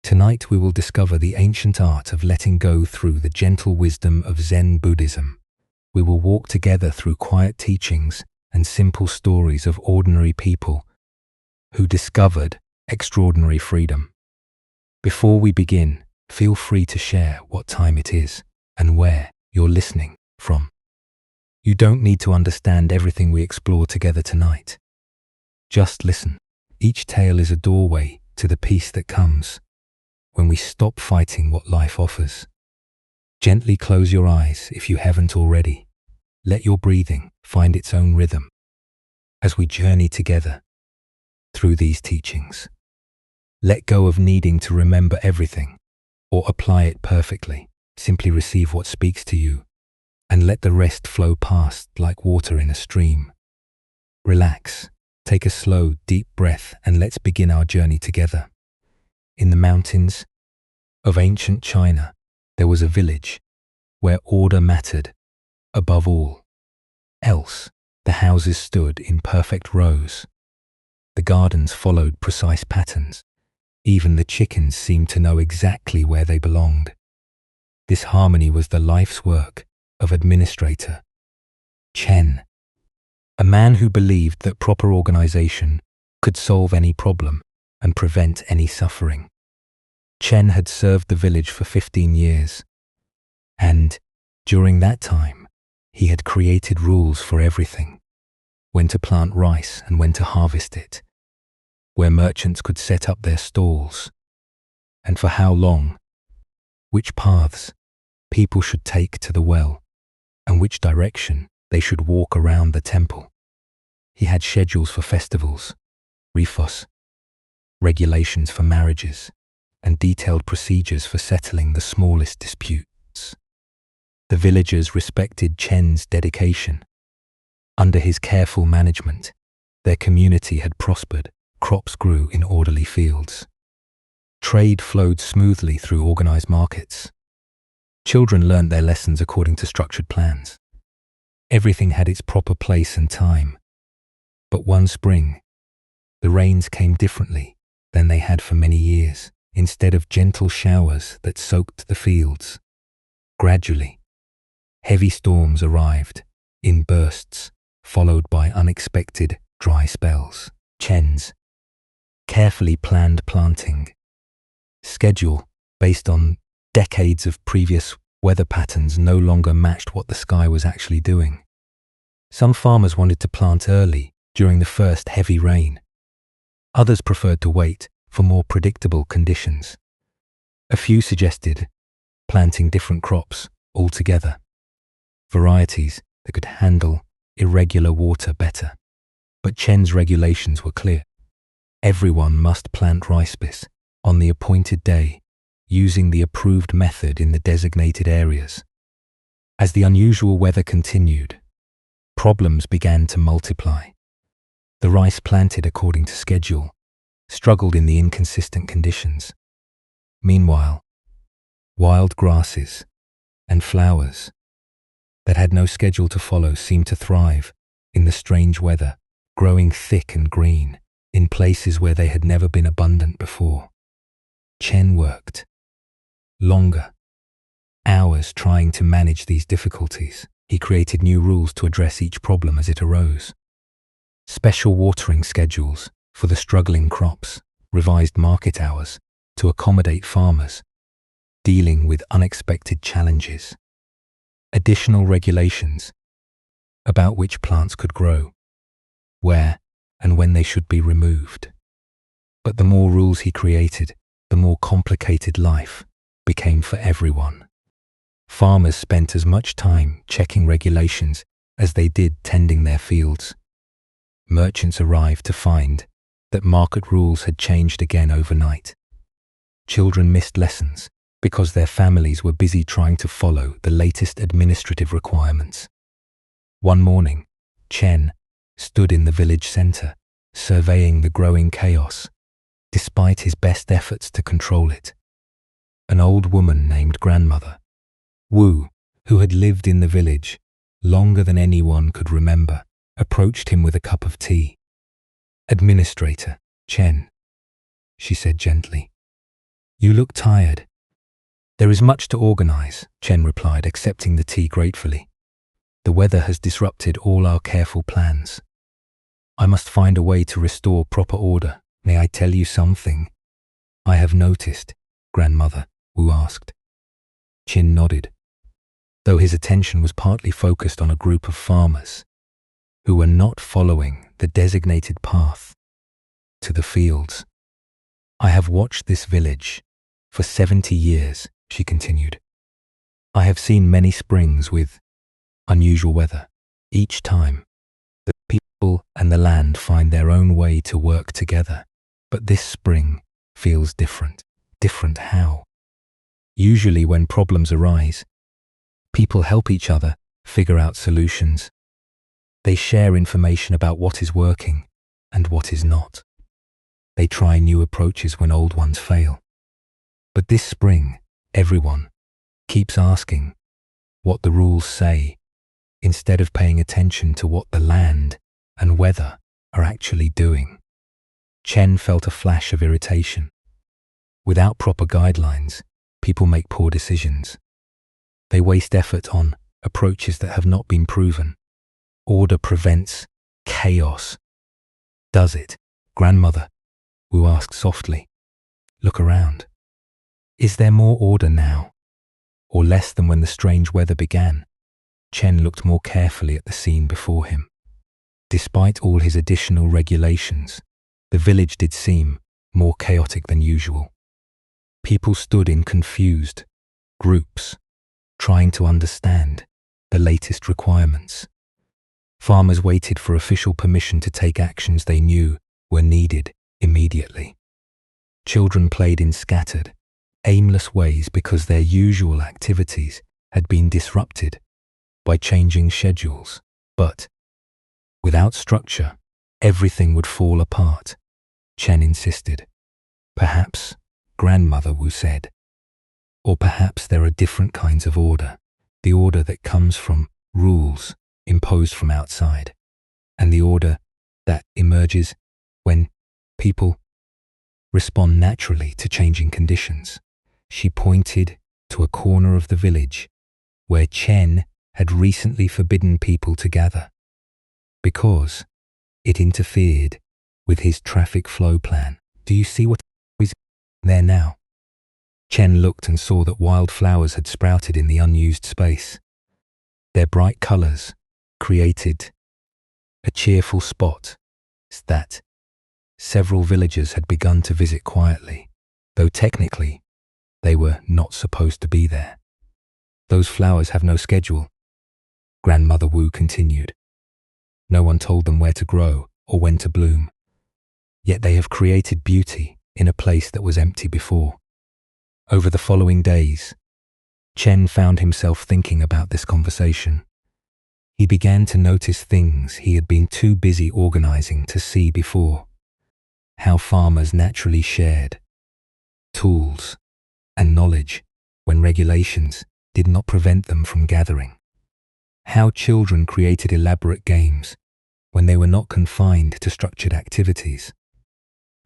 Tonight we will discover the ancient art of letting go through the gentle wisdom of Zen Buddhism. We will walk together through quiet teachings and simple stories of ordinary people who discovered extraordinary freedom. Before we begin, feel free to share what time it is and where you're listening from. You don't need to understand everything we explore together tonight. Just listen. Each tale is a doorway to the peace that comes when we stop fighting what life offers. Gently close your eyes if you haven't already. Let your breathing find its own rhythm as we journey together through these teachings. Let go of needing to remember everything or apply it perfectly. Simply receive what speaks to you and let the rest flow past like water in a stream. Relax, take a slow, deep breath, and let's begin our journey together. In the mountains of ancient China, there was a village where order mattered above all else. The houses stood in perfect rows. The gardens followed precise patterns. Even the chickens seemed to know exactly where they belonged. This harmony was the life's work of administrator Chen, a man who believed that proper organization could solve any problem and prevent any suffering. Chen had served the village for 15 years, and during that time, he had created rules for everything: when to plant rice and when to harvest it, where merchants could set up their stalls, and for how long, which paths people should take to the well, and which direction they should walk around the temple. He had schedules for festivals, refos, regulations for marriages, and detailed procedures for settling the smallest disputes. The villagers respected Chen's dedication. Under his careful management, their community had prospered. Crops grew in orderly fields. Trade flowed smoothly through organized markets. Children learned their lessons according to structured plans. Everything had its proper place and time. But one spring, the rains came differently than they had for many years. Instead of gentle showers that soaked the fields, gradually, heavy storms arrived in bursts, followed by unexpected dry spells. Chen's carefully planned planting schedule, based on decades of previous weather patterns, no longer matched what the sky was actually doing. Some farmers wanted to plant early during the first heavy rain. Others preferred to wait for more predictable conditions. A few suggested planting different crops altogether, varieties that could handle irregular water better. But Chen's regulations were clear. Everyone must plant rice on the appointed day, using the approved method in the designated areas. As the unusual weather continued, problems began to multiply. The rice planted according to schedule struggled in the inconsistent conditions. Meanwhile, wild grasses and flowers that had no schedule to follow seemed to thrive in the strange weather, growing thick and green in places where they had never been abundant before. Chen worked longer hours trying to manage these difficulties. He created new rules to address each problem as it arose. Special watering schedules for the struggling crops, revised market hours to accommodate farmers dealing with unexpected challenges, additional regulations about which plants could grow, where and when they should be removed. But the more rules he created, the more complicated life became for everyone. Farmers spent as much time checking regulations as they did tending their fields. Merchants arrived to find that market rules had changed again overnight. Children missed lessons because their families were busy trying to follow the latest administrative requirements. One morning, Chen stood in the village center, surveying the growing chaos, despite his best efforts to control it. An old woman named Grandmother Wu, who had lived in the village longer than anyone could remember, approached him with a cup of tea. "Administrator Chen," she said gently, You look tired. There is much to organize, Chen replied, accepting the tea gratefully. The weather has disrupted all our careful plans. I must find a way to restore proper order. May I tell you something? I have noticed, Grandmother, Wu asked. Chen nodded, though his attention was partly focused on a group of farmers who were not following the designated path to the fields. I have watched this village for 70 years, she continued. I have seen many springs with unusual weather. Each time, the people and the land find their own way to work together. But this spring feels different. Different how? Usually when problems arise, people help each other figure out solutions. They share information about what is working and what is not. They try new approaches when old ones fail. But this spring, everyone keeps asking what the rules say instead of paying attention to what the land and weather are actually doing. Chen felt a flash of irritation. Without proper guidelines, people make poor decisions. They waste effort on approaches that have not been proven. Order prevents chaos. Does it, Grandmother? Wu asked softly. Look around. Is there more order now, or less than when the strange weather began? Chen looked more carefully at the scene before him. Despite all his additional regulations, the village did seem more chaotic than usual. People stood in confused groups, trying to understand the latest requirements. Farmers waited for official permission to take actions they knew were needed immediately. Children played in scattered, aimless ways because their usual activities had been disrupted by changing schedules. But without structure, everything would fall apart, Chen insisted. Perhaps, Grandmother Wu said. Or perhaps there are different kinds of order. The order that comes from rules imposed from outside, and the order that emerges when people respond naturally to changing conditions. She pointed to a corner of the village where Chen had recently forbidden people to gather because it interfered with his traffic flow plan. Do you see what is there now? Chen looked and saw that wild flowers had sprouted in the unused space. Their bright colors created a cheerful spot that several villagers had begun to visit quietly, though technically they were not supposed to be there. Those flowers have no schedule, Grandmother Wu continued. No one told them where to grow or when to bloom. Yet they have created beauty in a place that was empty before. Over the following days, Chen found himself thinking about this conversation. He began to notice things he had been too busy organizing to see before. How farmers naturally shared tools and knowledge when regulations did not prevent them from gathering. How children created elaborate games when they were not confined to structured activities.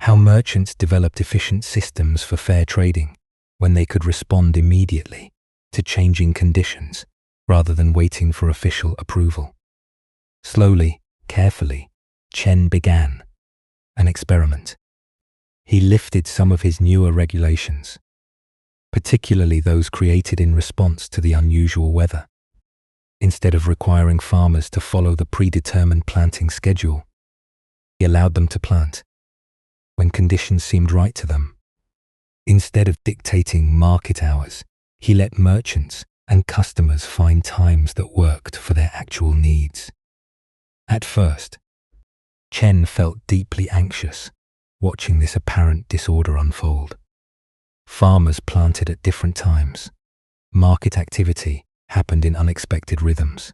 How merchants developed efficient systems for fair trading when they could respond immediately to changing conditions rather than waiting for official approval. Slowly, carefully, Chen began an experiment. He lifted some of his newer regulations, particularly those created in response to the unusual weather. Instead of requiring farmers to follow the predetermined planting schedule, he allowed them to plant when conditions seemed right to them. Instead of dictating market hours, he let merchants and customers find times that worked for their actual needs. At first, Chen felt deeply anxious watching this apparent disorder unfold. Farmers planted at different times. Market activity happened in unexpected rhythms.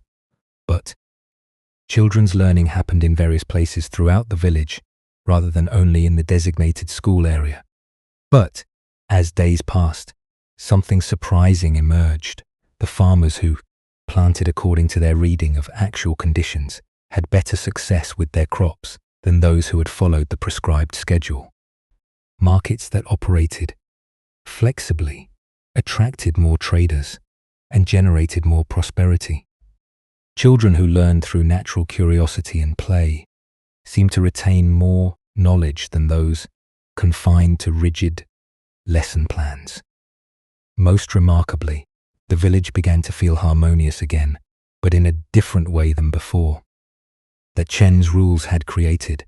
But children's learning happened in various places throughout the village rather than only in the designated school area. But as days passed, something surprising emerged. The farmers who planted according to their reading of actual conditions had better success with their crops than those who had followed the prescribed schedule. Markets that operated flexibly, attracted more traders, and generated more prosperity. Children who learned through natural curiosity and play seemed to retain more knowledge than those confined to rigid lesson plans. Most remarkably, the village began to feel harmonious again, but in a different way than before. That Chen's rules had created,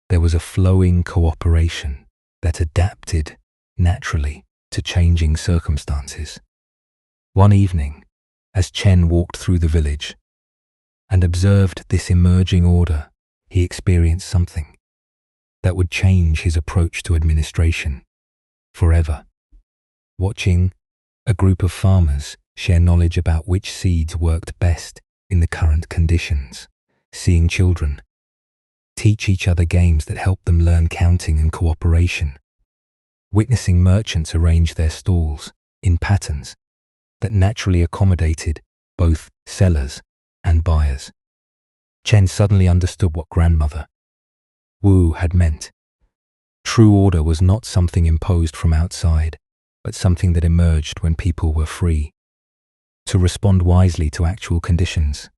there was a flowing cooperation that adapted naturally to changing circumstances. One evening, as Chen walked through the village and observed this emerging order, he experienced something that would change his approach to administration forever. Watching a group of farmers share knowledge about which seeds worked best in the current conditions, seeing children teach each other games that helped them learn counting and cooperation, witnessing merchants arrange their stalls in patterns that naturally accommodated both sellers and buyers. Chen suddenly understood what grandmother Wu had meant. True order was not something imposed from outside, but something that emerged when people were free to respond wisely to actual conditions.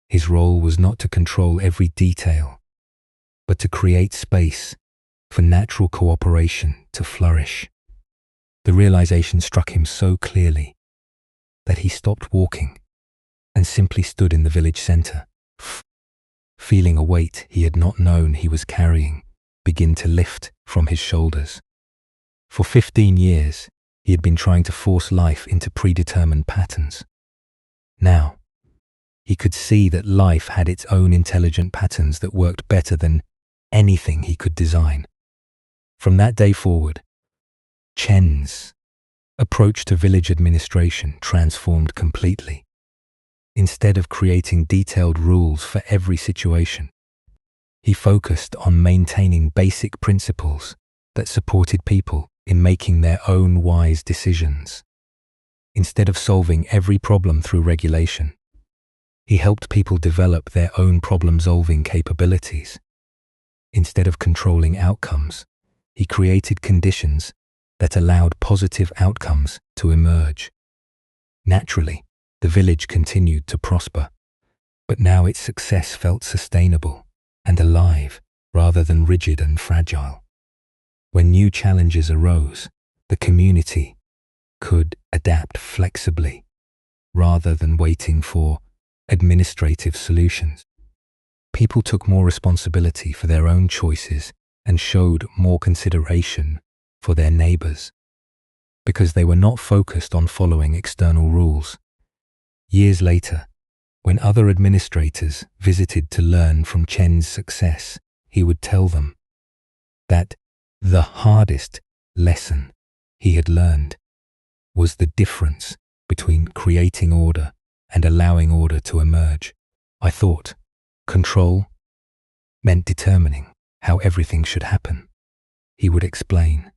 His role was not to control every detail, but to create space for natural cooperation to flourish. The realization struck him so clearly that he stopped walking and simply stood in the village center, feeling a weight he had not known he was carrying begin to lift from his shoulders. For 15 years, he had been trying to force life into predetermined patterns. Now, he could see that life had its own intelligent patterns that worked better than anything he could design. From that day forward, Chen's approach to village administration transformed completely. Instead of creating detailed rules for every situation, he focused on maintaining basic principles that supported people in making their own wise decisions. Instead of solving every problem through regulation, he helped people develop their own problem-solving capabilities. Instead of controlling outcomes, he created conditions that allowed positive outcomes to emerge. Naturally, the village continued to prosper, but now its success felt sustainable and alive rather than rigid and fragile. When new challenges arose, the community could adapt flexibly rather than waiting for administrative solutions. People took more responsibility for their own choices and showed more consideration for their neighbors because they were not focused on following external rules. Years later, when other administrators visited to learn from Chen's success, he would tell them that the hardest lesson he had learned was the difference between creating order and allowing order to emerge. I thought control meant determining how everything should happen, he would explain.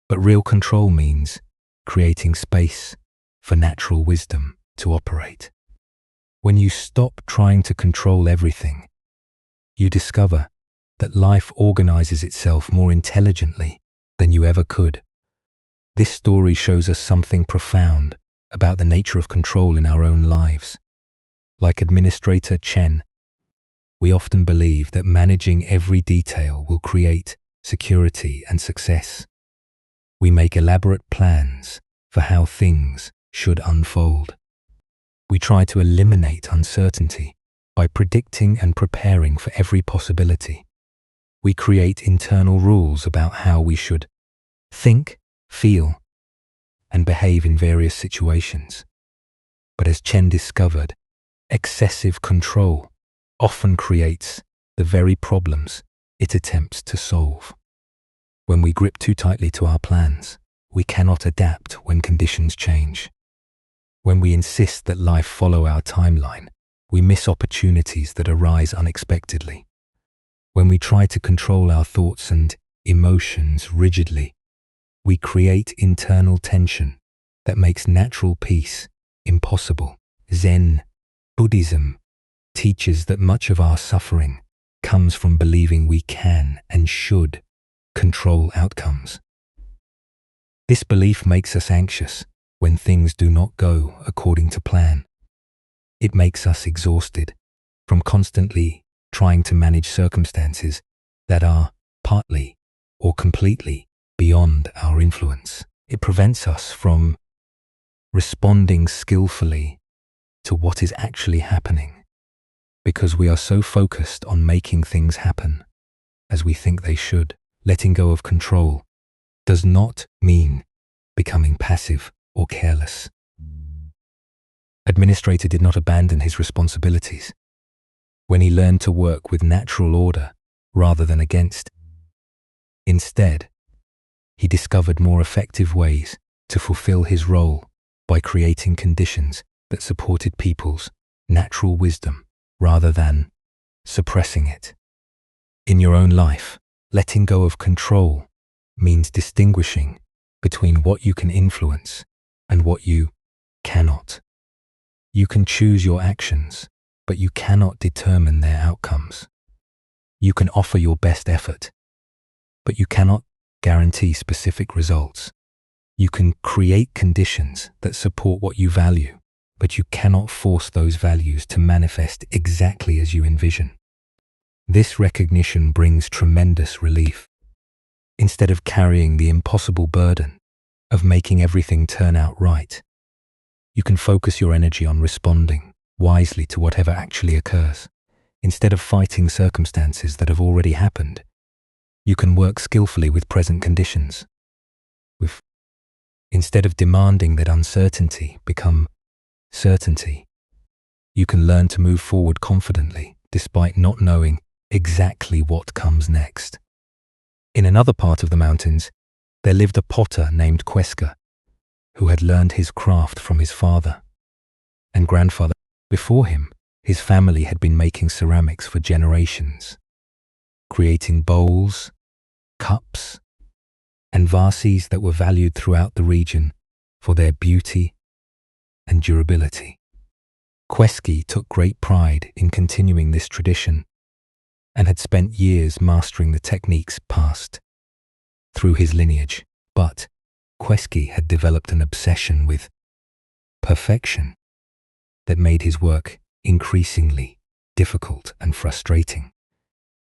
But real control means creating space for natural wisdom to operate. When you stop trying to control everything, you discover that life organizes itself more intelligently than you ever could. This story shows us something profound about the nature of control in our own lives. Like Administrator Chen, we often believe that managing every detail will create security and success. We make elaborate plans for how things should unfold. We try to eliminate uncertainty by predicting and preparing for every possibility. We create internal rules about how we should think, feel, and behave in various situations. But as Chen discovered, excessive control often creates the very problems it attempts to solve. When we grip too tightly to our plans, we cannot adapt when conditions change. When we insist that life follow our timeline, we miss opportunities that arise unexpectedly. When we try to control our thoughts and emotions rigidly, we create internal tension that makes natural peace impossible. Zen Buddhism teaches that much of our suffering comes from believing we can and should control outcomes. This belief makes us anxious when things do not go according to plan. It makes us exhausted from constantly trying to manage circumstances that are partly or completely beyond our influence. It prevents us from responding skillfully to what is actually happening because we are so focused on making things happen as we think they should. Letting go of control does not mean becoming passive or careless. Administrator did not abandon his responsibilities when he learned to work with natural order rather than against. Instead, he discovered more effective ways to fulfill his role by creating conditions that supported people's natural wisdom rather than suppressing it. In your own life, letting go of control means distinguishing between what you can influence and what you cannot. You can choose your actions, but you cannot determine their outcomes. You can offer your best effort, but you cannot guarantee specific results. You can create conditions that support what you value, but you cannot force those values to manifest exactly as you envision. This recognition brings tremendous relief. Instead of carrying the impossible burden of making everything turn out right, you can focus your energy on responding wisely to whatever actually occurs. Instead of fighting circumstances that have already happened, you can work skillfully with present conditions. Instead of demanding that uncertainty become certainty, you can learn to move forward confidently despite not knowing exactly what comes next. In another part of the mountains, there lived a potter named Queska, who had learned his craft from his father and grandfather. Before him, his family had been making ceramics for generations, creating bowls, cups, and vases that were valued throughout the region for their beauty and durability. Quesky took great pride in continuing this tradition and had spent years mastering the techniques passed through his lineage. But Quesky had developed an obsession with perfection that made his work increasingly difficult and frustrating.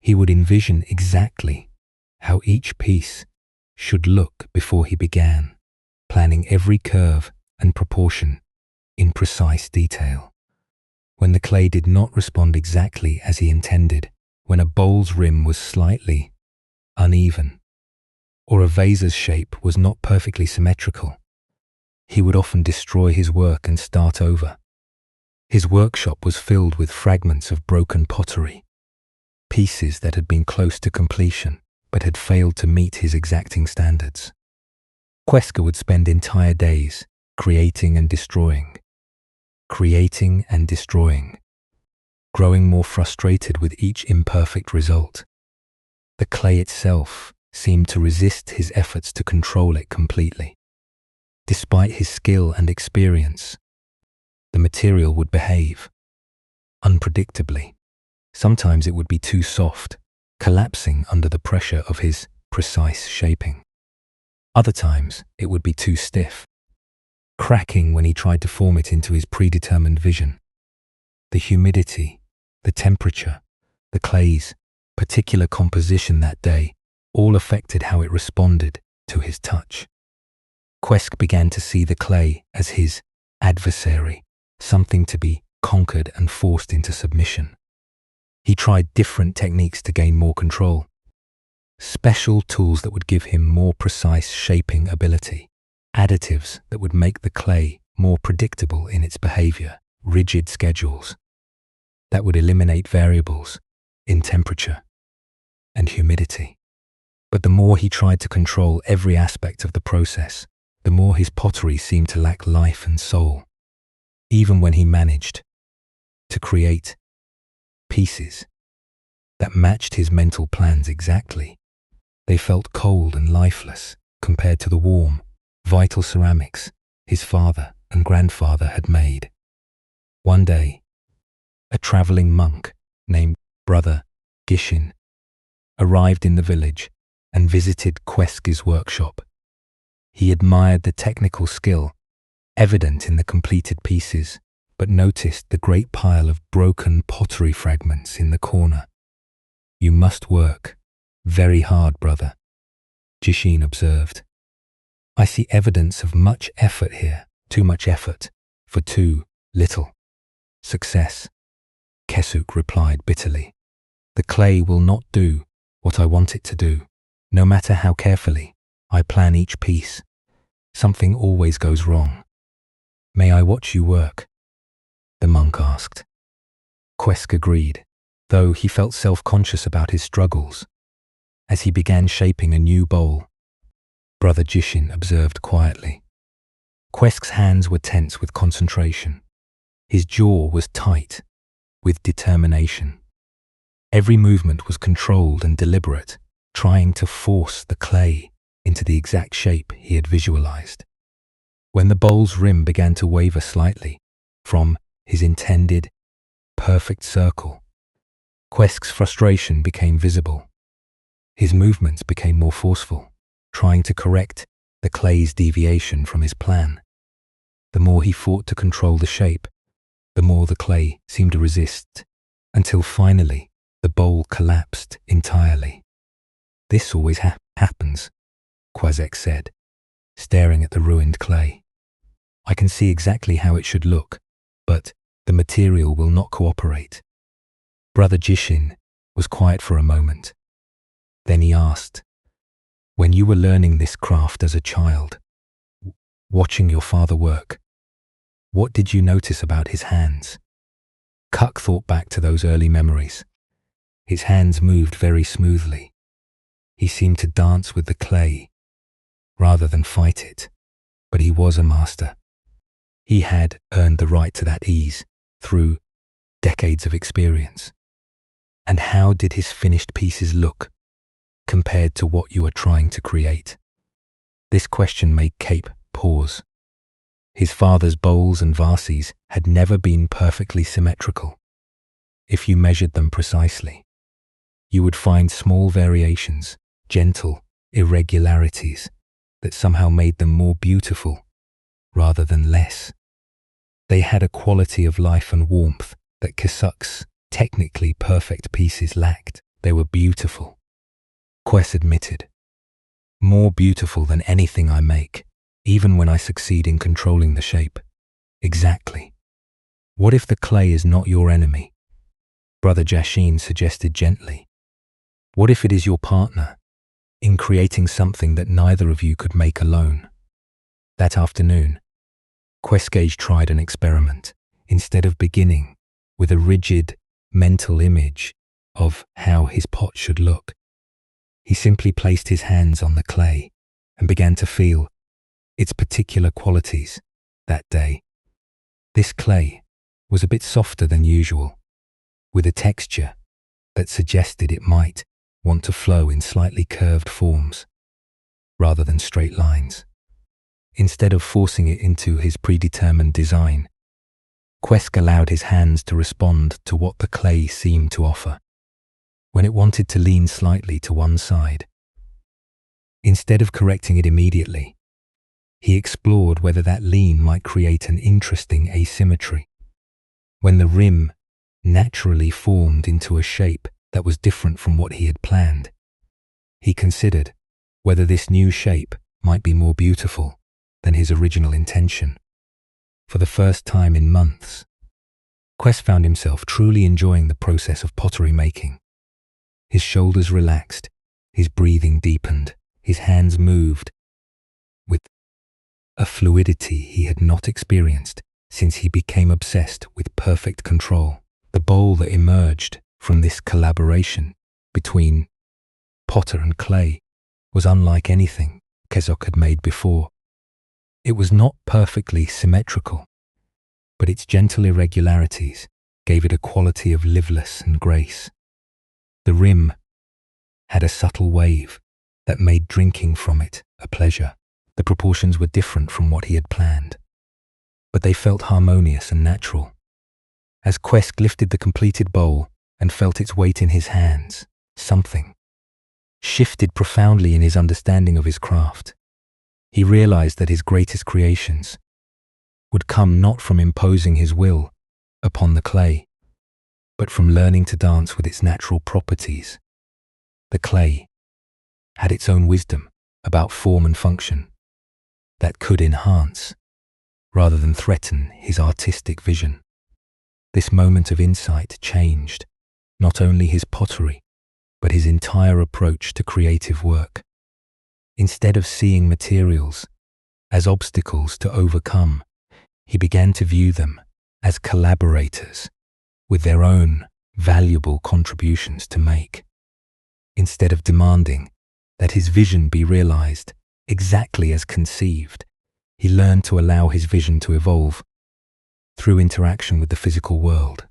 He would envision exactly how each piece should look before he began, planning every curve and proportion in precise detail. When the clay did not respond exactly as he intended, when a bowl's rim was slightly uneven, or a vase's shape was not perfectly symmetrical, he would often destroy his work and start over. His workshop was filled with fragments of broken pottery, pieces that had been close to completion but had failed to meet his exacting standards. Queska would spend entire days creating and destroying, growing more frustrated with each imperfect result. The clay itself seemed to resist his efforts to control it completely. Despite his skill and experience, the material would behave unpredictably. Sometimes it would be too soft, collapsing under the pressure of his precise shaping. Other times, it would be too stiff, cracking when he tried to form it into his predetermined vision. The humidity, the temperature, the clay's particular composition that day all affected how it responded to his touch. Quesk began to see the clay as his adversary, something to be conquered and forced into submission. He tried different techniques to gain more control, special tools that would give him more precise shaping ability, additives that would make the clay more predictable in its behavior, rigid schedules that would eliminate variables in temperature and humidity. But the more he tried to control every aspect of the process, the more his pottery seemed to lack life and soul. Even when he managed to create pieces that matched his mental plans exactly, they felt cold and lifeless compared to the warm, vital ceramics his father and grandfather had made. One day, a traveling monk named Brother Gishin arrived in the village and visited Quesky's workshop. He admired the technical skill evident in the completed pieces, but noticed the great pile of broken pottery fragments in the corner. "You must work very hard, brother," Jishin observed. "I see evidence of much effort here, too much effort for too little success," Kesuk replied bitterly. "The clay will not do what I want it to do. No matter how carefully I plan each piece, something always goes wrong." "May I watch you work?" the monk asked. Quesk agreed, though he felt self-conscious about his struggles. As he began shaping a new bowl, Brother Jishin observed quietly. Quesk's hands were tense with concentration. His jaw was tight with determination. Every movement was controlled and deliberate, trying to force the clay into the exact shape he had visualized. When the bowl's rim began to waver slightly from his intended perfect circle, Quesk's frustration became visible. His movements became more forceful, trying to correct the clay's deviation from his plan. The more he fought to control the shape, the more the clay seemed to resist, until finally the bowl collapsed entirely. "This always happens," Quazek said, staring at the ruined clay. "I can see exactly how it should look, but the material will not cooperate." Brother Jishin was quiet for a moment. Then he asked, "When you were learning this craft as a child, watching your father work, what did you notice about his hands?" Kuk thought back to those early memories. His hands moved very smoothly. He seemed to dance with the clay rather than fight it, but he was a master. He had earned the right to that ease through decades of experience. "And how did his finished pieces look compared to what you are trying to create?" This question made Cape pause. His father's bowls and vases had never been perfectly symmetrical. If you measured them precisely, you would find small variations, gentle irregularities that somehow made them more beautiful rather than less. They had a quality of life and warmth that Kesuk's technically perfect pieces lacked. They were beautiful, Quest admitted. "More beautiful than anything I make, even when I succeed in controlling the shape." "Exactly. What if the clay is not your enemy?" Brother Jashin suggested gently. "What if it is your partner in creating something that neither of you could make alone?" That afternoon, Questgage tried an experiment. Instead of beginning with a rigid mental image of how his pot should look, he simply placed his hands on the clay and began to feel its particular qualities that day. This clay was a bit softer than usual, with a texture that suggested it might want to flow in slightly curved forms rather than straight lines. Instead of forcing it into his predetermined design, Quesk allowed his hands to respond to what the clay seemed to offer. When it wanted to lean slightly to one side, instead of correcting it immediately, he explored whether that lean might create an interesting asymmetry. When the rim naturally formed into a shape that was different from what he had planned, he considered whether this new shape might be more beautiful than his original intention. For the first time in months, Quest found himself truly enjoying the process of pottery making. His shoulders relaxed, his breathing deepened, his hands moved with a fluidity he had not experienced since he became obsessed with perfect control. The bowl that emerged from this collaboration between potter and clay was unlike anything Kesuk had made before. It was not perfectly symmetrical, but its gentle irregularities gave it a quality of liveliness and grace. The rim had a subtle wave that made drinking from it a pleasure. The proportions were different from what he had planned, but they felt harmonious and natural. As Quesk lifted the completed bowl and felt its weight in his hands, something shifted profoundly in his understanding of his craft. He realized that his greatest creations would come not from imposing his will upon the clay, but from learning to dance with its natural properties. The clay had its own wisdom about form and function that could enhance rather than threaten his artistic vision. This moment of insight changed not only his pottery, but his entire approach to creative work. Instead of seeing materials as obstacles to overcome, he began to view them as collaborators with their own valuable contributions to make. Instead of demanding that his vision be realized exactly as conceived, he learned to allow his vision to evolve through interaction with the physical world.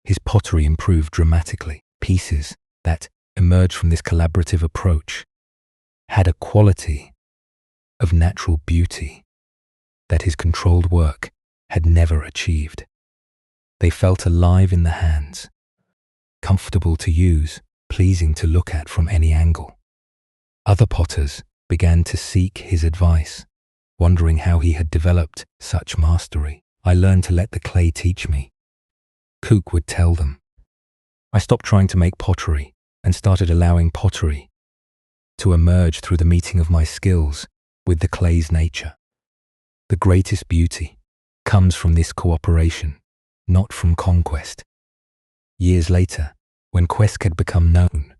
His pottery improved dramatically. Pieces that emerged from this collaborative approach had a quality of natural beauty that his controlled work had never achieved. They felt alive in the hands, comfortable to use, pleasing to look at from any angle. Other potters began to seek his advice, wondering how he had developed such mastery. "I learned to let the clay teach me," Kook would tell them. "I stopped trying to make pottery and started allowing pottery to emerge through the meeting of my skills with the clay's nature. The greatest beauty comes from this cooperation, not from conquest." Years later, when Quesk had become known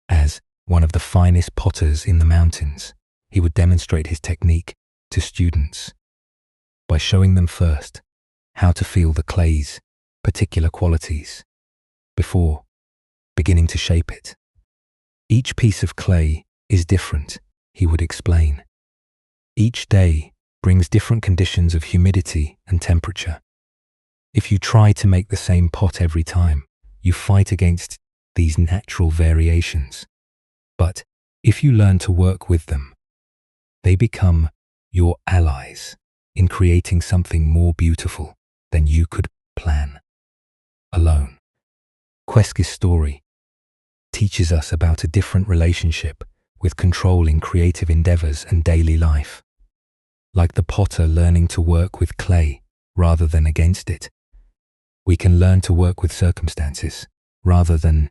as one of the finest potters in the mountains, he would demonstrate his technique to students by showing them first how to feel the clay's particular qualities before beginning to shape it. "Each piece of clay is different," he would explain. "Each day brings different conditions of humidity and temperature. If you try to make the same pot every time, you fight against these natural variations. But if you learn to work with them, they become your allies in creating something more beautiful than you could plan alone." Quesk's story teaches us about a different relationship with control in creative endeavors and daily life. Like the potter learning to work with clay rather than against it, we can learn to work with circumstances rather than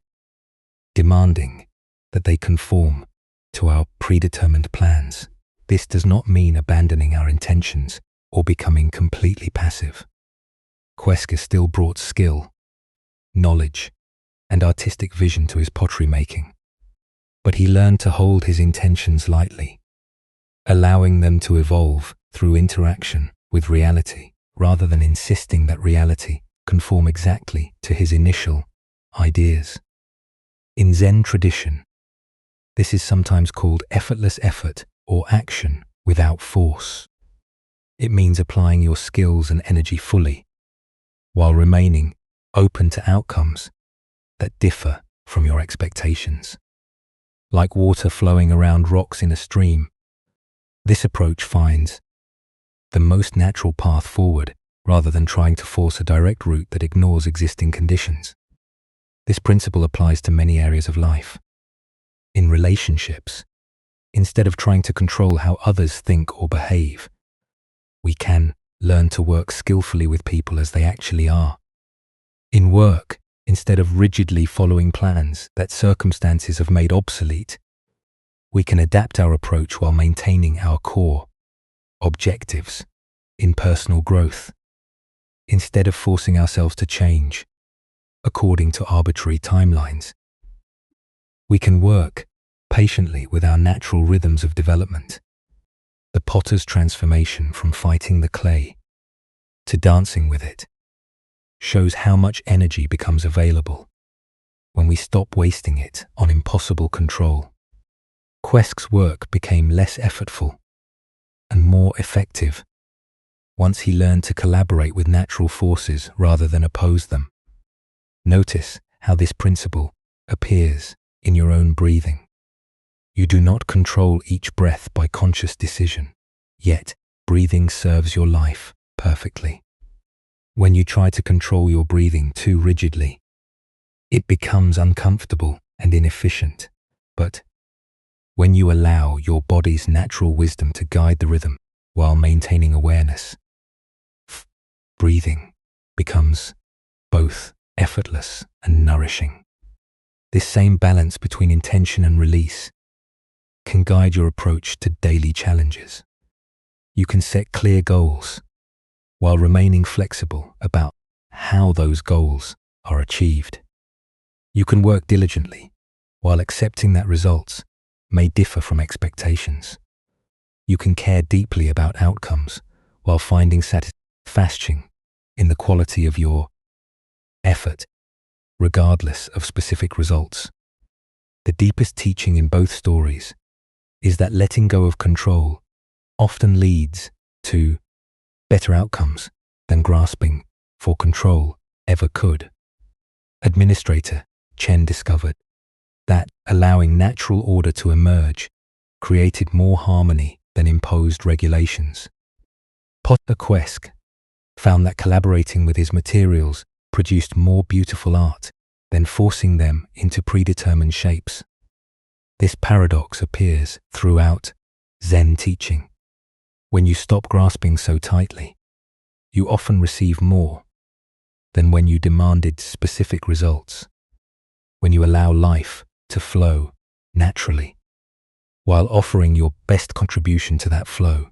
demanding that they conform to our predetermined plans. This does not mean abandoning our intentions or becoming completely passive. Quesk still brought skill, knowledge, and artistic vision to his pottery making, but he learned to hold his intentions lightly, allowing them to evolve through interaction with reality, rather than insisting that reality conform exactly to his initial ideas. In Zen tradition, this is sometimes called effortless effort or action without force. It means applying your skills and energy fully, while remaining open to outcomes that differ from your expectations. Like water flowing around rocks in a stream, this approach finds the most natural path forward rather than trying to force a direct route that ignores existing conditions. This principle applies to many areas of life. In relationships, instead of trying to control how others think or behave, we can learn to work skillfully with people as they actually are. In work, instead of rigidly following plans that circumstances have made obsolete, we can adapt our approach while maintaining our core objectives in personal growth. Instead of forcing ourselves to change according to arbitrary timelines, we can work patiently with our natural rhythms of development. The potter's transformation from fighting the clay to dancing with it shows how much energy becomes available when we stop wasting it on impossible control. Quesk's work became less effortful and more effective once he learned to collaborate with natural forces rather than oppose them. Notice how this principle appears in your own breathing. You do not control each breath by conscious decision, yet breathing serves your life perfectly. When you try to control your breathing too rigidly, it becomes uncomfortable and inefficient. But When you allow your body's natural wisdom to guide the rhythm while maintaining awareness, breathing becomes both effortless and nourishing. This same balance between intention and release can guide your approach to daily challenges. You can set clear goals while remaining flexible about how those goals are achieved. You can work diligently while accepting that results may differ from expectations. You can care deeply about outcomes while finding satisfaction in the quality of your effort, regardless of specific results. The deepest teaching in both stories is that letting go of control often leads to better outcomes than grasping for control ever could. Administrator Chen discovered that allowing natural order to emerge created more harmony than imposed regulations. Potter Quesk found that collaborating with his materials produced more beautiful art than forcing them into predetermined shapes. This paradox appears throughout Zen teaching. When you stop grasping so tightly, you often receive more than when you demanded specific results. When you allow life to flow naturally, while offering your best contribution to that flow,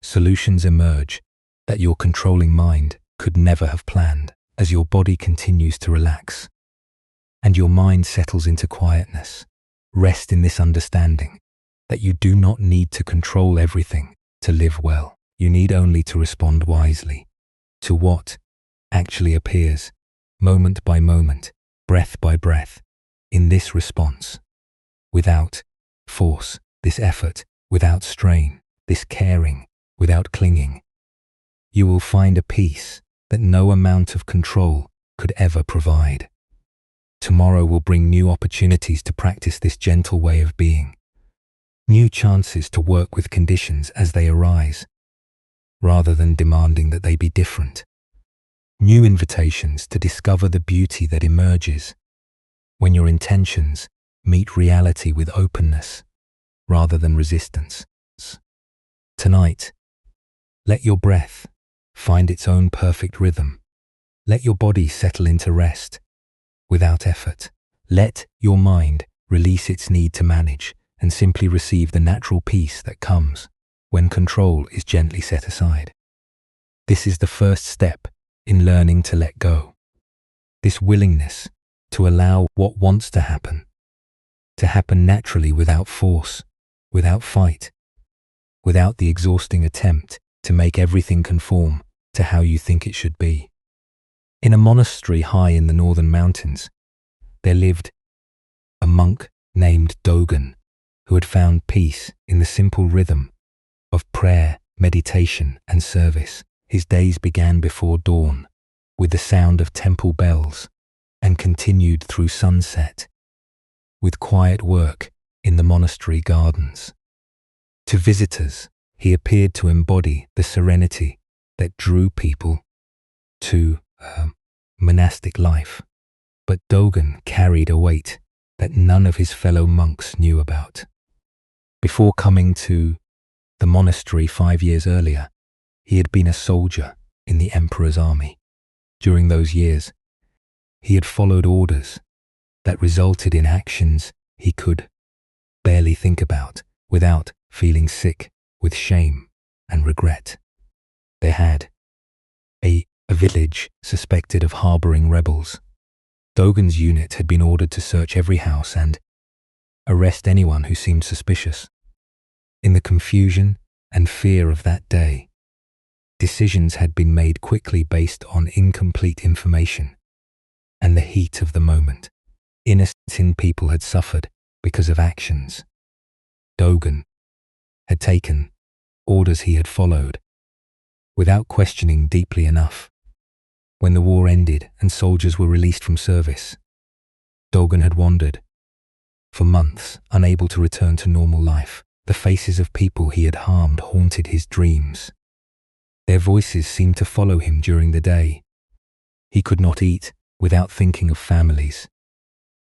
solutions emerge that your controlling mind could never have planned. As your body continues to relax and your mind settles into quietness, rest in this understanding that you do not need to control everything to live well. You need only to respond wisely to what actually appears, moment by moment, breath by breath, in this response, without force, this effort, without strain, this caring, without clinging. You will find a peace that no amount of control could ever provide. Tomorrow will bring new opportunities to practice this gentle way of being, new chances to work with conditions as they arise, rather than demanding that they be different, new invitations to discover the beauty that emerges when your intentions meet reality with openness rather than resistance. Tonight, let your breath find its own perfect rhythm. Let your body settle into rest without effort. Let your mind release its need to manage and simply receive the natural peace that comes when control is gently set aside. This is the first step in learning to let go. This willingness to allow what wants to happen naturally without force, without fight, without the exhausting attempt to make everything conform to how you think it should be. In a monastery high in the northern mountains, there lived a monk named Dogen who had found peace in the simple rhythm of prayer, meditation, and service. His days began before dawn with the sound of temple bells and continued through sunset with quiet work in the monastery gardens. To visitors, he appeared to embody the serenity that drew people to monastic life. But Dogen carried a weight that none of his fellow monks knew about. Before coming to the monastery 5 years earlier, he had been a soldier in the emperor's army. During those years, he had followed orders that resulted in actions he could barely think about without feeling sick with shame and regret. They had a village suspected of harboring rebels. Dogen's unit had been ordered to search every house and arrest anyone who seemed suspicious. In the confusion and fear of that day, decisions had been made quickly based on incomplete information and the heat of the moment. Innocent people had suffered because of actions Dogen had taken, orders he had followed, without questioning deeply enough. When the war ended and soldiers were released from service, Dogen had wandered for months, unable to return to normal life. The faces of people he had harmed haunted his dreams. Their voices seemed to follow him during the day. He could not eat without thinking of families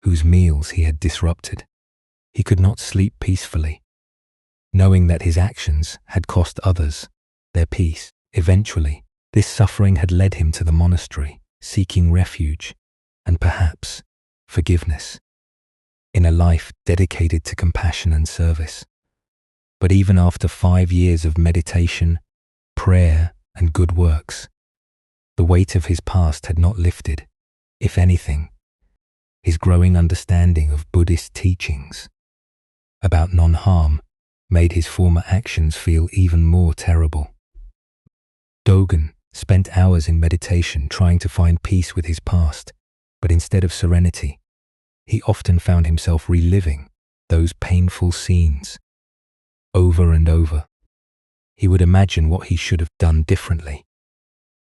whose meals he had disrupted. He could not sleep peacefully, knowing that his actions had cost others their peace. Eventually, this suffering had led him to the monastery, seeking refuge and perhaps forgiveness in a life dedicated to compassion and service. But even after 5 years of meditation, prayer, and good works, the weight of his past had not lifted. If anything, his growing understanding of Buddhist teachings about non-harm made his former actions feel even more terrible. Dogen spent hours in meditation trying to find peace with his past, but instead of serenity, he often found himself reliving those painful scenes over and over. He would imagine what he should have done differently,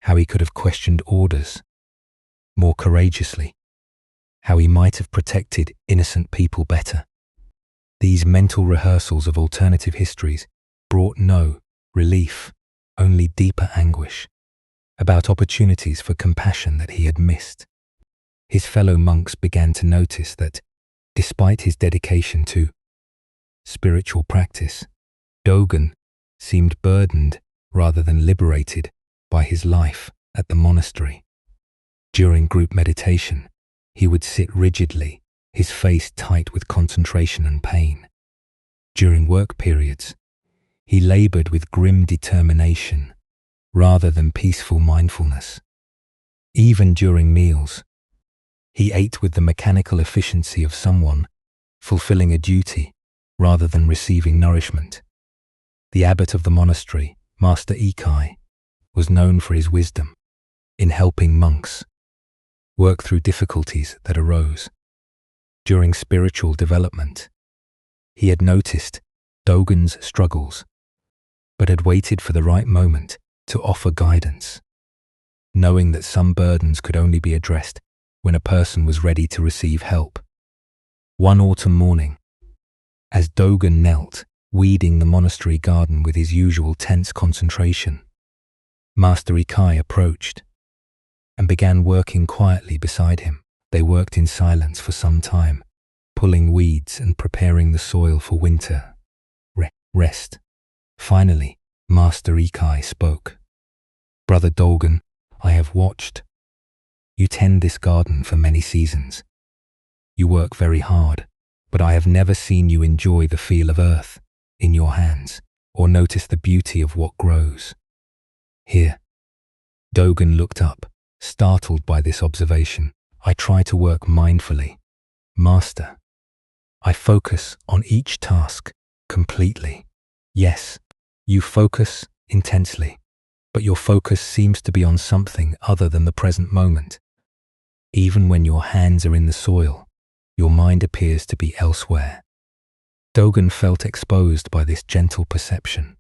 how he could have questioned orders more courageously, how he might have protected innocent people better. These mental rehearsals of alternative histories brought no relief, only deeper anguish about opportunities for compassion that he had missed. His fellow monks began to notice that, despite his dedication to spiritual practice, Dogen seemed burdened rather than liberated by his life at the monastery. During group meditation, he would sit rigidly, his face tight with concentration and pain. During work periods, he labored with grim determination rather than peaceful mindfulness. Even during meals, he ate with the mechanical efficiency of someone fulfilling a duty rather than receiving nourishment. The abbot of the monastery, Master Ikai, was known for his wisdom in helping monks work through difficulties that arose. During spiritual development, he had noticed Dogen's struggles, but had waited for the right moment to offer guidance, knowing that some burdens could only be addressed when a person was ready to receive help. One autumn morning, as Dogen knelt, weeding the monastery garden with his usual tense concentration, Master Ikai approached and began working quietly beside him. They worked in silence for some time, pulling weeds and preparing the soil for winter rest. Finally, Master Ikai spoke. "Brother Dogen, I have watched. You tend this garden for many seasons. You work very hard, but I have never seen you enjoy the feel of earth in your hands or notice the beauty of what grows here." Dogen looked up, startled by this observation. "I try to work mindfully, Master. I focus on each task completely." "Yes, you focus intensely, but your focus seems to be on something other than the present moment. Even when your hands are in the soil, your mind appears to be elsewhere." Dogen felt exposed by this gentle perception.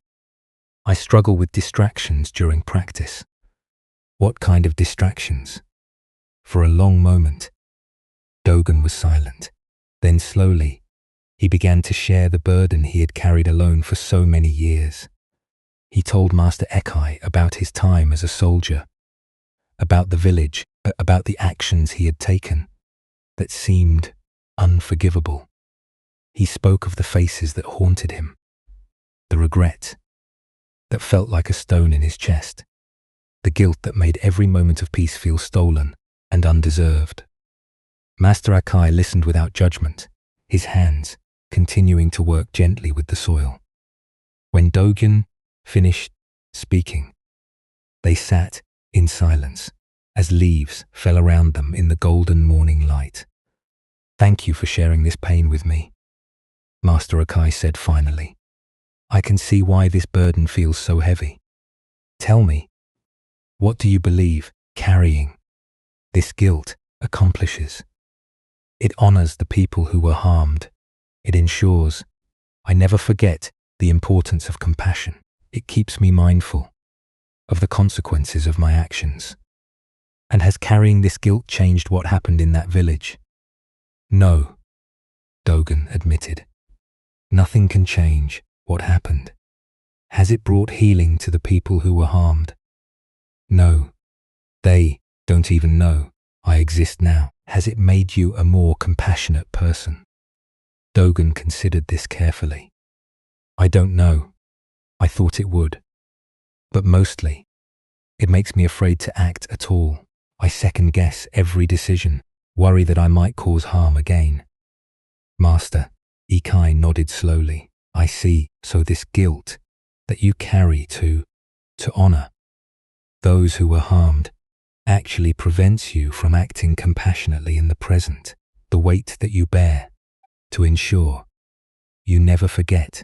"I struggle with distractions during practice." "What kind of distractions?" For a long moment, Dogen was silent. Then slowly, he began to share the burden he had carried alone for so many years. He told Master Ikai about his time as a soldier, about the village, about the actions he had taken that seemed unforgivable. He spoke of the faces that haunted him, the regret that felt like a stone in his chest, the guilt that made every moment of peace feel stolen and undeserved. Master Ikai listened without judgment, his hands continuing to work gently with the soil. When Dogen finished speaking, they sat in silence as leaves fell around them in the golden morning light. "Thank you for sharing this pain with me," Master Ikai said finally. "I can see why this burden feels so heavy. Tell me, what do you believe carrying this guilt accomplishes?" "It honors the people who were harmed. It ensures I never forget the importance of compassion. It keeps me mindful of the consequences of my actions." "And has carrying this guilt changed what happened in that village?" "No," Dogen admitted. "Nothing can change what happened. Has it brought healing to the people who were harmed?" "No, they don't even know I exist now." "Has it made you a more compassionate person?" Dogen considered this carefully. I don't know. I thought it would. But mostly, it makes me afraid to act at all. I second-guess every decision, worry that I might cause harm again. Master, Ikai nodded slowly. I see, so this guilt that you carry to honor those who were harmed actually prevents you from acting compassionately in the present. The weight that you bear to ensure you never forget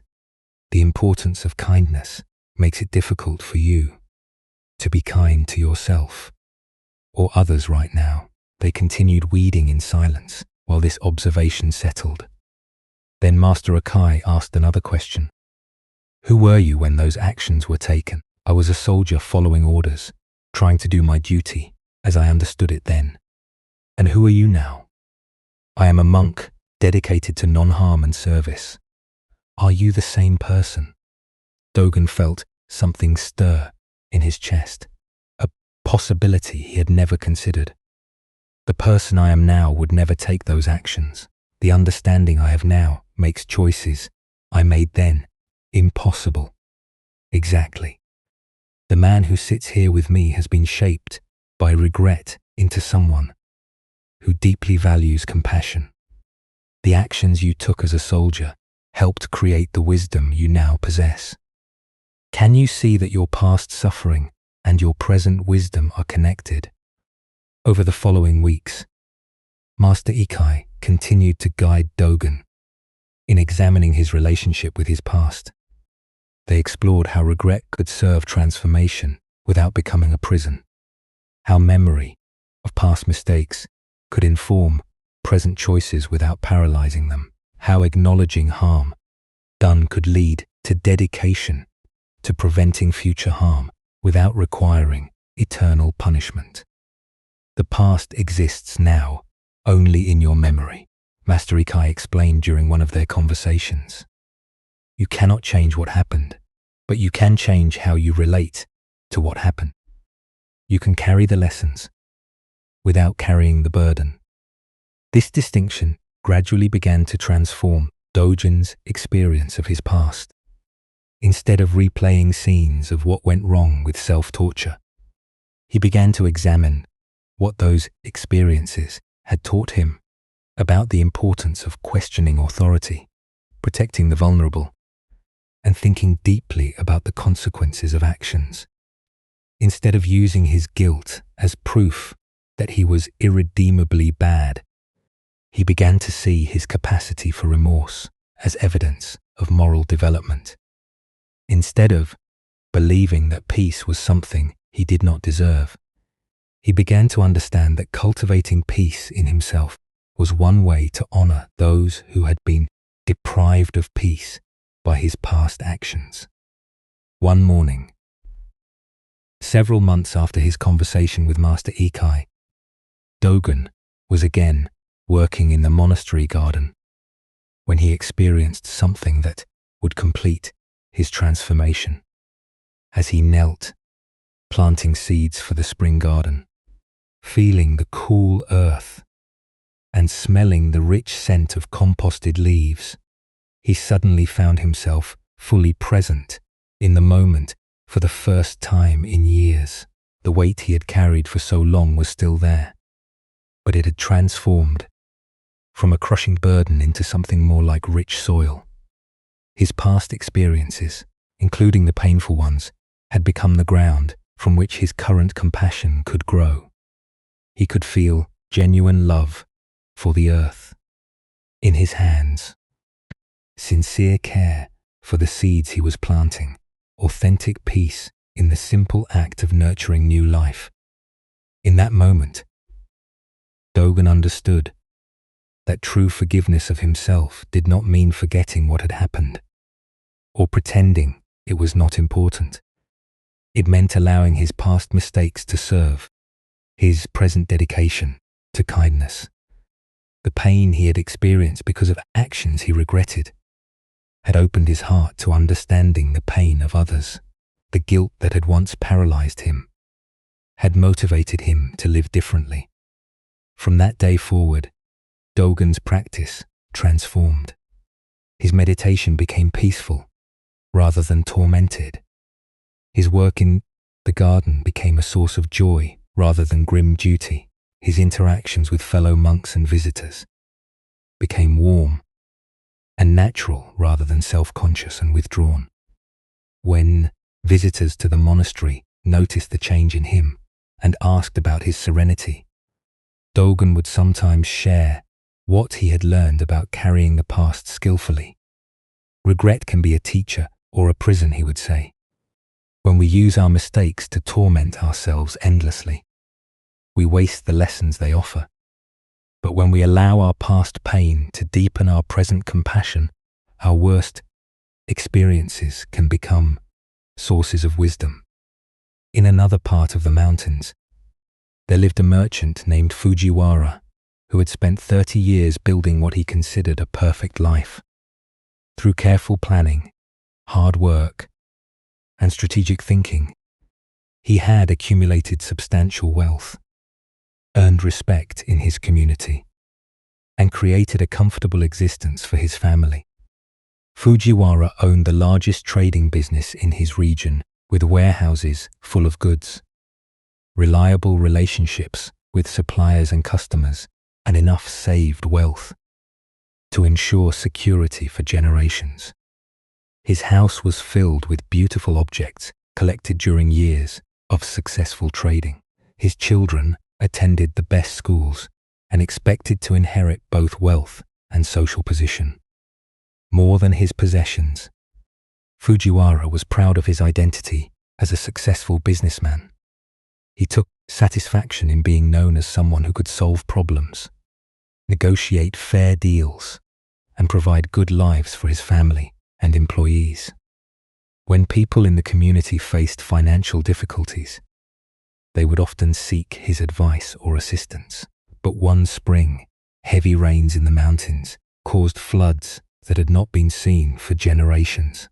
the importance of kindness makes it difficult for you to be kind to yourself or others right now. They continued weeding in silence while this observation settled. Then Master Ikai asked another question. Who were you when those actions were taken? I was a soldier following orders, trying to do my duty as I understood it then. And who are you now? I am a monk dedicated to non-harm and service. Are you the same person? Dogen felt something stir in his chest, a possibility he had never considered. The person I am now would never take those actions. The understanding I have now makes choices I made then impossible. Exactly. The man who sits here with me has been shaped by regret into someone who deeply values compassion. The actions you took as a soldier helped create the wisdom you now possess. Can you see that your past suffering and your present wisdom are connected? Over the following weeks, Master Ikai continued to guide Dogen in examining his relationship with his past. They explored how regret could serve transformation without becoming a prison, how memory of past mistakes could inform present choices without paralyzing them, how acknowledging harm done could lead to dedication to preventing future harm without requiring eternal punishment. The past exists now only in your memory, Master Ikai explained during one of their conversations. You cannot change what happened, but you can change how you relate to what happened. You can carry the lessons without carrying the burden. This distinction gradually began to transform Dogen's experience of his past. Instead of replaying scenes of what went wrong with self-torture, he began to examine what those experiences had taught him about the importance of questioning authority, protecting the vulnerable, and thinking deeply about the consequences of actions. Instead of using his guilt as proof that he was irredeemably bad, he began to see his capacity for remorse as evidence of moral development. Instead of believing that peace was something he did not deserve, he began to understand that cultivating peace in himself was one way to honor those who had been deprived of peace by his past actions. One morning, several months after his conversation with Master Ikai, Dogen was again working in the monastery garden when he experienced something that would complete his transformation. As he knelt, planting seeds for the spring garden, feeling the cool earth and smelling the rich scent of composted leaves, he suddenly found himself fully present in the moment for the first time in years. The weight he had carried for so long was still there, but it had transformed from a crushing burden into something more like rich soil. His past experiences, including the painful ones, had become the ground from which his current compassion could grow. He could feel genuine love for the earth in his hands, sincere care for the seeds he was planting, authentic peace in the simple act of nurturing new life. In that moment, Dogen understood that true forgiveness of himself did not mean forgetting what had happened or pretending it was not important. It meant allowing his past mistakes to serve his present dedication to kindness. The pain he had experienced because of actions he regretted had opened his heart to understanding the pain of others. The guilt that had once paralyzed him had motivated him to live differently. From that day forward, Dogen's practice transformed. His meditation became peaceful rather than tormented. His work in the garden became a source of joy rather than grim duty. His interactions with fellow monks and visitors became warm and natural rather than self-conscious and withdrawn. When visitors to the monastery noticed the change in him and asked about his serenity, Dogen would sometimes share what he had learned about carrying the past skillfully. Regret can be a teacher or a prison, he would say, when we use our mistakes to torment ourselves endlessly. We waste the lessons they offer. But when we allow our past pain to deepen our present compassion, our worst experiences can become sources of wisdom. In another part of the mountains, there lived a merchant named Fujiwara who had spent 30 years building what he considered a perfect life. Through careful planning, hard work, and strategic thinking, he had accumulated substantial wealth, earned respect in his community, and created a comfortable existence for his family. Fujiwara owned the largest trading business in his region, with warehouses full of goods, reliable relationships with suppliers and customers, and enough saved wealth to ensure security for generations. His house was filled with beautiful objects collected during years of successful trading. His children attended the best schools and expected to inherit both wealth and social position. More than his possessions, Fujiwara was proud of his identity as a successful businessman. He took satisfaction in being known as someone who could solve problems, negotiate fair deals, and provide good lives for his family and employees. When people in the community faced financial difficulties, they would often seek his advice or assistance. But one spring, heavy rains in the mountains caused floods that had not been seen for generations.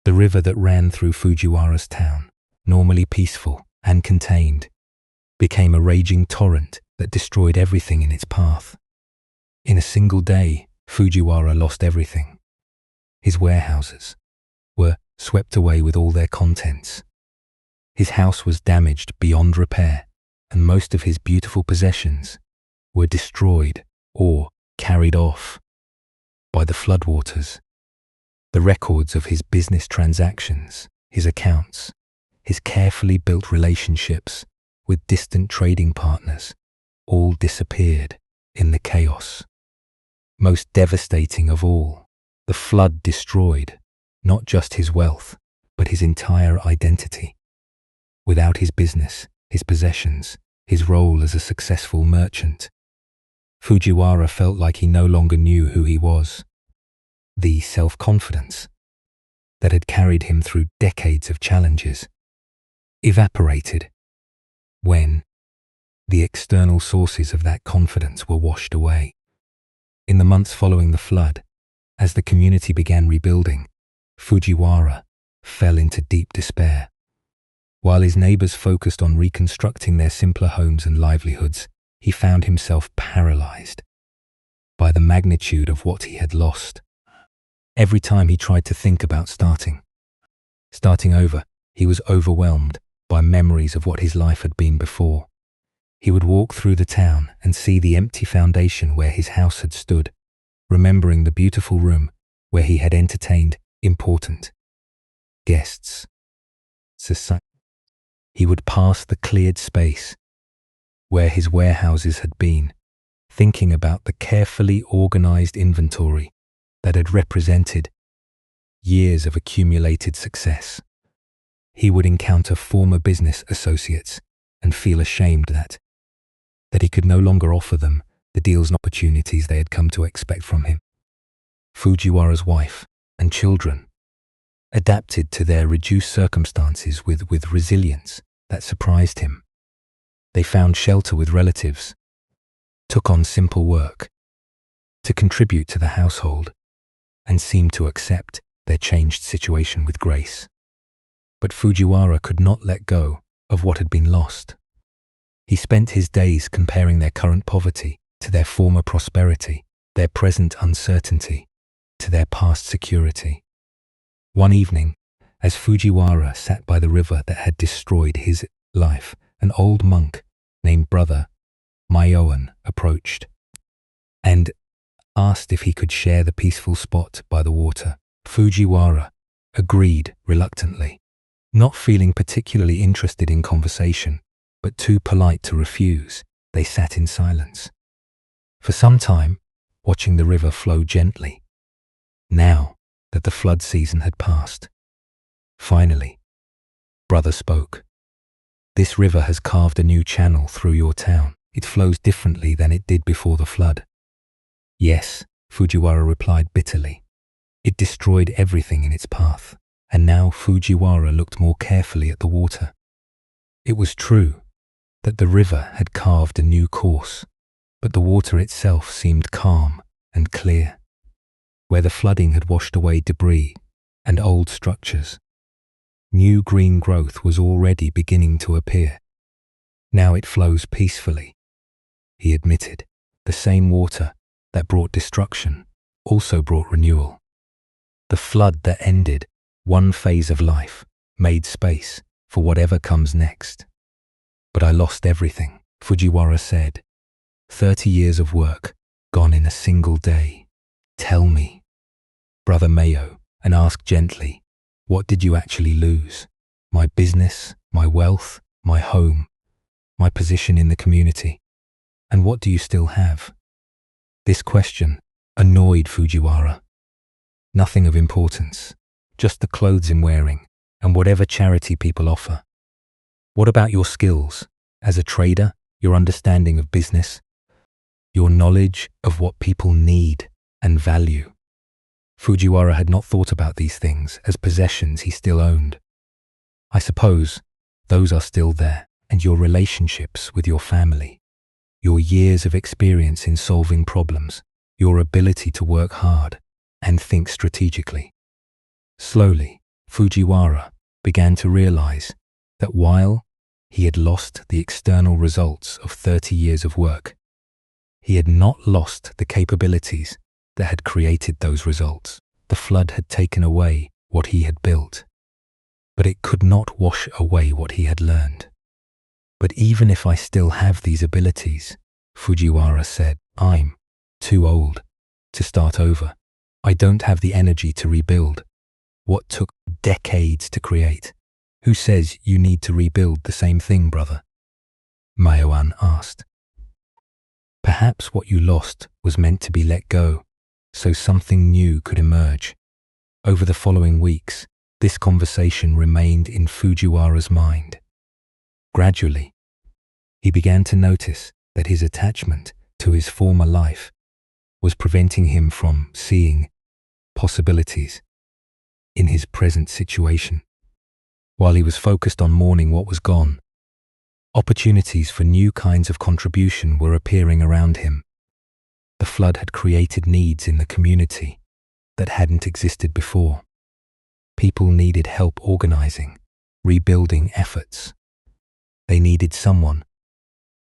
The river that ran through Fujiwara's town, normally peaceful and contained, became a raging torrent that destroyed everything in its path. In a single day, Fujiwara lost everything. His warehouses were swept away with all their contents. His house was damaged beyond repair, and most of his beautiful possessions were destroyed or carried off by the floodwaters. The records of his business transactions, his accounts, his carefully built relationships with distant trading partners all disappeared in the chaos. Most devastating of all, the flood destroyed not just his wealth, but his entire identity. Without his business, his possessions, his role as a successful merchant, Fujiwara felt like he no longer knew who he was. The self-confidence that had carried him through decades of challenges evaporated when the external sources of that confidence were washed away. In the months following the flood, as the community began rebuilding, Fujiwara fell into deep despair. While his neighbors focused on reconstructing their simpler homes and livelihoods, he found himself paralyzed by the magnitude of what he had lost. Every time he tried to think about starting over, he was overwhelmed by memories of what his life had been before. He would walk through the town and see the empty foundation where his house had stood, remembering the beautiful room where he had entertained important guests. He would pass the cleared space where his warehouses had been, thinking about the carefully organized inventory that had represented years of accumulated success. He would encounter former business associates and feel ashamed that he could no longer offer them the deals and opportunities they had come to expect from him. Fujiwara's wife and children adapted to their reduced circumstances with resilience that surprised him. They found shelter with relatives, took on simple work to contribute to the household, and seemed to accept their changed situation with grace. But Fujiwara could not let go of what had been lost. He spent his days comparing their current poverty to their former prosperity, their present uncertainty, to their past security. One evening, as Fujiwara sat by the river that had destroyed his life, an old monk named Brother Myoan approached and asked if he could share the peaceful spot by the water. Fujiwara agreed reluctantly, not feeling particularly interested in conversation, but too polite to refuse. They sat in silence for some time, watching the river flow gently. Now that the flood season had passed, finally, Brother spoke. "This river has carved a new channel through your town. It flows differently than it did before the flood." "Yes," Fujiwara replied bitterly. "It destroyed everything in its path." And now Fujiwara looked more carefully at the water. It was true that the river had carved a new course, but the water itself seemed calm and clear. Where the flooding had washed away debris and old structures, new green growth was already beginning to appear. "Now it flows peacefully," he admitted. The same water that brought destruction also brought renewal. The flood that ended one phase of life made space for whatever comes next. "But I lost everything," Fujiwara said. 30 years of work gone in a single day. "Tell me," Brother Mayo, and asked gently, "what did you actually lose?" "My business, my wealth, my home, my position in the community. And what do you still have?" This question annoyed Fujiwara. "Nothing of importance, just the clothes I'm wearing and whatever charity people offer." "What about your skills as a trader, your understanding of business, your knowledge of what people need and value?" Fujiwara had not thought about these things as possessions he still owned. "I suppose those are still there, and your relationships with your family, your years of experience in solving problems, your ability to work hard and think strategically." Slowly, Fujiwara began to realize that while he had lost the external results of 30 years of work, he had not lost the capabilities that had created those results. The flood had taken away what he had built, but it could not wash away what he had learned. "But even if I still have these abilities," Fujiwara said, "I'm too old to start over. I don't have the energy to rebuild what took decades to create." "Who says you need to rebuild the same thing, brother?" Myoan asked. "Perhaps what you lost was meant to be let go, so something new could emerge." Over the following weeks, this conversation remained in Fujiwara's mind. Gradually, he began to notice that his attachment to his former life was preventing him from seeing possibilities in his present situation. While he was focused on mourning what was gone, opportunities for new kinds of contribution were appearing around him. The flood had created needs in the community that hadn't existed before. People needed help organizing, rebuilding efforts. They needed someone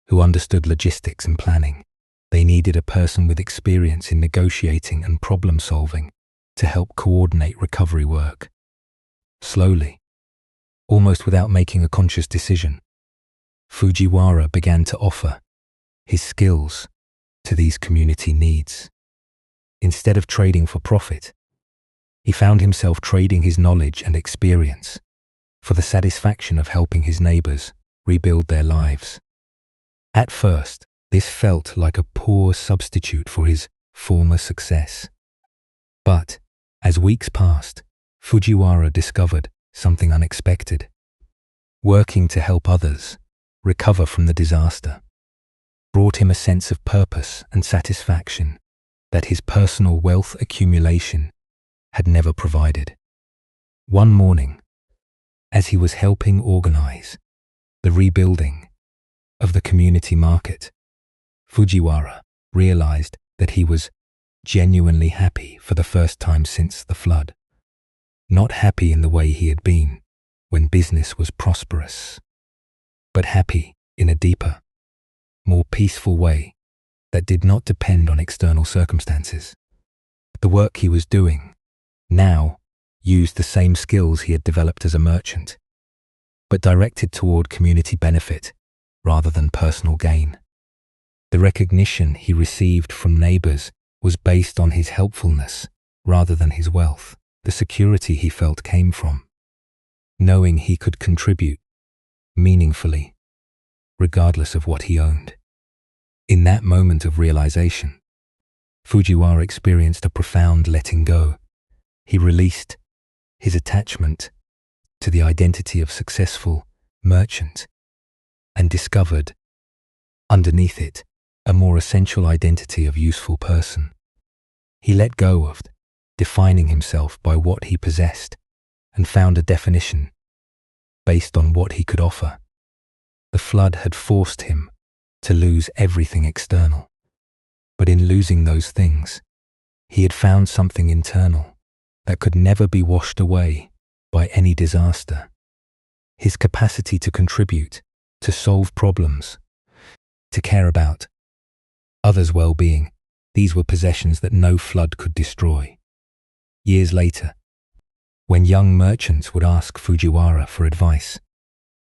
who understood logistics and planning. They needed a person with experience in negotiating and problem solving to help coordinate recovery work. Slowly, almost without making a conscious decision, Fujiwara began to offer his skills to these community needs. Instead of trading for profit, he found himself trading his knowledge and experience for the satisfaction of helping his neighbors rebuild their lives. At first, this felt like a poor substitute for his former success. But as weeks passed, Fujiwara discovered something unexpected. Working to help others recover from the disaster brought him a sense of purpose and satisfaction that his personal wealth accumulation had never provided. One morning, as he was helping organize the rebuilding of the community market, Fujiwara realized that he was genuinely happy for the first time since the flood. Not happy in the way he had been when business was prosperous, but happy in a deeper, more peaceful way that did not depend on external circumstances. The work he was doing now used the same skills he had developed as a merchant, but directed toward community benefit rather than personal gain. The recognition he received from neighbors was based on his helpfulness rather than his wealth. The security he felt came from knowing he could contribute meaningfully, regardless of what he owned. In that moment of realization, Fujiwara experienced a profound letting go. He released his attachment to the identity of successful merchant and discovered, underneath it, a more essential identity of useful person. He let go of defining himself by what he possessed and found a definition based on what he could offer. The flood had forced him to lose everything external, but in losing those things, he had found something internal that could never be washed away by any disaster. His capacity to contribute, to solve problems, to care about others' well-being, these were possessions that no flood could destroy. Years later, when young merchants would ask Fujiwara for advice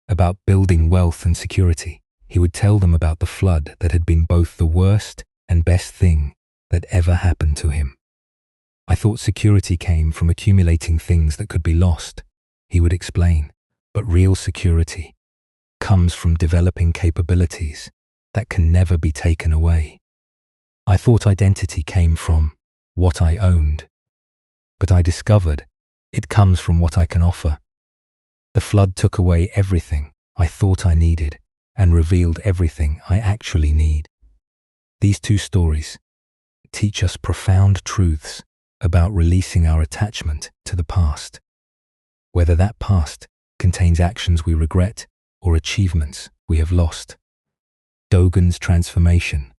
about building wealth and security, he would tell them about the flood that had been both the worst and best thing that ever happened to him. I thought security came from accumulating things that could be lost, he would explain, but real security comes from developing capabilities that can never be taken away. I thought identity came from what I owned, but I discovered it comes from what I can offer. The flood took away everything I thought I needed and revealed everything I actually need. These two stories teach us profound truths about releasing our attachment to the past, whether that past contains actions we regret or achievements we have lost. Dogen's transformation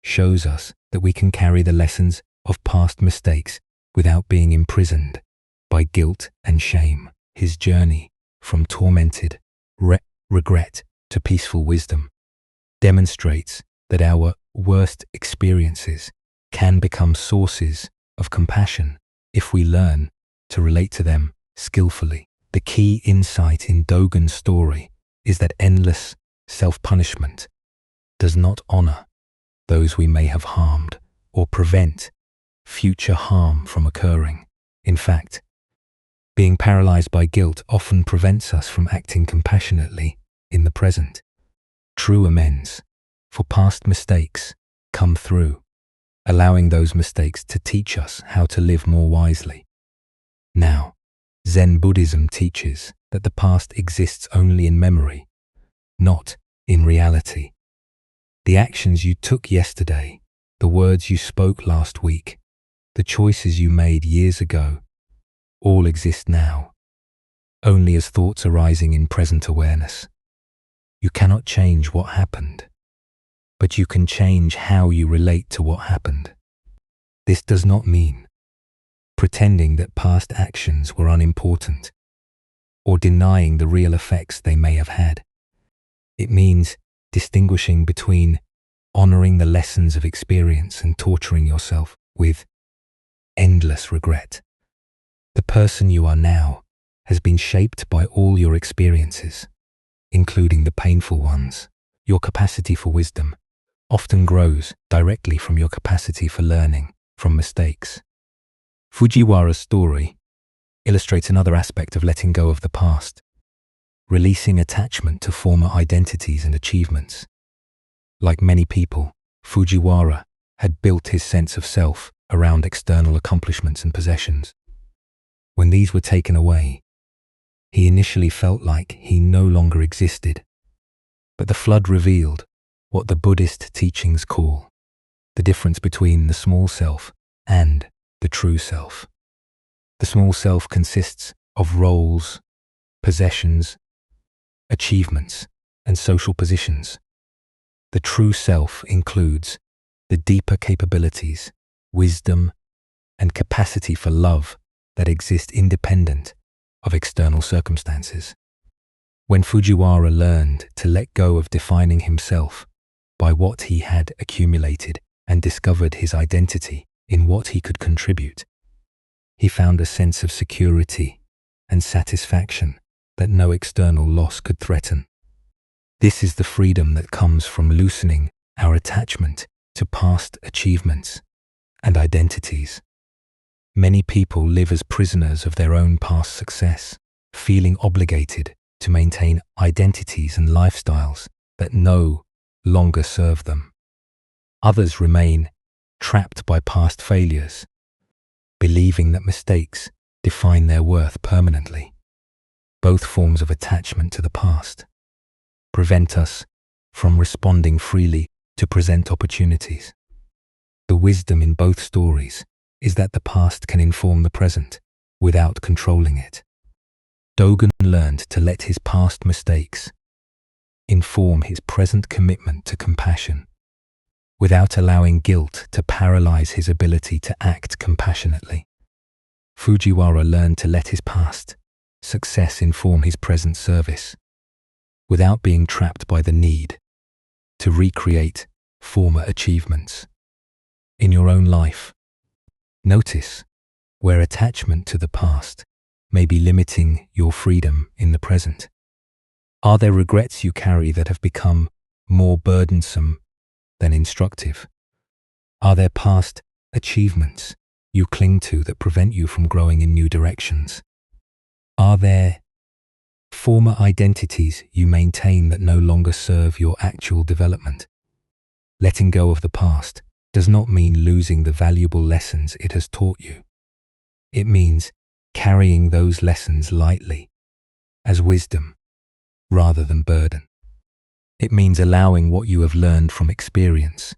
shows us that we can carry the lessons of past mistakes without being imprisoned by guilt and shame. His journey from tormented regret to peaceful wisdom demonstrates that our worst experiences can become sources of compassion if we learn to relate to them skillfully. The key insight in Dogen's story is that endless self-punishment does not honor those we may have harmed or prevent future harm from occurring. In fact, being paralyzed by guilt often prevents us from acting compassionately in the present. True amends for past mistakes come through allowing those mistakes to teach us how to live more wisely. Now, Zen Buddhism teaches that the past exists only in memory, not in reality. The actions you took yesterday, the words you spoke last week, the choices you made years ago, all exist now, only as thoughts arising in present awareness. You cannot change what happened, but you can change how you relate to what happened. This does not mean pretending that past actions were unimportant or denying the real effects they may have had. It means distinguishing between honoring the lessons of experience and torturing yourself with endless regret. The person you are now has been shaped by all your experiences, including the painful ones. Your capacity for wisdom often grows directly from your capacity for learning from mistakes. Fujiwara's story illustrates another aspect of letting go of the past, releasing attachment to former identities and achievements. Like many people, Fujiwara had built his sense of self around external accomplishments and possessions. When these were taken away, he initially felt like he no longer existed. But the flood revealed what the Buddhist teachings call the difference between the small self and the true self. The small self consists of roles, possessions, achievements, and social positions. The true self includes the deeper capabilities, wisdom, and capacity for love that exist independent of external circumstances. When Fujiwara learned to let go of defining himself by what he had accumulated and discovered his identity in what he could contribute. He found a sense of security and satisfaction that no external loss could threaten. This is the freedom that comes from loosening our attachment to past achievements and identities. Many people live as prisoners of their own past success, feeling obligated to maintain identities and lifestyles that no longer serve them. Others remain trapped by past failures, believing that mistakes define their worth permanently. Both forms of attachment to the past prevent us from responding freely to present opportunities. The wisdom in both stories is that the past can inform the present without controlling it. Dogen learned to let his past mistakes inform his present commitment to compassion, without allowing guilt to paralyze his ability to act compassionately. Fujiwara learned to let his past success inform his present service, without being trapped by the need to recreate former achievements. In your own life, notice where attachment to the past may be limiting your freedom in the present. Are there regrets you carry that have become more burdensome than instructive? Are there past achievements you cling to that prevent you from growing in new directions? Are there former identities you maintain that no longer serve your actual development? Letting go of the past does not mean losing the valuable lessons it has taught you. It means carrying those lessons lightly, as wisdom rather than burden. It means allowing what you have learned from experience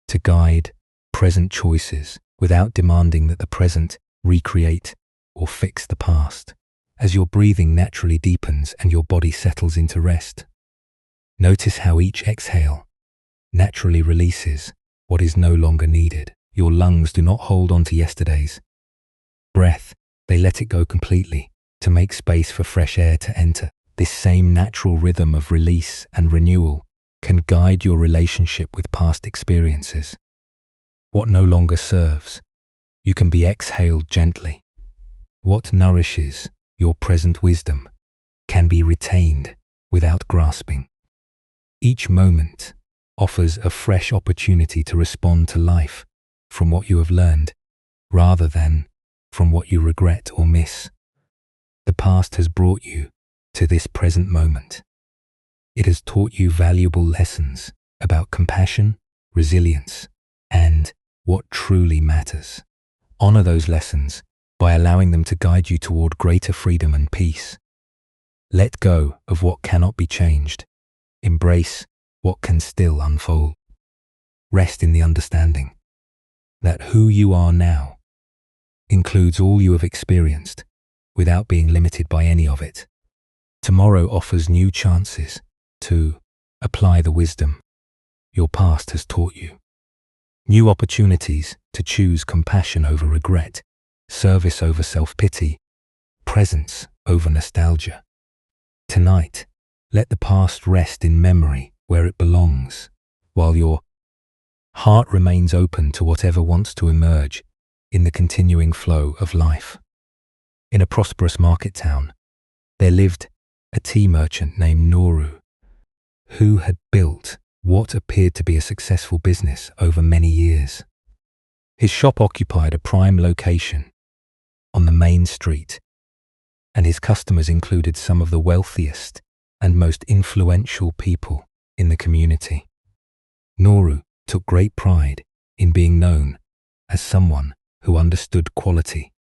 to guide present choices without demanding that the present recreate or fix the past. As your breathing naturally deepens and your body settles into rest, notice how each exhale naturally releases what is no longer needed. Your lungs do not hold on to yesterday's breath, they let it go completely to make space for fresh air to enter. This same natural rhythm of release and renewal can guide your relationship with past experiences. What no longer serves, you can be exhaled gently. What nourishes your present wisdom can be retained without grasping. Each moment offers a fresh opportunity to respond to life from what you have learned, rather than from what you regret or miss. The past has brought you to this present moment. It has taught you valuable lessons about compassion, resilience, and what truly matters. Honor those lessons by allowing them to guide you toward greater freedom and peace. Let go of what cannot be changed. Embrace what can still unfold. Rest in the understanding that who you are now includes all you have experienced without being limited by any of it. Tomorrow offers new chances to apply the wisdom your past has taught you. New opportunities to choose compassion over regret, service over self-pity, presence over nostalgia. Tonight, let the past rest in memory where it belongs, while your heart remains open to whatever wants to emerge in the continuing flow of life. In a prosperous market town, there lived a tea merchant named Noru, who had built what appeared to be a successful business over many years. His shop occupied a prime location on the main street, and his customers included some of the wealthiest and most influential people in the community. Noru took great pride in being known as someone who understood quality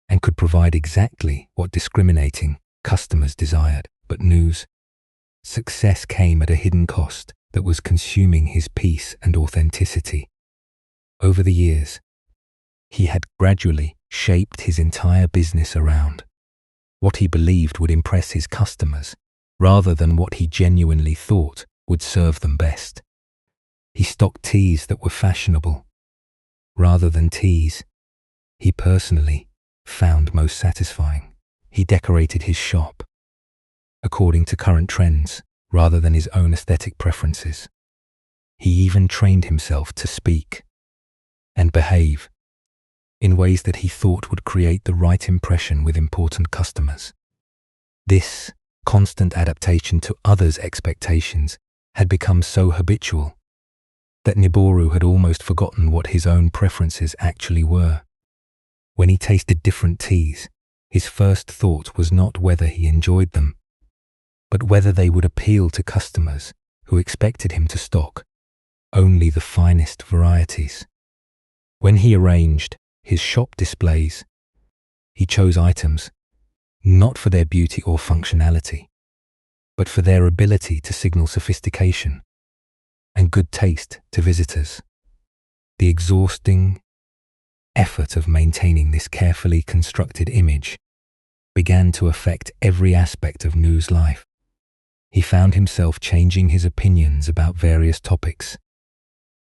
and could provide exactly what discriminating customers desired. But Noru's success came at a hidden cost that was consuming his peace and authenticity. Over the years, he had gradually shaped his entire business around what he believed would impress his customers rather than what he genuinely thought would serve them best. He stocked teas that were fashionable rather than teas he personally found most satisfying. He decorated his shop according to current trends rather than his own aesthetic preferences. He even trained himself to speak and behave in ways that he thought would create the right impression with important customers. This constant adaptation to others' expectations had become so habitual that Niboru had almost forgotten what his own preferences actually were. When he tasted different teas, his first thought was not whether he enjoyed them, but whether they would appeal to customers who expected him to stock only the finest varieties. When he arranged his shop displays, he chose items not for their beauty or functionality, but for their ability to signal sophistication and good taste to visitors. The exhausting effort of maintaining this carefully constructed image began to affect every aspect of Nu's life. He found himself changing his opinions about various topics,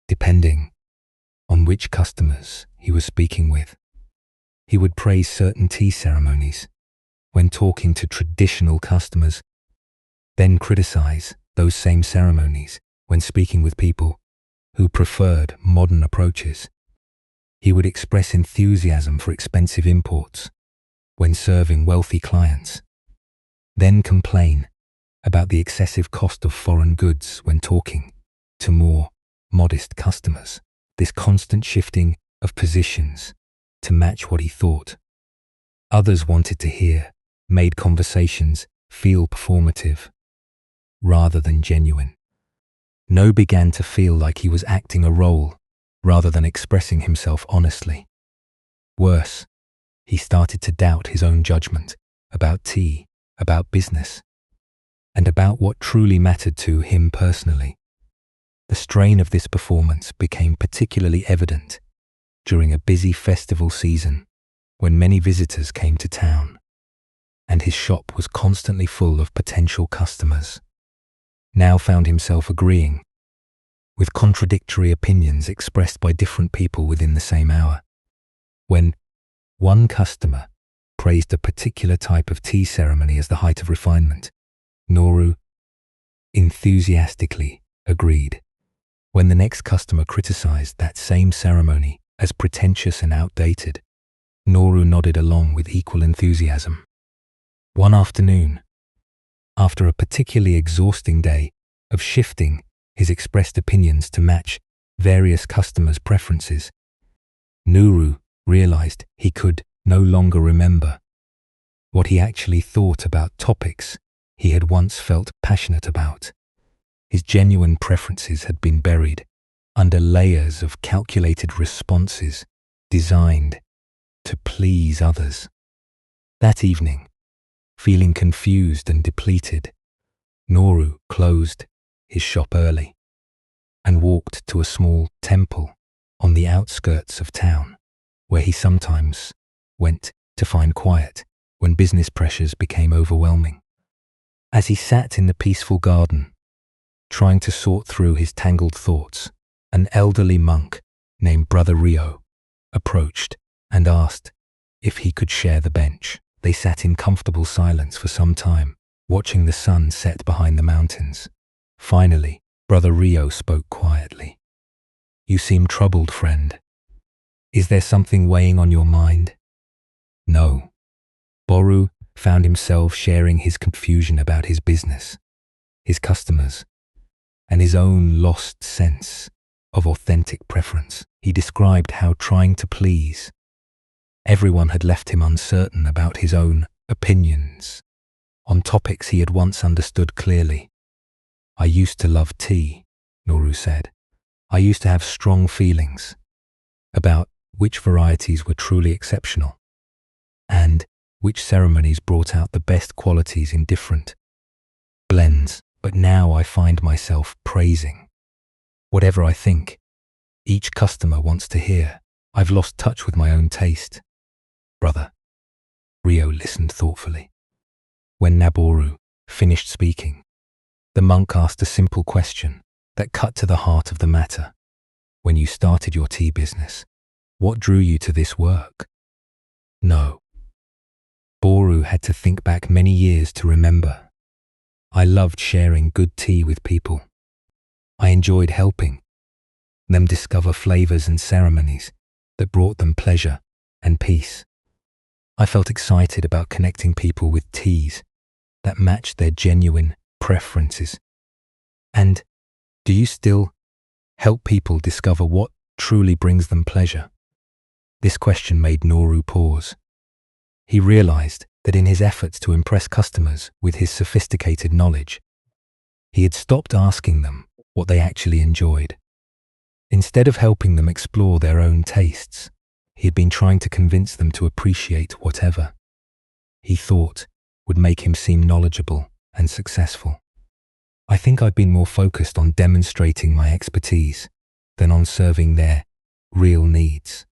depending on which customers he was speaking with. He would praise certain tea ceremonies when talking to traditional customers, then criticize those same ceremonies when speaking with people who preferred modern approaches. He would express enthusiasm for expensive imports when serving wealthy clients, then complain about the excessive cost of foreign goods when talking to more modest customers. This constant shifting of positions to match what he thought others wanted to hear made conversations feel performative rather than genuine. No began to feel like he was acting a role rather than expressing himself honestly. Worse, he started to doubt his own judgment about tea, about business, and about what truly mattered to him personally. The strain of this performance became particularly evident during a busy festival season when many visitors came to town, and his shop was constantly full of potential customers. Now found himself agreeing with contradictory opinions expressed by different people within the same hour. When one customer praised a particular type of tea ceremony as the height of refinement, Noru enthusiastically agreed. When the next customer criticized that same ceremony as pretentious and outdated, Noru nodded along with equal enthusiasm. One afternoon, after a particularly exhausting day of shifting his expressed opinions to match various customers' preferences, Noru realized he could no longer remember what he actually thought about topics he had once felt passionate about. His genuine preferences had been buried under layers of calculated responses designed to please others. That evening, feeling confused and depleted, Noru closed his shop early and walked to a small temple on the outskirts of town, where he sometimes went to find quiet when business pressures became overwhelming. As he sat in the peaceful garden, trying to sort through his tangled thoughts, an elderly monk named Brother Rio approached and asked if he could share the bench. They sat in comfortable silence for some time, watching the sun set behind the mountains. Finally, Brother Rio spoke quietly. "You seem troubled, friend. Is there something weighing on your mind?" "No." Boru found himself sharing his confusion about his business, his customers, and his own lost sense of authentic preference. He described how trying to please everyone had left him uncertain about his own opinions on topics he had once understood clearly. "I used to love tea," Noru said. "I used to have strong feelings about which varieties were truly exceptional and which ceremonies brought out the best qualities in different blends. But now I find myself praising whatever I think each customer wants to hear. I've lost touch with my own taste." "Brother," Rio listened thoughtfully. When Naboru finished speaking, the monk asked a simple question that cut to the heart of the matter. "When you started your tea business, what drew you to this work?" "No." Boru had to think back many years to remember. "I loved sharing good tea with people. I enjoyed helping them discover flavors and ceremonies that brought them pleasure and peace. I felt excited about connecting people with teas that matched their genuine preferences. And do you still help people discover what truly brings them pleasure? This question made Noru pause. He realized that in his efforts to impress customers with his sophisticated knowledge, he had stopped asking them what they actually enjoyed. Instead of helping them explore their own tastes, he had been trying to convince them to appreciate whatever he thought would make him seem knowledgeable and successful. I think I've been more focused on demonstrating my expertise than on serving their real needs.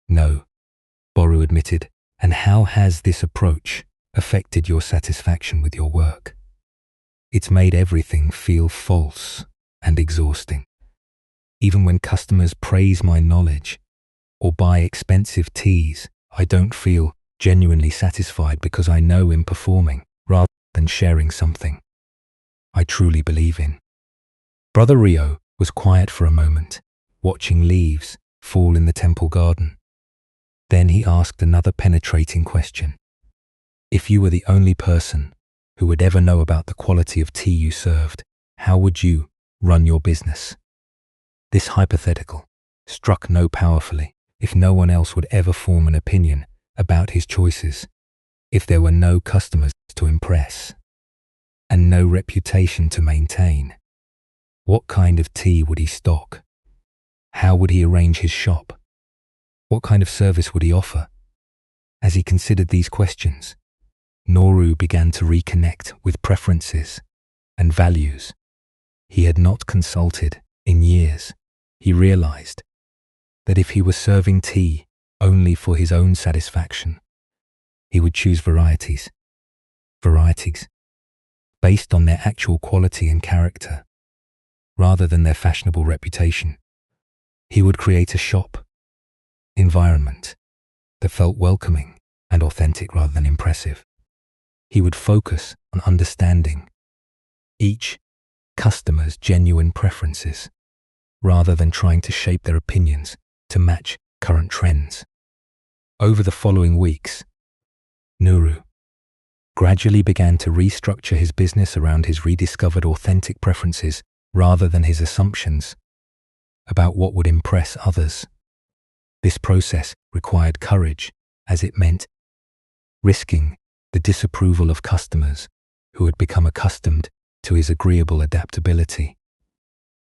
No, Boru admitted. And how has this approach affected your satisfaction with your work? It's made everything feel false and exhausting. Even when customers praise my knowledge or buy expensive teas, I don't feel genuinely satisfied because I know in performing rather than sharing something I truly believe in. Brother Rio was quiet for a moment, watching leaves fall in the temple garden. Then he asked another penetrating question. If you were the only person who would ever know about the quality of tea you served, how would you run your business? This hypothetical struck No powerfully. If no one else would ever form an opinion about his choices, if there were no customers to impress, and no reputation to maintain, what kind of tea would he stock? How would he arrange his shop? What kind of service would he offer? As he considered these questions, Noru began to reconnect with preferences and values he had not consulted in years. He realized that if he were serving tea only for his own satisfaction, he would choose varieties based on their actual quality and character, rather than their fashionable reputation. He would create a shop environment that felt welcoming and authentic rather than impressive. He would focus on understanding each customer's genuine preferences rather than trying to shape their opinions to match current trends. Over the following weeks, Noru gradually began to restructure his business around his rediscovered authentic preferences rather than his assumptions about what would impress others. This process required courage, as it meant risking the disapproval of customers who had become accustomed to his agreeable adaptability.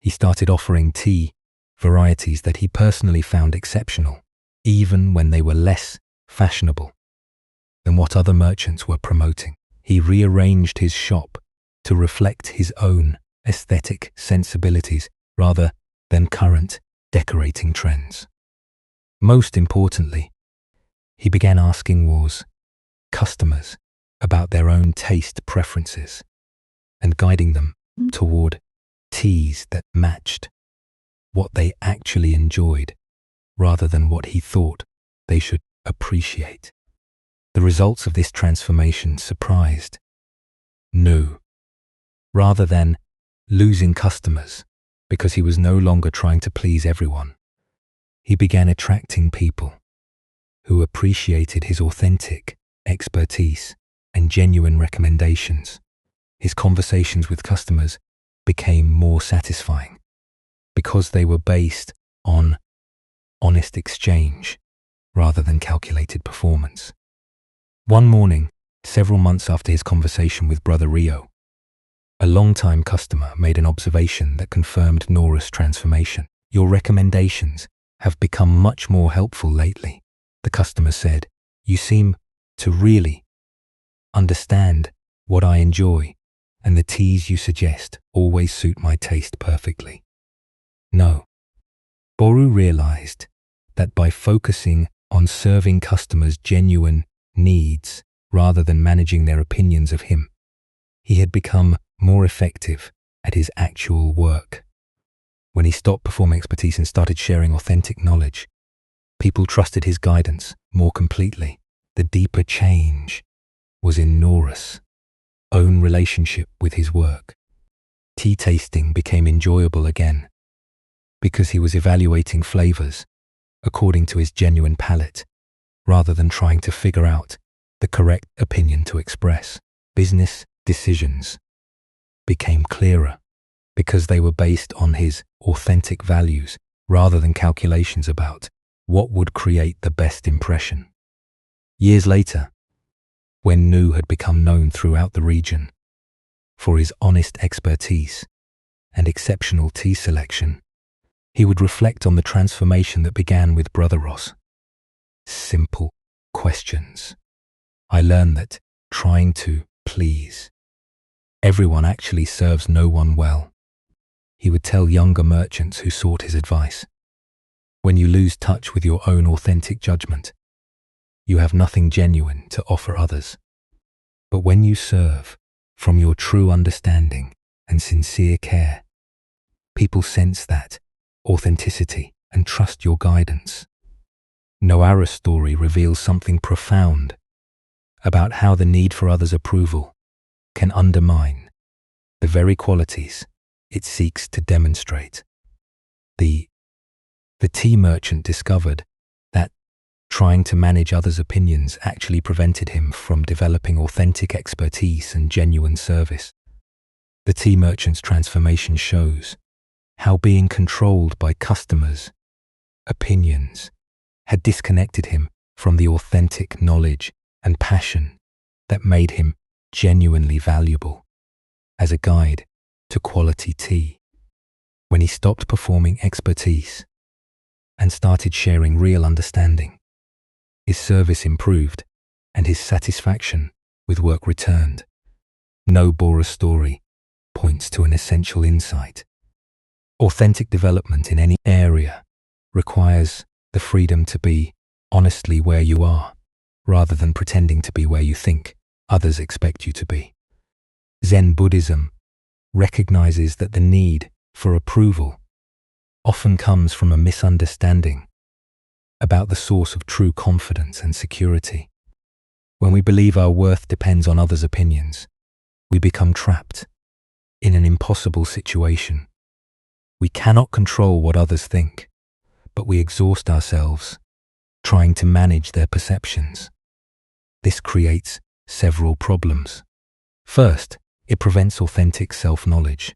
He started offering tea varieties that he personally found exceptional, even when they were less fashionable than what other merchants were promoting. He rearranged his shop to reflect his own aesthetic sensibilities rather than current decorating trends. Most importantly, he began asking customers about their own taste preferences and guiding them toward teas that matched what they actually enjoyed rather than what he thought they should appreciate. The results of this transformation surprised No. Rather than losing customers because he was no longer trying to please everyone, he began attracting people who appreciated his authentic expertise and genuine recommendations. His conversations with customers became more satisfying because they were based on honest exchange rather than calculated performance. One morning, several months after his conversation with Brother Rio, a long-time customer made an observation that confirmed Noru's transformation. Your recommendations have become much more helpful lately, the customer said. You seem to really understand what I enjoy, and the teas you suggest always suit my taste perfectly. No. Boru realized that by focusing on serving customers' genuine needs rather than managing their opinions of him, he had become more effective at his actual work. When he stopped performing expertise and started sharing authentic knowledge, people trusted his guidance more completely. The deeper change was in Noru's own relationship with his work. Tea tasting became enjoyable again because he was evaluating flavors according to his genuine palate rather than trying to figure out the correct opinion to express. Business decisions became clearer because they were based on his authentic values rather than calculations about what would create the best impression. Years later, when Nu had become known throughout the region for his honest expertise and exceptional tea selection, he would reflect on the transformation that began with Brother Ross. Simple questions. I learned that trying to please everyone actually serves no one well. He would tell younger merchants who sought his advice, when you lose touch with your own authentic judgment, you have nothing genuine to offer others. But when you serve from your true understanding and sincere care, people sense that authenticity and trust your guidance. Noara's story reveals something profound about how the need for others' approval can undermine the very qualities it seeks to demonstrate. The tea merchant discovered that trying to manage others' opinions actually prevented him from developing authentic expertise and genuine service. The tea merchant's transformation shows how being controlled by customers' opinions had disconnected him from the authentic knowledge and passion that made him genuinely valuable as a guide to quality tea. When he stopped performing expertise and started sharing real understanding, his service improved and his satisfaction with work returned. Noara's story points to an essential insight. Authentic development in any area requires the freedom to be honestly where you are, rather than pretending to be where you think others expect you to be. Zen Buddhism recognizes that the need for approval often comes from a misunderstanding about the source of true confidence and security. When we believe our worth depends on others' opinions, we become trapped in an impossible situation. We cannot control what others think, but we exhaust ourselves trying to manage their perceptions. This creates several problems. First, it prevents authentic self-knowledge,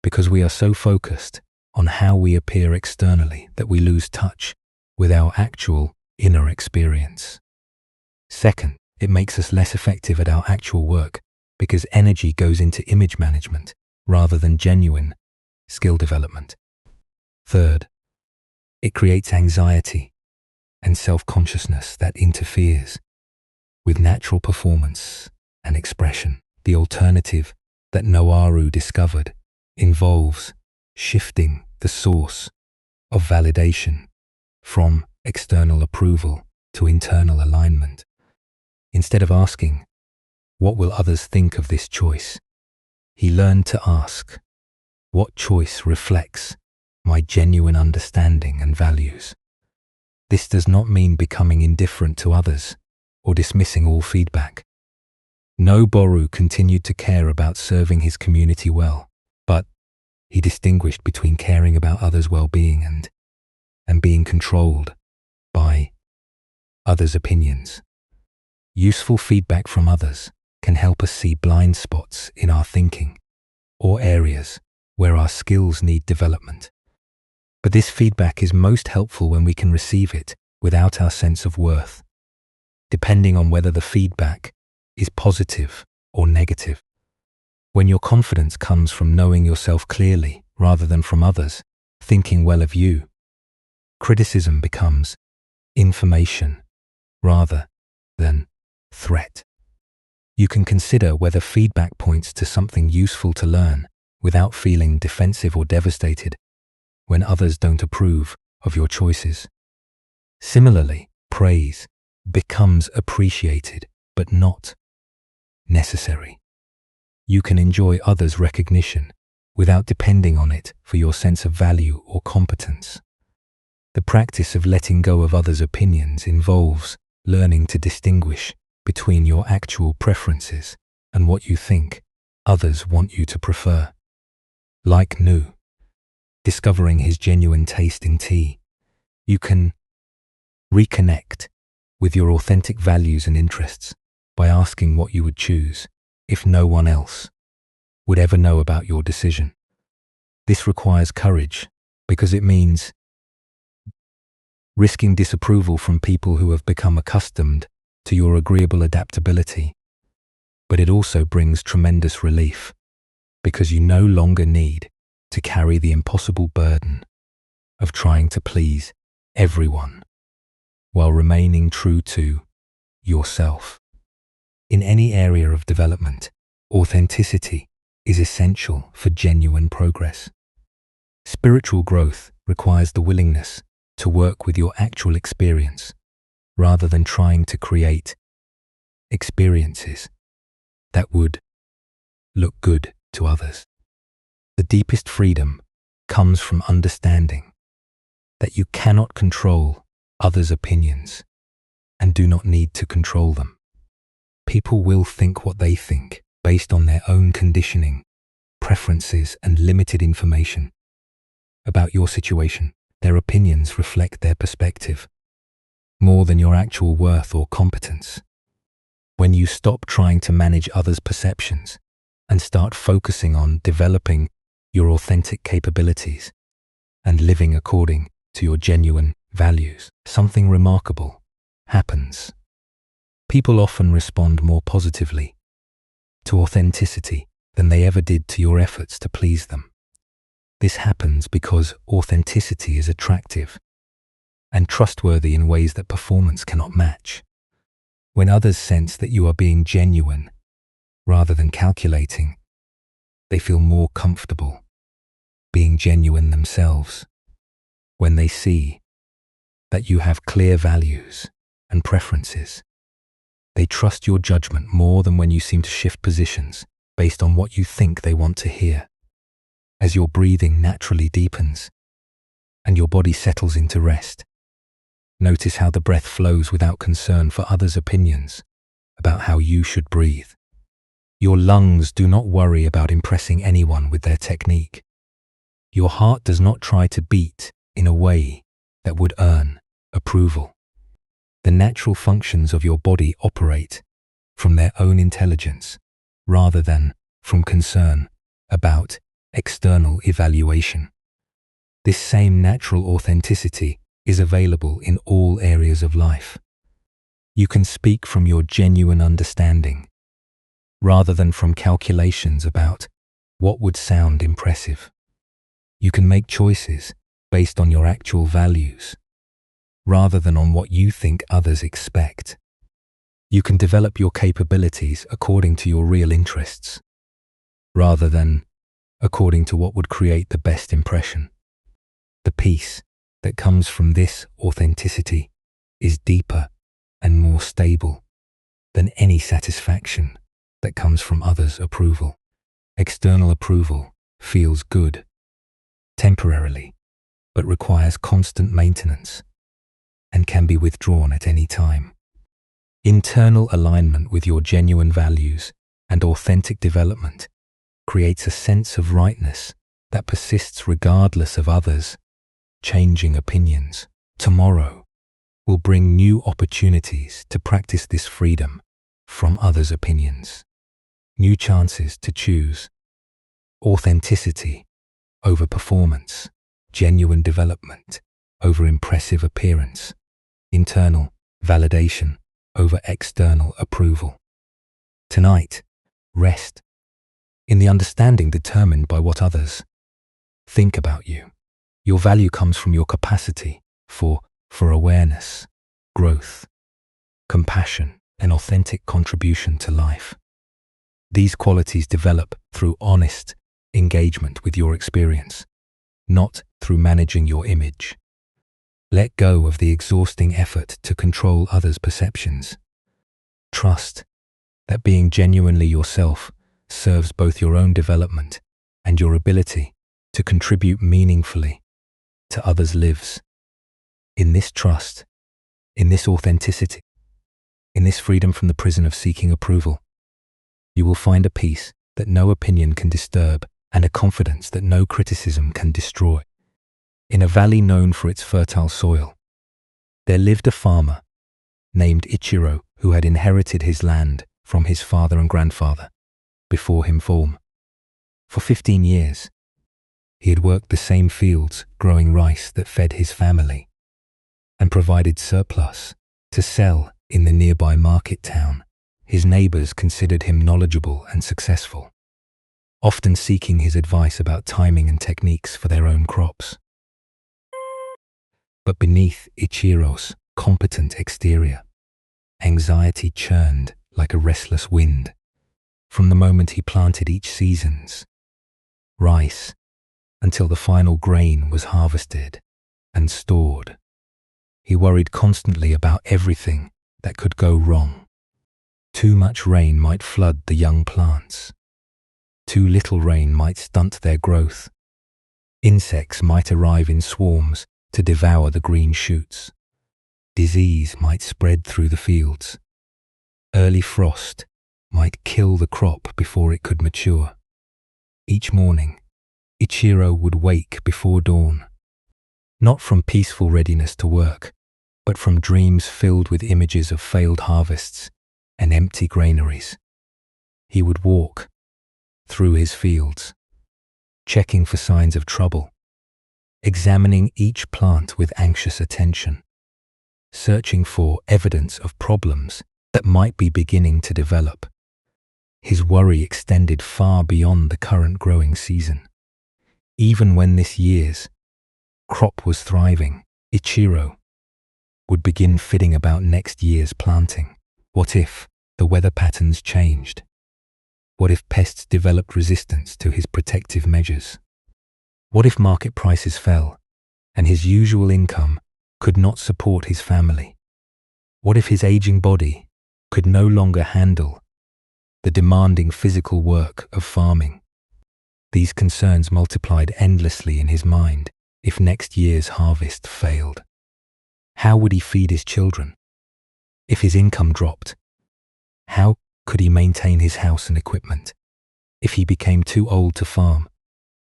because we are so focused on how we appear externally that we lose touch with our actual inner experience. Second, it makes us less effective at our actual work because energy goes into image management rather than genuine skill development. Third, it creates anxiety and self-consciousness that interferes with natural performance and expression. The alternative that Noara discovered involves shifting the source of validation from external approval to internal alignment. Instead of asking, "What will others think of this choice?" he learned to ask, "What choice reflects my genuine understanding and values?" This does not mean becoming indifferent to others or dismissing all feedback. Noara continued to care about serving his community well, but he distinguished between caring about others' well-being and being controlled by others' opinions. Useful feedback from others can help us see blind spots in our thinking or areas where our skills need development. But this feedback is most helpful when we can receive it without our sense of worth, depending on whether the feedback is positive or negative. When your confidence comes from knowing yourself clearly rather than from others thinking well of you, criticism becomes information rather than threat. You can consider whether feedback points to something useful to learn without feeling defensive or devastated when others don't approve of your choices. Similarly, praise becomes appreciated but not necessary. You can enjoy others' recognition without depending on it for your sense of value or competence. The practice of letting go of others' opinions involves learning to distinguish between your actual preferences and what you think others want you to prefer. Like Nu, discovering his genuine taste in tea, you can reconnect with your authentic values and interests by asking what you would choose if no one else would ever know about your decision. This requires courage because it means risking disapproval from people who have become accustomed to your agreeable adaptability. But it also brings tremendous relief because you no longer need to carry the impossible burden of trying to please everyone while remaining true to yourself. In any area of development, authenticity is essential for genuine progress. Spiritual growth requires the willingness to work with your actual experience rather than trying to create experiences that would look good to others. The deepest freedom comes from understanding that you cannot control others' opinions and do not need to control them. People will think what they think based on their own conditioning, preferences, and limited information about your situation. Their opinions reflect their perspective more than your actual worth or competence. When you stop trying to manage others' perceptions and start focusing on developing your authentic capabilities and living according to your genuine values, something remarkable happens. People often respond more positively to authenticity than they ever did to your efforts to please them. This happens because authenticity is attractive and trustworthy in ways that performance cannot match. When others sense that you are being genuine rather than calculating, they feel more comfortable being genuine themselves. When they see that you have clear values and preferences, they trust your judgment more than when you seem to shift positions based on what you think they want to hear. As your breathing naturally deepens and your body settles into rest, notice how the breath flows without concern for others' opinions about how you should breathe. Your lungs do not worry about impressing anyone with their technique. Your heart does not try to beat in a way that would earn approval. The natural functions of your body operate from their own intelligence rather than from concern about external evaluation. This same natural authenticity is available in all areas of life. You can speak from your genuine understanding rather than from calculations about what would sound impressive. You can make choices based on your actual values rather than on what you think others expect. You can develop your capabilities according to your real interests rather than according to what would create the best impression. The peace that comes from this authenticity is deeper and more stable than any satisfaction that comes from others' approval. External approval feels good temporarily, but requires constant maintenance and can be withdrawn at any time. Internal alignment with your genuine values and authentic development creates a sense of rightness that persists regardless of others' changing opinions. Tomorrow will bring new opportunities to practice this freedom from others' opinions. New chances to choose authenticity over performance, genuine development over impressive appearance, internal validation over external approval. Tonight, rest in the understanding determined by what others think about you. Your value comes from your capacity for awareness, growth, compassion, and authentic contribution to life. These qualities develop through honest engagement with your experience, not through managing your image. Let go of the exhausting effort to control others' perceptions. Trust that being genuinely yourself serves both your own development and your ability to contribute meaningfully to others' lives. In this trust, in this authenticity, in this freedom from the prison of seeking approval, you will find a peace that no opinion can disturb and a confidence that no criticism can destroy. In a valley known for its fertile soil, there lived a farmer named Ichiro, who had inherited his land from his father and grandfather before him form. For 15 years, he had worked the same fields growing rice that fed his family and provided surplus to sell in the nearby market town. His neighbors considered him knowledgeable and successful, often seeking his advice about timing and techniques for their own crops. But beneath Ichiro's competent exterior, anxiety churned like a restless wind. From the moment he planted each season's rice until the final grain was harvested and stored, he worried constantly about everything that could go wrong. Too much rain might flood the young plants. Too little rain might stunt their growth. Insects might arrive in swarms to devour the green shoots. Disease might spread through the fields. Early frost might kill the crop before it could mature. Each morning, Ichiro would wake before dawn, not from peaceful readiness to work, but from dreams filled with images of failed harvests and empty granaries. He would walk through his fields, checking for signs of trouble, examining each plant with anxious attention, searching for evidence of problems that might be beginning to develop. His worry extended far beyond the current growing season. Even when this year's crop was thriving, Ichiro would begin fiddling about next year's planting. What if the weather patterns changed? What if pests developed resistance to his protective measures? What if market prices fell and his usual income could not support his family? What if his aging body could no longer handle the demanding physical work of farming? These concerns multiplied endlessly in his mind. If next year's harvest failed, how would he feed his children? If his income dropped, how could he maintain his house and equipment? If he became too old to farm,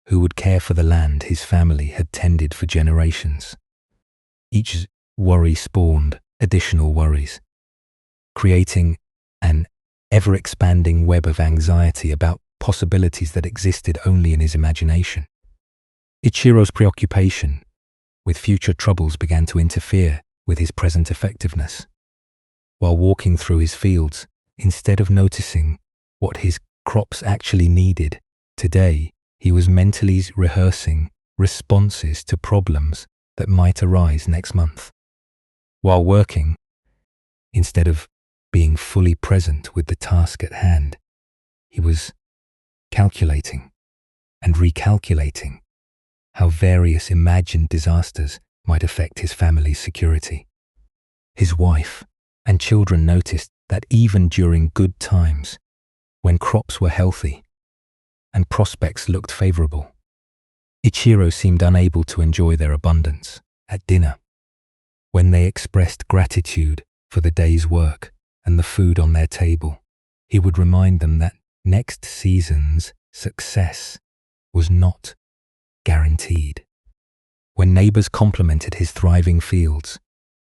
who would care for the land his family had tended for generations? Each worry spawned additional worries, creating an ever-expanding web of anxiety about possibilities that existed only in his imagination. Ichiro's preoccupation with future troubles began to interfere with his present effectiveness. While walking through his fields, instead of noticing what his crops actually needed, today he was mentally rehearsing responses to problems that might arise next month. While working, instead of being fully present with the task at hand, he was calculating and recalculating how various imagined disasters might affect his family's security. His wife and children noticed that even during good times, when crops were healthy and prospects looked favorable, Ichiro seemed unable to enjoy their abundance. At dinner, when they expressed gratitude for the day's work and the food on their table, he would remind them that next season's success was not guaranteed. When neighbors complimented his thriving fields,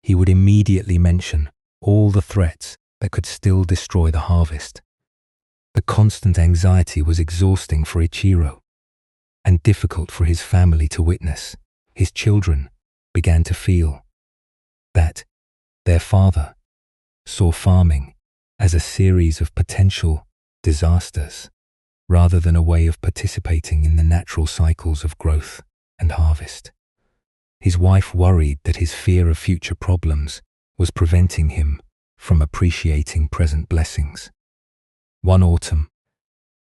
he would immediately mention all the threats that could still destroy the harvest. The constant anxiety was exhausting for Ichiro and difficult for his family to witness. His children began to feel that their father saw farming as a series of potential disasters rather than a way of participating in the natural cycles of growth and harvest. His wife worried that his fear of future problems was preventing him from appreciating present blessings. One autumn,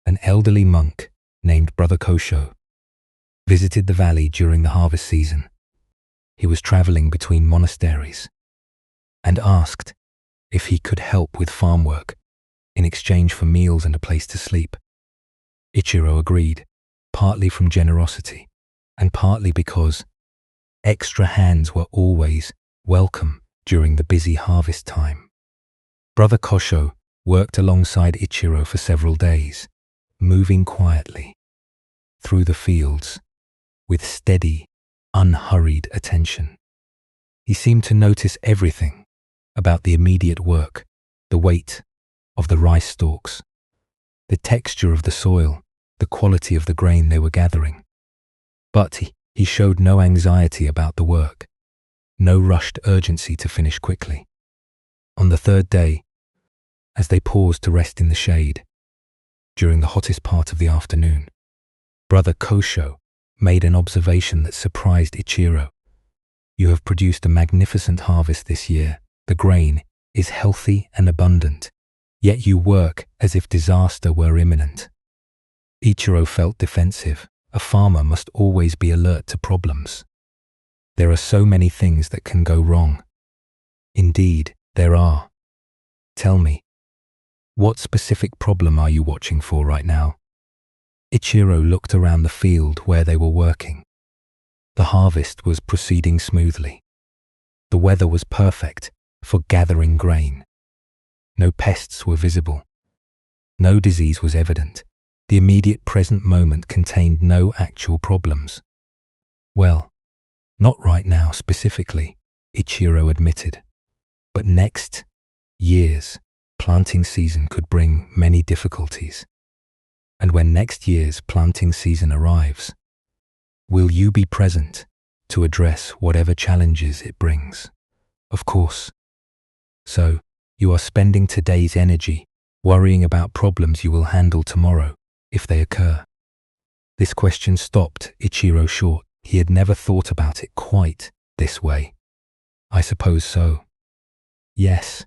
an elderly monk named Brother Kosho visited the valley during the harvest season. He was traveling between monasteries and asked if he could help with farm work in exchange for meals and a place to sleep. Ichiro agreed, partly from generosity and partly because extra hands were always welcome during the busy harvest time. Brother Kosho worked alongside Ichiro for several days, moving quietly through the fields with steady, unhurried attention. He seemed to notice everything about the immediate work, the weight of the rice stalks, the texture of the soil, the quality of the grain they were gathering. But he showed no anxiety about the work, no rushed urgency to finish quickly. On the third day, as they paused to rest in the shade, during the hottest part of the afternoon, Brother Kosho made an observation that surprised Ichiro. "You have produced a magnificent harvest this year. The grain is healthy and abundant, yet you work as if disaster were imminent." Ichiro felt defensive. A farmer must always be alert to problems. There are so many things that can go wrong. Indeed, there are. Tell me, what specific problem are you watching for right now? Ichiro looked around the field where they were working. The harvest was proceeding smoothly. The weather was perfect for gathering grain. No pests were visible. No disease was evident. The immediate present moment contained no actual problems. "Well, not right now specifically," Ichiro admitted. "But next year's planting season could bring many difficulties. And when next year's planting season arrives, will you be present to address whatever challenges it brings?" "Of course." "So, you are spending today's energy worrying about problems you will handle tomorrow if they occur?" This question stopped Ichiro short. He had never thought about it quite this way. "I suppose so." "Yes."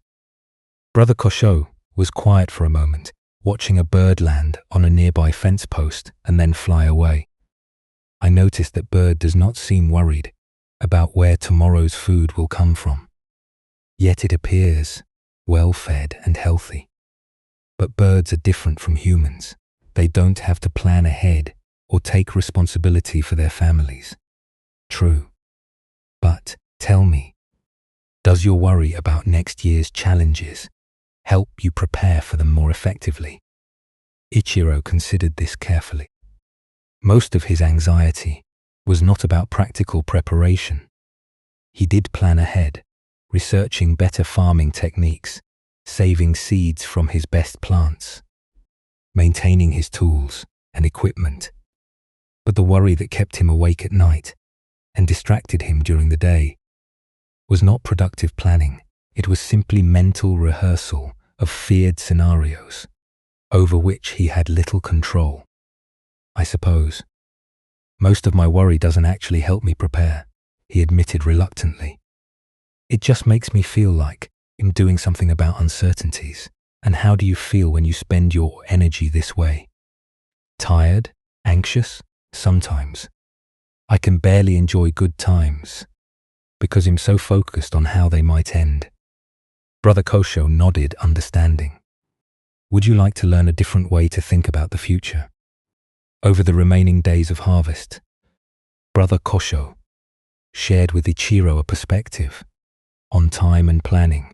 Brother Kosho was quiet for a moment, watching a bird land on a nearby fence post and then fly away. "I noticed that bird does not seem worried about where tomorrow's food will come from. Yet it appears well-fed and healthy. But birds are different from humans. They don't have to plan ahead or take responsibility for their families." "True. But tell me, does your worry about next year's challenges help you prepare for them more effectively?" Ichiro considered this carefully. Most of his anxiety was not about practical preparation. He did plan ahead, researching better farming techniques, saving seeds from his best plants, maintaining his tools and equipment. But the worry that kept him awake at night and distracted him during the day was not productive planning. It was simply mental rehearsal of feared scenarios over which he had little control. "I suppose most of my worry doesn't actually help me prepare," he admitted reluctantly. "It just makes me feel like I'm doing something about uncertainties." "And how do you feel when you spend your energy this way?" "Tired, anxious, sometimes. I can barely enjoy good times because I'm so focused on how they might end." Brother Kosho nodded, understanding. "Would you like to learn a different way to think about the future?" Over the remaining days of harvest, Brother Kosho shared with Ichiro a perspective on time and planning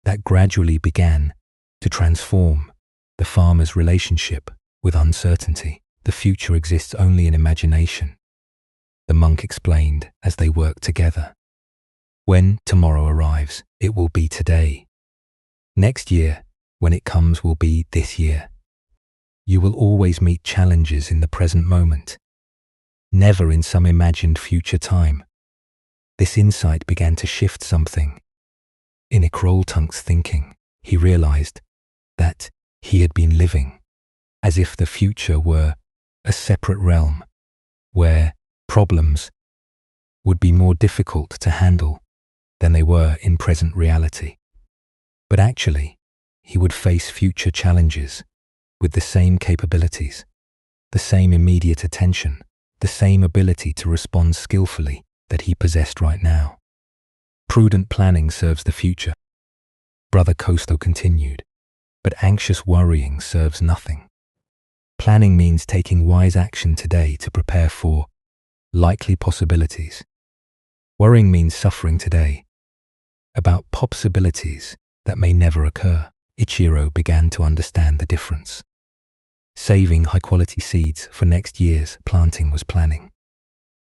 that gradually began to transform the farmer's relationship with uncertainty. "The future exists only in imagination," the monk explained as they worked together. "When tomorrow arrives, it will be today. Next year, when it comes, will be this year. You will always meet challenges in the present moment, never in some imagined future time." This insight began to shift something in Ikroltunk's thinking. He realized that he had been living as if the future were a separate realm where problems would be more difficult to handle than they were in present reality. But actually, he would face future challenges with the same capabilities, the same immediate attention, the same ability to respond skillfully that he possessed right now. "Prudent planning serves the future," Brother Kosto continued, "but anxious worrying serves nothing. Planning means taking wise action today to prepare for likely possibilities. Worrying means suffering today about possibilities that may never occur." Ichiro began to understand the difference. Saving high-quality seeds for next year's planting was planning.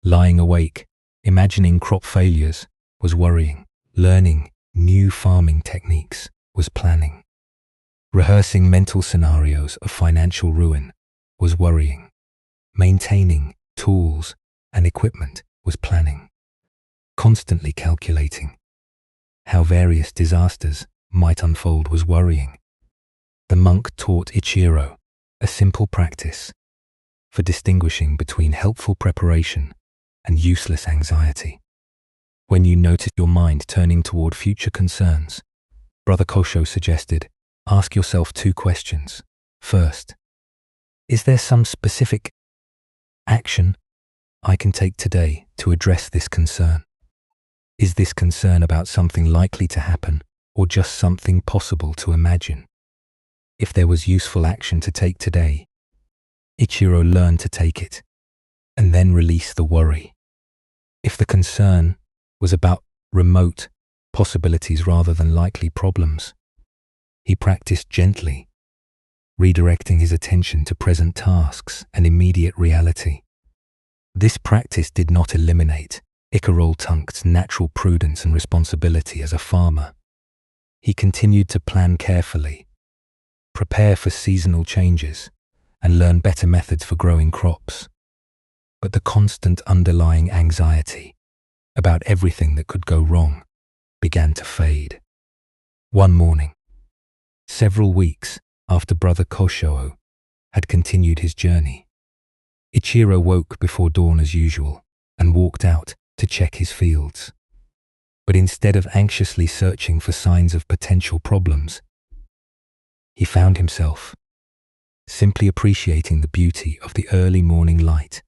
Lying awake, imagining crop failures, was worrying. Learning new farming techniques was planning. Rehearsing mental scenarios of financial ruin was worrying. Maintaining tools and equipment was planning. Constantly calculating how various disasters might unfold was worrying. The monk taught Ichiro a simple practice for distinguishing between helpful preparation and useless anxiety. When you notice your mind turning toward future concerns, Brother Kosho suggested, ask yourself 2 questions. First, is there some specific action I can take today to address this concern? Is this concern about something likely to happen or just something possible to imagine? If there was useful action to take today, Ichiro learned to take it and then release the worry. If the concern was about remote possibilities rather than likely problems, he practiced gently, redirecting his attention to present tasks and immediate reality. This practice did not eliminate Ichiro-Tunk's natural prudence and responsibility as a farmer. He continued to plan carefully, prepare for seasonal changes, and learn better methods for growing crops. But the constant underlying anxiety about everything that could go wrong began to fade. One morning, several weeks after Brother Kosho had continued his journey, Ichiro woke before dawn as usual and walked out to check his fields. But instead of anxiously searching for signs of potential problems, he found himself simply appreciating the beauty of the early morning light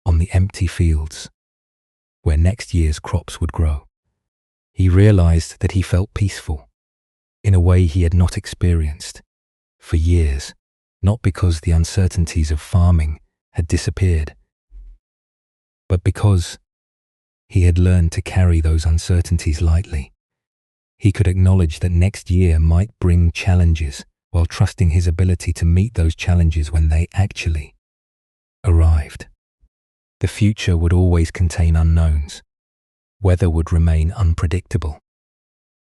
on the empty fields where next year's crops would grow. He realized that he felt peaceful in a way he had not experienced for years, not because the uncertainties of farming had disappeared, but because he had learned to carry those uncertainties lightly. He could acknowledge that next year might bring challenges while trusting his ability to meet those challenges when they actually arrived. The future would always contain unknowns. Weather would remain unpredictable.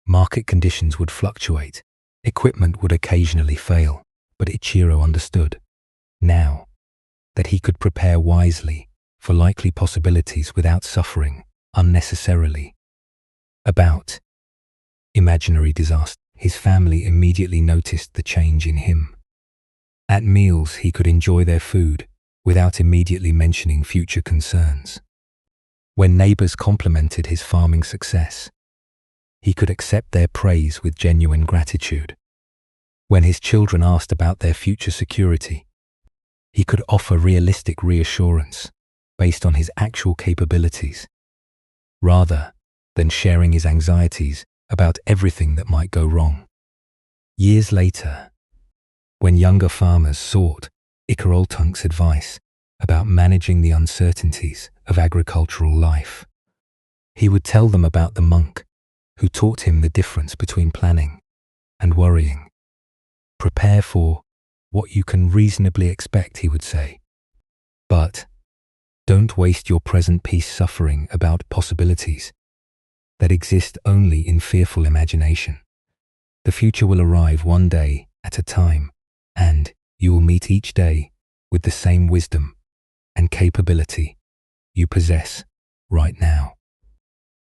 Market conditions would fluctuate. Equipment would occasionally fail. But Ichiro understood, now, that he could prepare wisely for likely possibilities without suffering unnecessarily. About imaginary disaster, his family immediately noticed the change in him. At meals, he could enjoy their food without immediately mentioning future concerns. When neighbors complimented his farming success, he could accept their praise with genuine gratitude. When his children asked about their future security, he could offer realistic reassurance based on his actual capabilities, rather than sharing his anxieties about everything that might go wrong. Years later, when younger farmers sought Ichiro-Tunk's advice about managing the uncertainties of agricultural life, he would tell them about the monk who taught him the difference between planning and worrying. Prepare for what you can reasonably expect, he would say. But don't waste your present peace suffering about possibilities that exist only in fearful imagination. The future will arrive one day at a time, and you will meet each day with the same wisdom and capability you possess right now.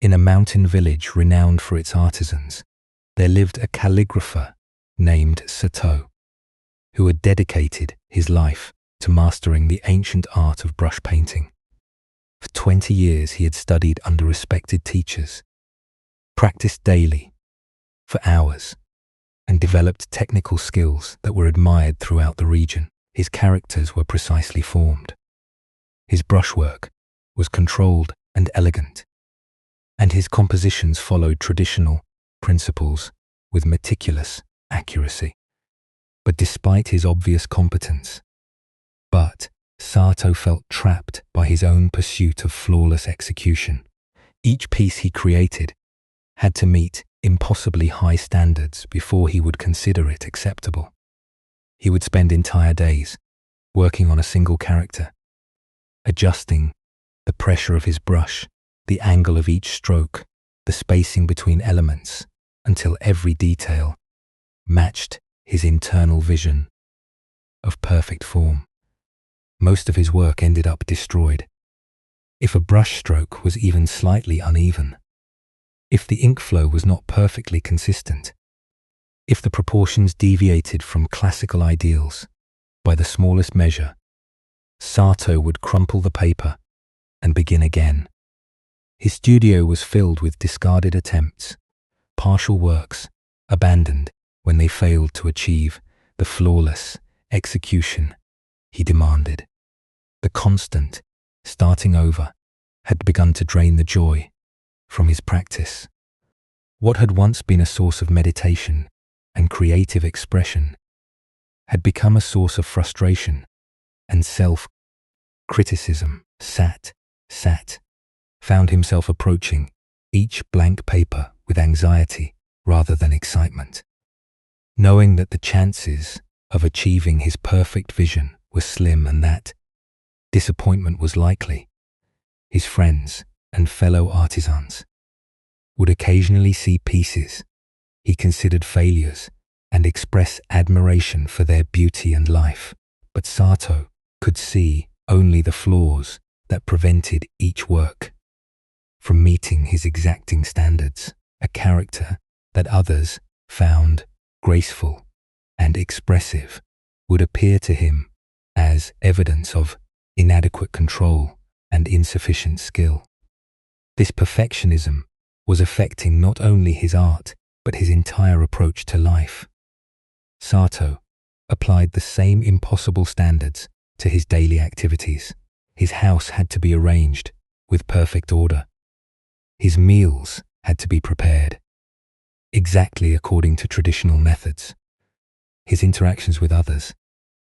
In a mountain village renowned for its artisans, there lived a calligrapher named Sato, who had dedicated his life to mastering the ancient art of brush painting. For 20 years he had studied under respected teachers, practiced daily for hours, and developed technical skills that were admired throughout the region. His characters were precisely formed. His brushwork was controlled and elegant, and his compositions followed traditional principles with meticulous accuracy. But despite his obvious competence, Sato felt trapped by his own pursuit of flawless execution. Each piece he created had to meet impossibly high standards before he would consider it acceptable. He would spend entire days working on a single character, adjusting the pressure of his brush, the angle of each stroke, the spacing between elements, until every detail matched his internal vision of perfect form. Most of his work ended up destroyed. If a brush stroke was even slightly uneven, if the ink flow was not perfectly consistent, if the proportions deviated from classical ideals by the smallest measure, Sato would crumple the paper and begin again. His studio was filled with discarded attempts, partial works abandoned when they failed to achieve the flawless execution he demanded. The constant starting over had begun to drain the joy from his practice. What had once been a source of meditation and creative expression had become a source of frustration and self-criticism. Sat found himself approaching each blank paper with anxiety rather than excitement. Knowing that the chances of achieving his perfect vision were slim and that disappointment was likely, his friends and fellow artisans would occasionally see pieces he considered failures and express admiration for their beauty and life. But Sato could see only the flaws that prevented each work from meeting his exacting standards. A character that others found graceful and expressive would appear to him as evidence of inadequate control and insufficient skill. This perfectionism was affecting not only his art, but his entire approach to life. Sato applied the same impossible standards to his daily activities. His house had to be arranged with perfect order. His meals had to be prepared exactly according to traditional methods. His interactions with others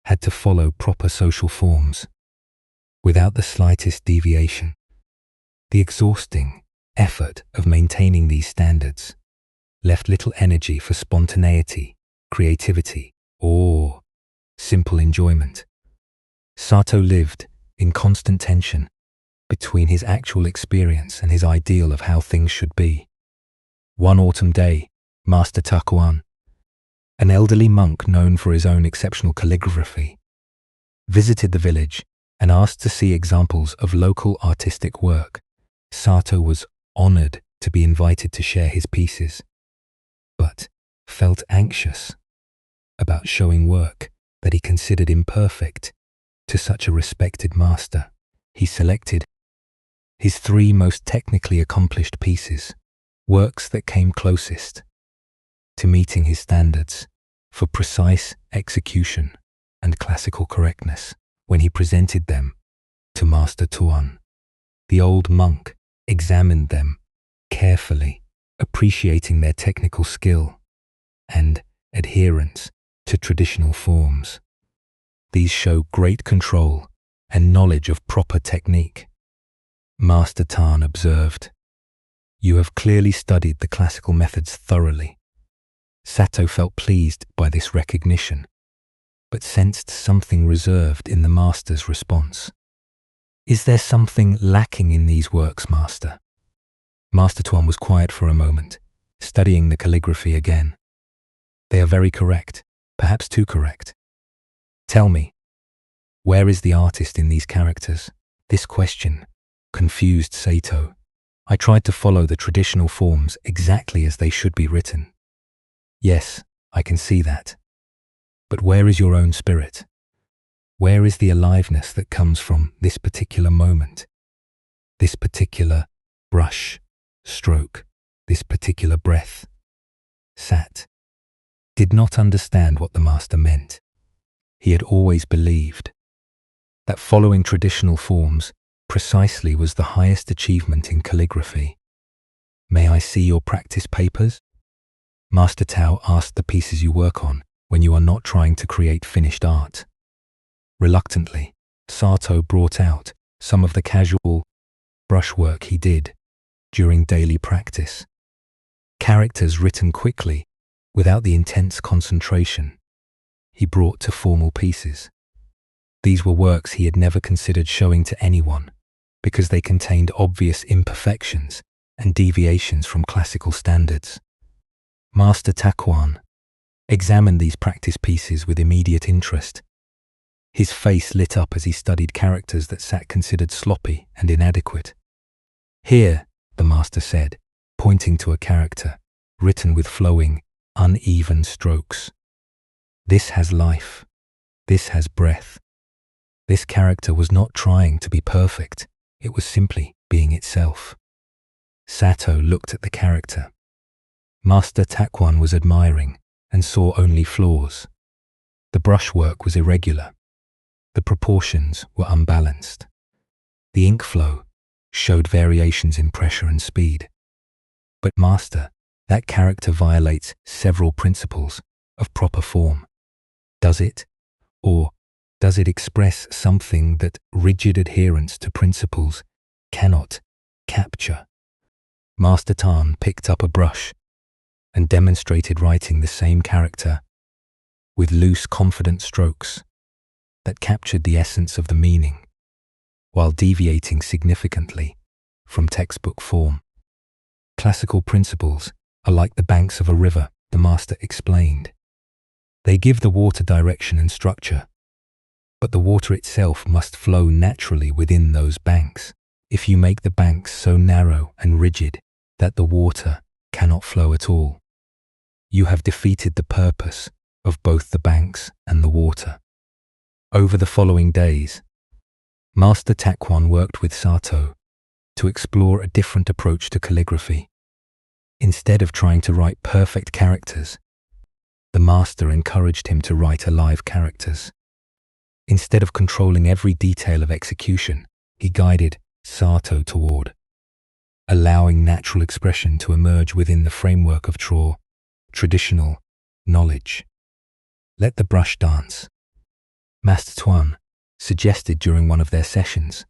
had to follow proper social forms without the slightest deviation. The exhausting effort of maintaining these standards left little energy for spontaneity, creativity, or simple enjoyment. Sato lived in constant tension between his actual experience and his ideal of how things should be. One autumn day, Master Takuan, an elderly monk known for his own exceptional calligraphy, visited the village and asked to see examples of local artistic work. Sato was honored to be invited to share his pieces, but felt anxious about showing work that he considered imperfect to such a respected master. He selected his 3 most technically accomplished pieces, works that came closest to meeting his standards for precise execution and classical correctness. When he presented them to Master Tuan, the old monk examined them carefully, appreciating their technical skill and adherence to traditional forms. These show great control and knowledge of proper technique. Master Tan observed, "You have clearly studied the classical methods thoroughly." Sato felt pleased by this recognition, but sensed something reserved in the master's response. "Is there something lacking in these works, master?" Master Tuan was quiet for a moment, studying the calligraphy again. "They are very correct, perhaps too correct. Tell me, where is the artist in these characters?" This question confused Sato. "I tried to follow the traditional forms exactly as they should be written." "Yes, I can see that. But where is your own spirit? Where is the aliveness that comes from this particular moment, this particular brush, stroke, this particular breath?" Sat did not understand what the master meant. He had always believed that following traditional forms precisely was the highest achievement in calligraphy. "May I see your practice papers?" Master Tao asked the pieces you work on when you are not trying to create finished art. Reluctantly, Sato brought out some of the casual brushwork he did during daily practice. Characters written quickly, without the intense concentration he brought to formal pieces. These were works he had never considered showing to anyone because they contained obvious imperfections and deviations from classical standards. Master Taquan examined these practice pieces with immediate interest. His face lit up as he studied characters that sat considered sloppy and inadequate. "Here," the master said, pointing to a character, written with flowing, uneven strokes. "This has life. This has breath." This character was not trying to be perfect. It was simply being itself. Sato looked at the character. Master Taquan was admiring and saw only flaws. The brushwork was irregular. The proportions were unbalanced. The ink flow showed variations in pressure and speed. "But Master, that character violates several principles of proper form. Does it? Or does it express something that rigid adherence to principles cannot capture?" Master Tan picked up a brush and demonstrated writing the same character with loose, confident strokes that captured the essence of the meaning, while deviating significantly from textbook form. "Classical principles are like the banks of a river," the master explained. "They give the water direction and structure, but the water itself must flow naturally within those banks. If you make the banks so narrow and rigid that the water cannot flow at all, you have defeated the purpose of both the banks and the water." Over the following days, Master Taquan worked with Sato to explore a different approach to calligraphy. Instead of trying to write perfect characters, the master encouraged him to write alive characters. Instead of controlling every detail of execution, he guided Sato toward allowing natural expression to emerge within the framework of traditional knowledge. "Let the brush dance," Master Tuan suggested during one of their sessions.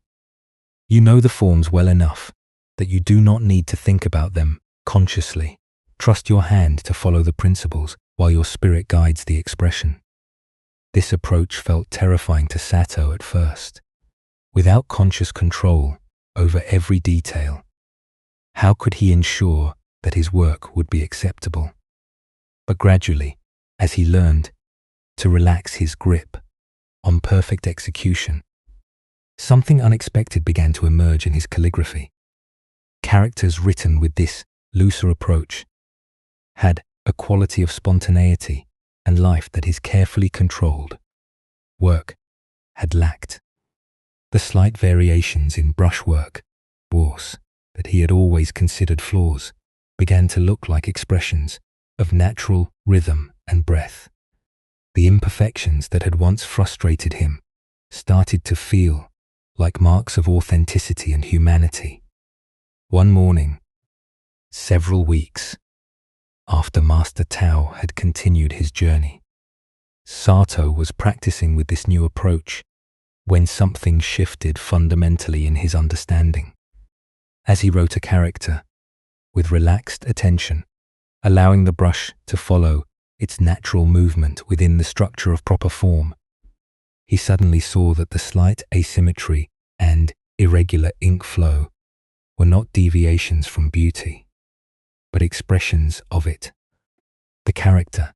"You know the forms well enough that you do not need to think about them consciously. Trust your hand to follow the principles while your spirit guides the expression." This approach felt terrifying to Sato at first. Without conscious control over every detail, how could he ensure that his work would be acceptable? But gradually, as he learned to relax his grip on perfect execution, something unexpected began to emerge in his calligraphy. Characters written with this looser approach had a quality of spontaneity and life that his carefully controlled work had lacked. The slight variations in brushwork, that he had always considered flaws, began to look like expressions of natural rhythm and breath. The imperfections that had once frustrated him started to feel like marks of authenticity and humanity. One morning, several weeks after Master Tao had continued his journey, Sato was practicing with this new approach when something shifted fundamentally in his understanding. As he wrote a character with relaxed attention, allowing the brush to follow its natural movement within the structure of proper form, he suddenly saw that the slight asymmetry and irregular ink flow were not deviations from beauty, but expressions of it. The character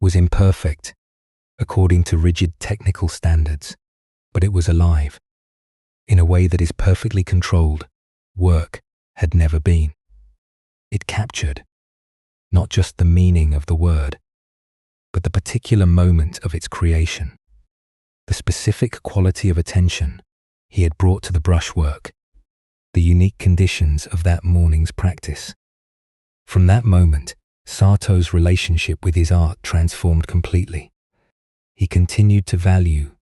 was imperfect according to rigid technical standards, but it was alive in a way that is perfectly controlled work had never been. It captured not just the meaning of the word, but the particular moment of its creation, the specific quality of attention he had brought to the brushwork, the unique conditions of that morning's practice. From that moment, Sato's relationship with his art transformed completely. He continued to value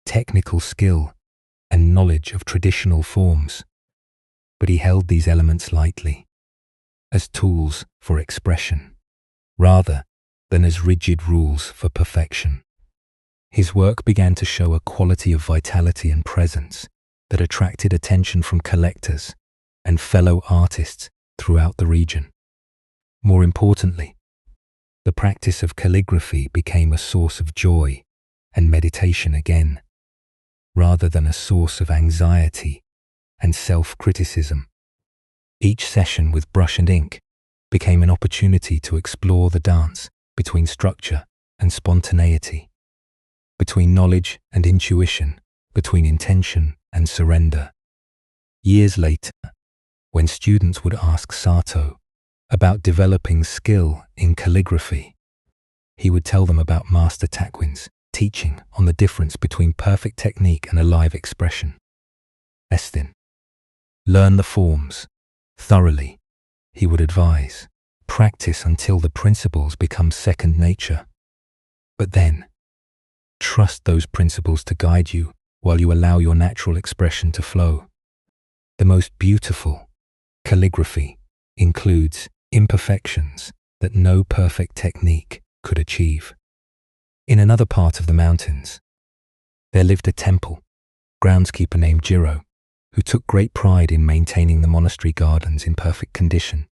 technical skill and knowledge of traditional forms, but he held these elements lightly, as tools for expression, rather than as rigid rules for perfection. His work began to show a quality of vitality and presence that attracted attention from collectors and fellow artists throughout the region. More importantly, the practice of calligraphy became a source of joy and meditation again, rather than a source of anxiety and self-criticism. Each session with brush and ink became an opportunity to explore the dance between structure and spontaneity, between knowledge and intuition, between intention and surrender. Years later, when students would ask Sato about developing skill in calligraphy, he would tell them about Master Takwin's teaching on the difference between perfect technique and a live expression. Estin, learn the forms thoroughly, he would advise. Practice until the principles become second nature. But then, trust those principles to guide you while you allow your natural expression to flow. The most beautiful calligraphy includes imperfections that no perfect technique could achieve. In another part of the mountains, there lived a temple groundskeeper named Jiro, who took great pride in maintaining the monastery gardens in perfect condition.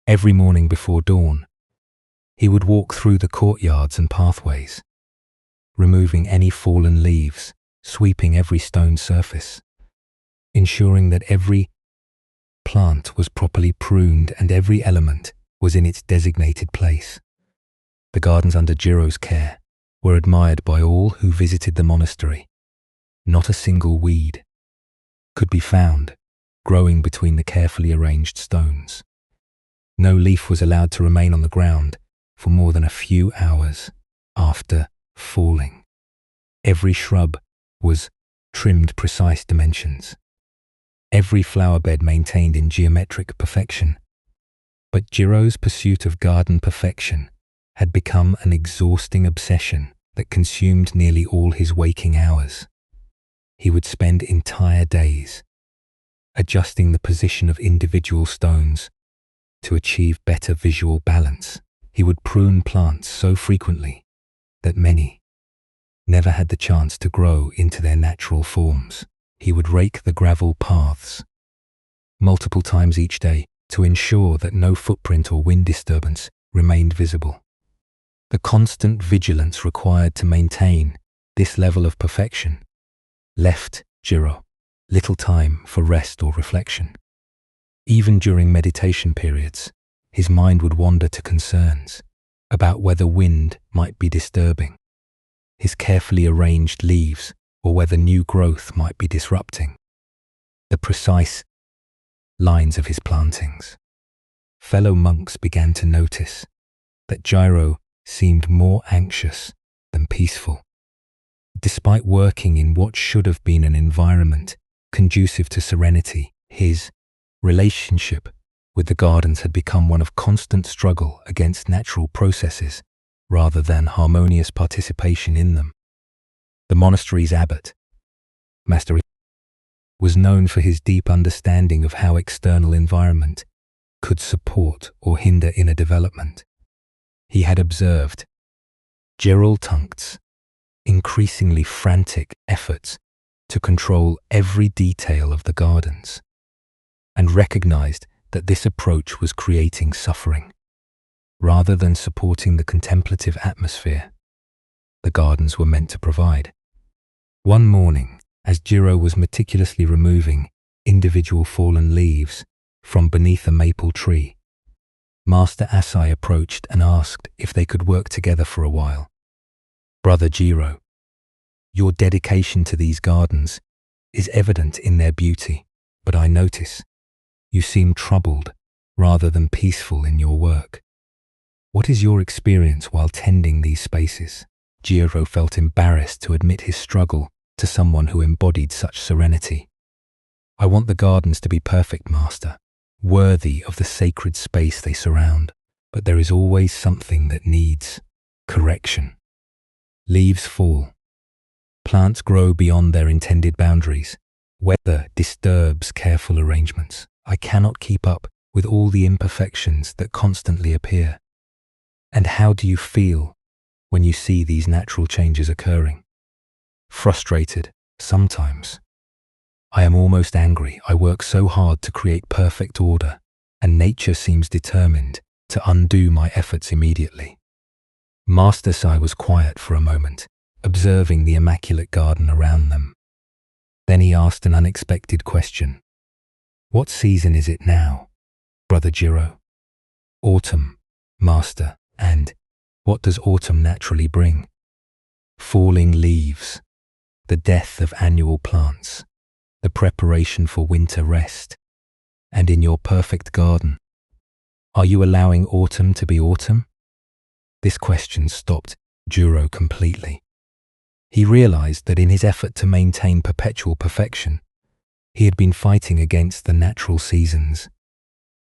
Every morning before dawn, he would walk through the courtyards and pathways, removing any fallen leaves, sweeping every stone surface, ensuring that every plant was properly pruned and every element was in its designated place. The gardens under Jiro's care were admired by all who visited the monastery. Not a single weed could be found growing between the carefully arranged stones. No leaf was allowed to remain on the ground for more than a few hours after falling. Every shrub was trimmed precise dimensions. Every flower bed maintained in geometric perfection. But Jiro's pursuit of garden perfection had become an exhausting obsession that consumed nearly all his waking hours. He would spend entire days adjusting the position of individual stones to achieve better visual balance. He would prune plants so frequently that many never had the chance to grow into their natural forms. He would rake the gravel paths multiple times each day to ensure that no footprint or wind disturbance remained visible. The constant vigilance required to maintain this level of perfection left Jiro little time for rest or reflection. Even during meditation periods, his mind would wander to concerns about whether wind might be disturbing his carefully arranged leaves or whether new growth might be disrupting the precise lines of his plantings. Fellow monks began to notice that Jiro seemed more anxious than peaceful. Despite working in what should have been an environment conducive to serenity, his relationship with the gardens had become one of constant struggle against natural processes rather than harmonious participation in them. The monastery's abbot, Master, was known for his deep understanding of how external environment could support or hinder inner development. He had observed Gerald Tunkt's increasingly frantic efforts to control every detail of the gardens, and recognized that this approach was creating suffering rather than supporting the contemplative atmosphere the gardens were meant to provide. One morning, as Jiro was meticulously removing individual fallen leaves from beneath a maple tree, Master Asai approached and asked if they could work together for a while. Brother Jiro, your dedication to these gardens is evident in their beauty, but I notice you seem troubled rather than peaceful in your work. What is your experience while tending these spaces? Jiro felt embarrassed to admit his struggle to someone who embodied such serenity. I want the gardens to be perfect, Master, worthy of the sacred space they surround, but there is always something that needs correction. Leaves fall. Plants grow beyond their intended boundaries. Weather disturbs careful arrangements. I cannot keep up with all the imperfections that constantly appear. And how do you feel when you see these natural changes occurring? Frustrated, sometimes. I am almost angry. I work so hard to create perfect order, and nature seems determined to undo my efforts immediately. Master Sai was quiet for a moment, observing the immaculate garden around them. Then he asked an unexpected question. What season is it now, Brother Jiro? Autumn, Master, and what does autumn naturally bring? Falling leaves, the death of annual plants, the preparation for winter rest. And in your perfect garden, are you allowing autumn to be autumn? This question stopped Jiro completely. He realized that in his effort to maintain perpetual perfection, he had been fighting against the natural seasons.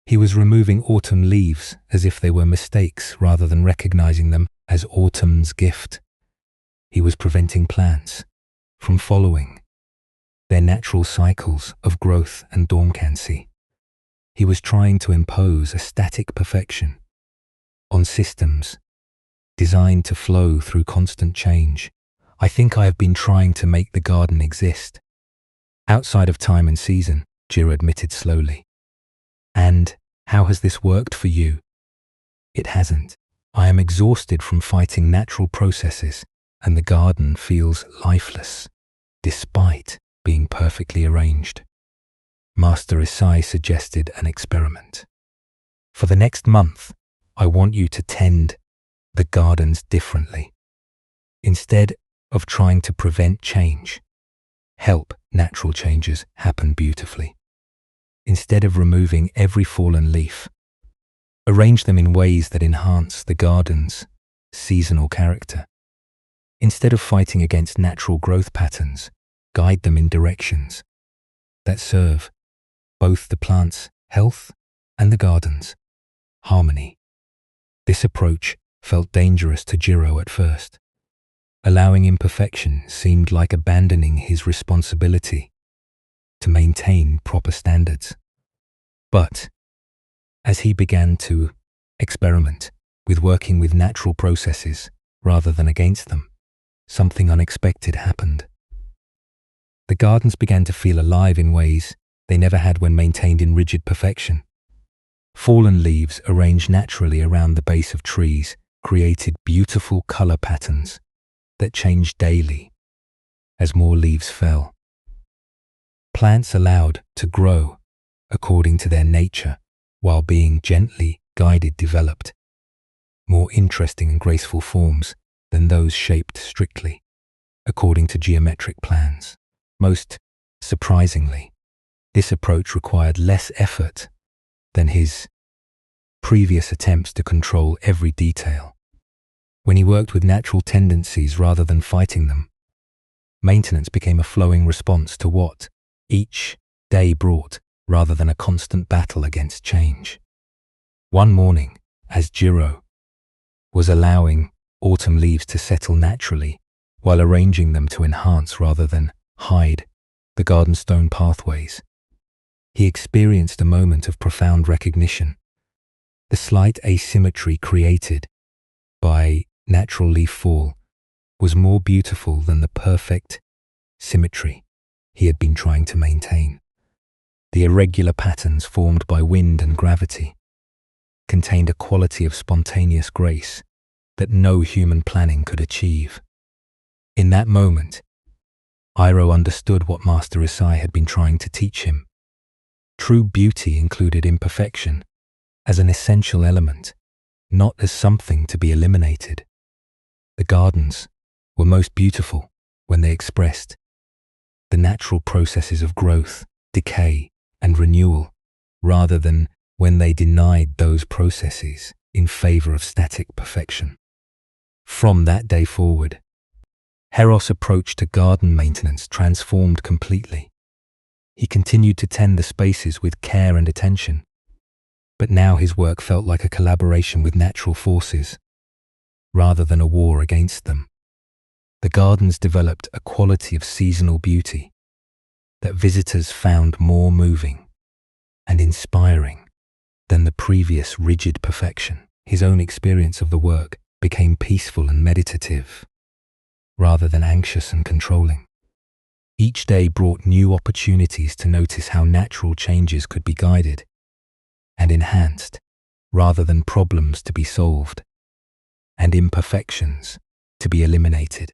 He was removing autumn leaves as if they were mistakes rather than recognizing them as autumn's gift. He was preventing plants from following their natural cycles of growth and dormancy. He was trying to impose a static perfection on systems designed to flow through constant change. I think I have been trying to make the garden exist outside of time and season, Jiro admitted slowly. And how has this worked for you? It hasn't. I am exhausted from fighting natural processes, and the garden feels lifeless, despite being perfectly arranged. Master Isai suggested an experiment. For the next month, I want you to tend the gardens differently. Instead of trying to prevent change, help natural changes happen beautifully. Instead of removing every fallen leaf, arrange them in ways that enhance the garden's seasonal character. Instead of fighting against natural growth patterns, guide them in directions that serve both the plant's health and the garden's harmony. This approach felt dangerous to Jiro at first. Allowing imperfection seemed like abandoning his responsibility to maintain proper standards. But as he began to experiment with working with natural processes rather than against them, something unexpected happened. The gardens began to feel alive in ways they never had when maintained in rigid perfection. Fallen leaves arranged naturally around the base of trees created beautiful color patterns that changed daily as more leaves fell. Plants allowed to grow according to their nature while being gently guided developed more interesting and graceful forms than those shaped strictly according to geometric plans. Most surprisingly, this approach required less effort than his previous attempts to control every detail. When he worked with natural tendencies rather than fighting them, maintenance became a flowing response to what each day brought rather than a constant battle against change. One morning, as Jiro was allowing autumn leaves to settle naturally while arranging them to enhance rather than hide the garden stone pathways, he experienced a moment of profound recognition. The slight asymmetry created by natural leaf fall was more beautiful than the perfect symmetry he had been trying to maintain. The irregular patterns formed by wind and gravity contained a quality of spontaneous grace that no human planning could achieve. In that moment, Iro understood what Master Isai had been trying to teach him. True beauty included imperfection as an essential element, not as something to be eliminated. The gardens were most beautiful when they expressed the natural processes of growth, decay, and renewal, rather than when they denied those processes in favor of static perfection. From that day forward, Heros' approach to garden maintenance transformed completely. He continued to tend the spaces with care and attention, but now his work felt like a collaboration with natural forces, rather than a war against them. The gardens developed a quality of seasonal beauty that visitors found more moving and inspiring than the previous rigid perfection. His own experience of the work became peaceful and meditative, rather than anxious and controlling. Each day brought new opportunities to notice how natural changes could be guided and enhanced, rather than problems to be solved and imperfections to be eliminated.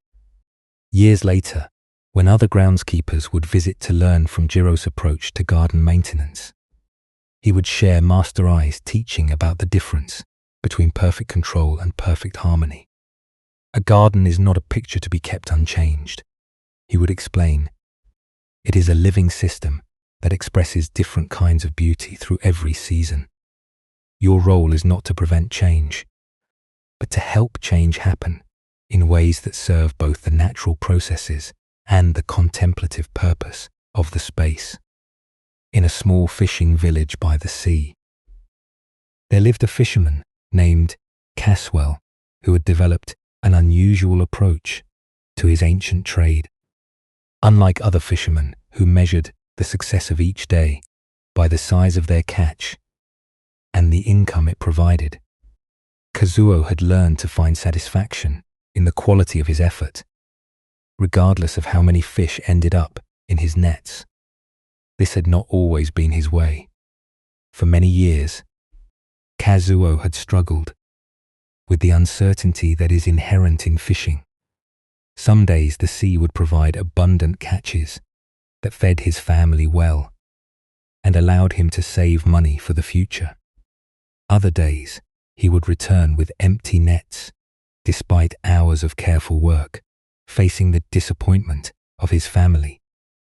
Years later, when other groundskeepers would visit to learn from Jiro's approach to garden maintenance, He would share master eyes teaching about the difference between perfect control and perfect harmony. A garden is not a picture to be kept unchanged. He would explain, it is a living system that expresses different kinds of beauty through every season. Your role is not to prevent change, but to help change happen in ways that serve both the natural processes and the contemplative purpose of the space. In a small fishing village by the sea, there lived a fisherman named Caswell who had developed an unusual approach to his ancient trade. Unlike other fishermen who measured the success of each day by the size of their catch and the income it provided, Kazuo had learned to find satisfaction in the quality of his effort, regardless of how many fish ended up in his nets. This had not always been his way. For many years, Kazuo had struggled with the uncertainty that is inherent in fishing. Some days the sea would provide abundant catches that fed his family well and allowed him to save money for the future. Other days, he would return with empty nets, despite hours of careful work, facing the disappointment of his family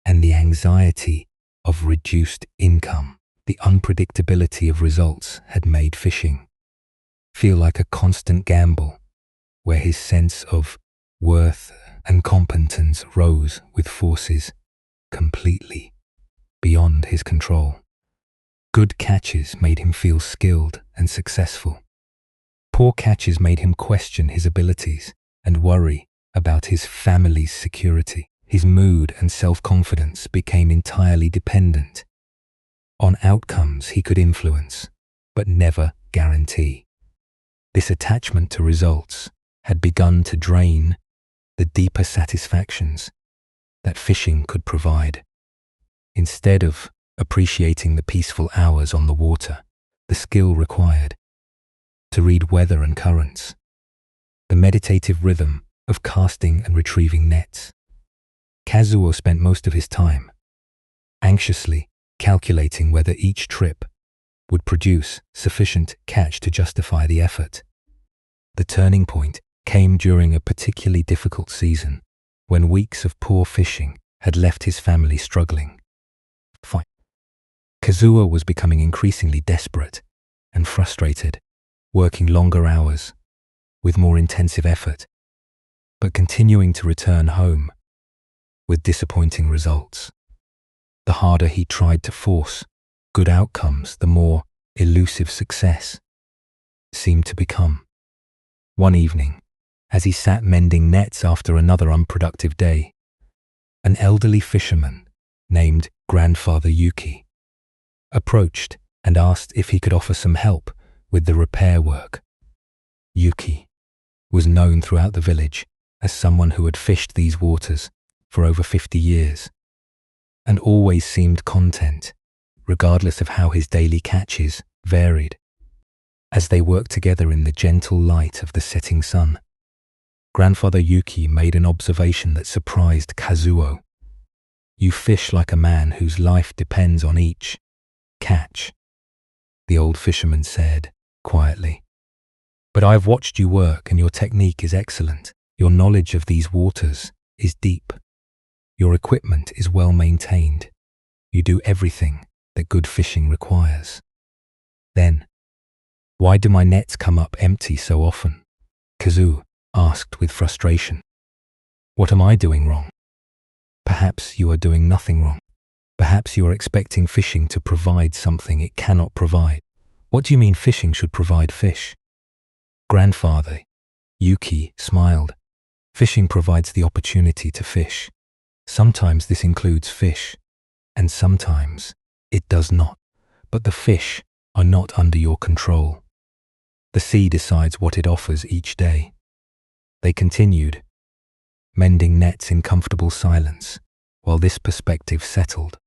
and the anxiety of reduced income. The unpredictability of results had made fishing feel like a constant gamble, where his sense of worth and competence rose with forces completely beyond his control. Good catches made him feel skilled and successful. Poor catches made him question his abilities and worry about his family's security. His mood and self-confidence became entirely dependent on outcomes he could influence, but never guarantee. This attachment to results had begun to drain the deeper satisfactions that fishing could provide. Instead of appreciating the peaceful hours on the water, the skill required to read weather and currents, the meditative rhythm of casting and retrieving nets, Kazuo spent most of his time anxiously calculating whether each trip would produce sufficient catch to justify the effort. The turning point came during a particularly difficult season when weeks of poor fishing had left his family struggling. Kazuo was becoming increasingly desperate and frustrated, working longer hours with more intensive effort, but continuing to return home with disappointing results. The harder he tried to force good outcomes, the more elusive success seemed to become. One evening, as he sat mending nets after another unproductive day, an elderly fisherman named Grandfather Yuki approached and asked if he could offer some help with the repair work. Yuki was known throughout the village as someone who had fished these waters for over 50 years and always seemed content, regardless of how his daily catches varied. As they worked together in the gentle light of the setting sun, Grandfather Yuki made an observation that surprised Kazuo. "You fish like a man whose life depends on each catch," the old fisherman said quietly. "But I've watched you work and your technique is excellent. Your knowledge of these waters is deep. Your equipment is well maintained. You do everything that good fishing requires. Then, why do my nets come up empty so often?" Kazuo asked with frustration. "What am I doing wrong?" "Perhaps you are doing nothing wrong. Perhaps you are expecting fishing to provide something it cannot provide." "What do you mean fishing should provide fish?" Grandfather Yuki smiled. "Fishing provides the opportunity to fish. Sometimes this includes fish, and sometimes it does not. But the fish are not under your control. The sea decides what it offers each day." They continued, mending nets in comfortable silence, while this perspective settled.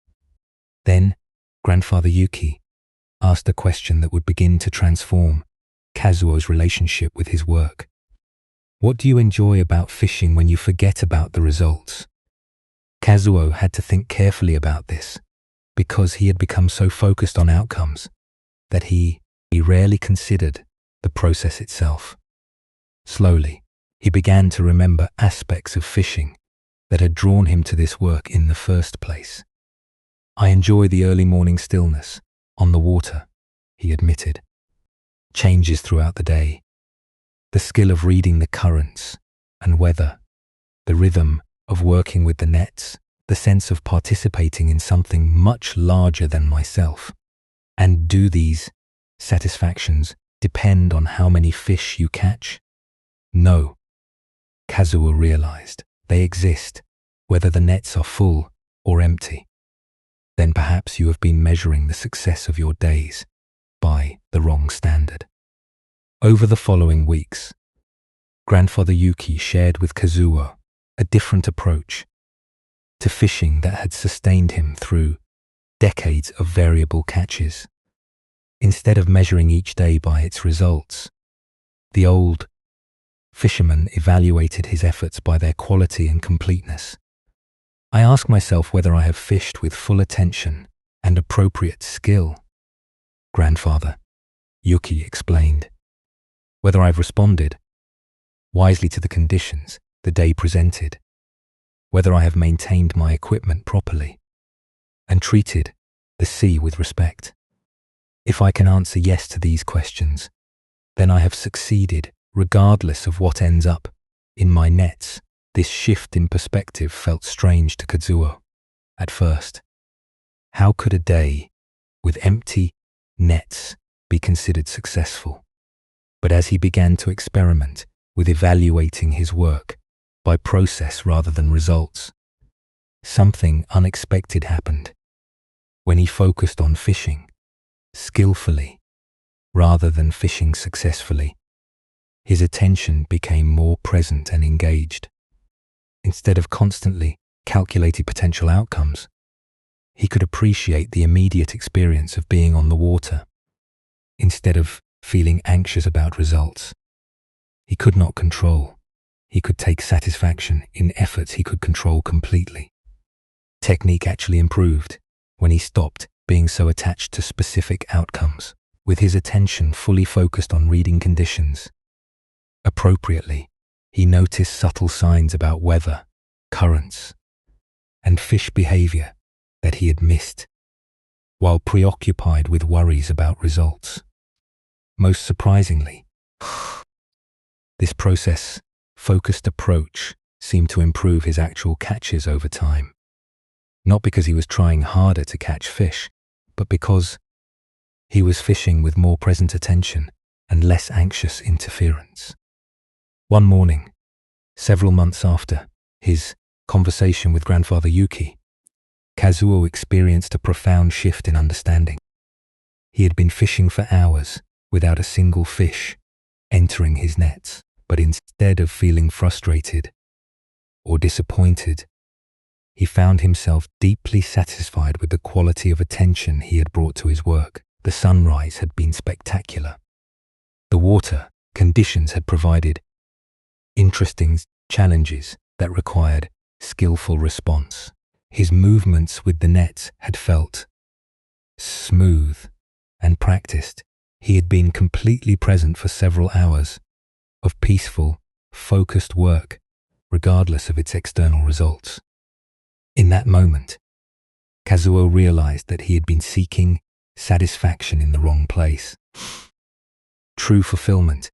Then, Grandfather Yuki asked a question that would begin to transform Kazuo's relationship with his work. "What do you enjoy about fishing when you forget about the results?" Kazuo had to think carefully about this, because he had become so focused on outcomes that he rarely considered the process itself. Slowly, he began to remember aspects of fishing that had drawn him to this work in the first place. "I enjoy the early morning stillness on the water," he admitted. "Changes throughout the day, the skill of reading the currents and weather, the rhythm of working with the nets, the sense of participating in something much larger than myself. And do these satisfactions depend on how many fish you catch? No," Kazuo realized. "They exist, whether the nets are full or empty." "Then perhaps you have been measuring the success of your days by the wrong standard." Over the following weeks, Grandfather Yuki shared with Kazuo a different approach to fishing that had sustained him through decades of variable catches. Instead of measuring each day by its results, the old fisherman evaluated his efforts by their quality and completeness. "I ask myself whether I have fished with full attention and appropriate skill," Grandfather Yuki explained. "Whether I've responded wisely to the conditions the day presented, whether I have maintained my equipment properly and treated the sea with respect. If I can answer yes to these questions, then I have succeeded regardless of what ends up in my nets." This shift in perspective felt strange to Kazuo at first. How could a day with empty nets be considered successful? But as he began to experiment with evaluating his work by process rather than results, something unexpected happened. When he focused on fishing skillfully rather than fishing successfully, his attention became more present and engaged. Instead of constantly calculating potential outcomes, he could appreciate the immediate experience of being on the water. Instead of feeling anxious about results he could not control, he could take satisfaction in efforts he could control completely. Technique actually improved when he stopped being so attached to specific outcomes, with his attention fully focused on reading conditions appropriately. He noticed subtle signs about weather, currents, and fish behavior that he had missed, while preoccupied with worries about results. Most surprisingly, this process-focused approach seemed to improve his actual catches over time. Not because he was trying harder to catch fish, but because he was fishing with more present attention and less anxious interference. One morning, several months after his conversation with Grandfather Yuki, Kazuo experienced a profound shift in understanding. He had been fishing for hours without a single fish entering his nets, but instead of feeling frustrated or disappointed, he found himself deeply satisfied with the quality of attention he had brought to his work. The sunrise had been spectacular. The water conditions had provided interesting challenges that required skillful response. His movements with the nets had felt smooth and practiced. He had been completely present for several hours of peaceful, focused work, regardless of its external results. In that moment, Kazuo realized that he had been seeking satisfaction in the wrong place. True fulfillment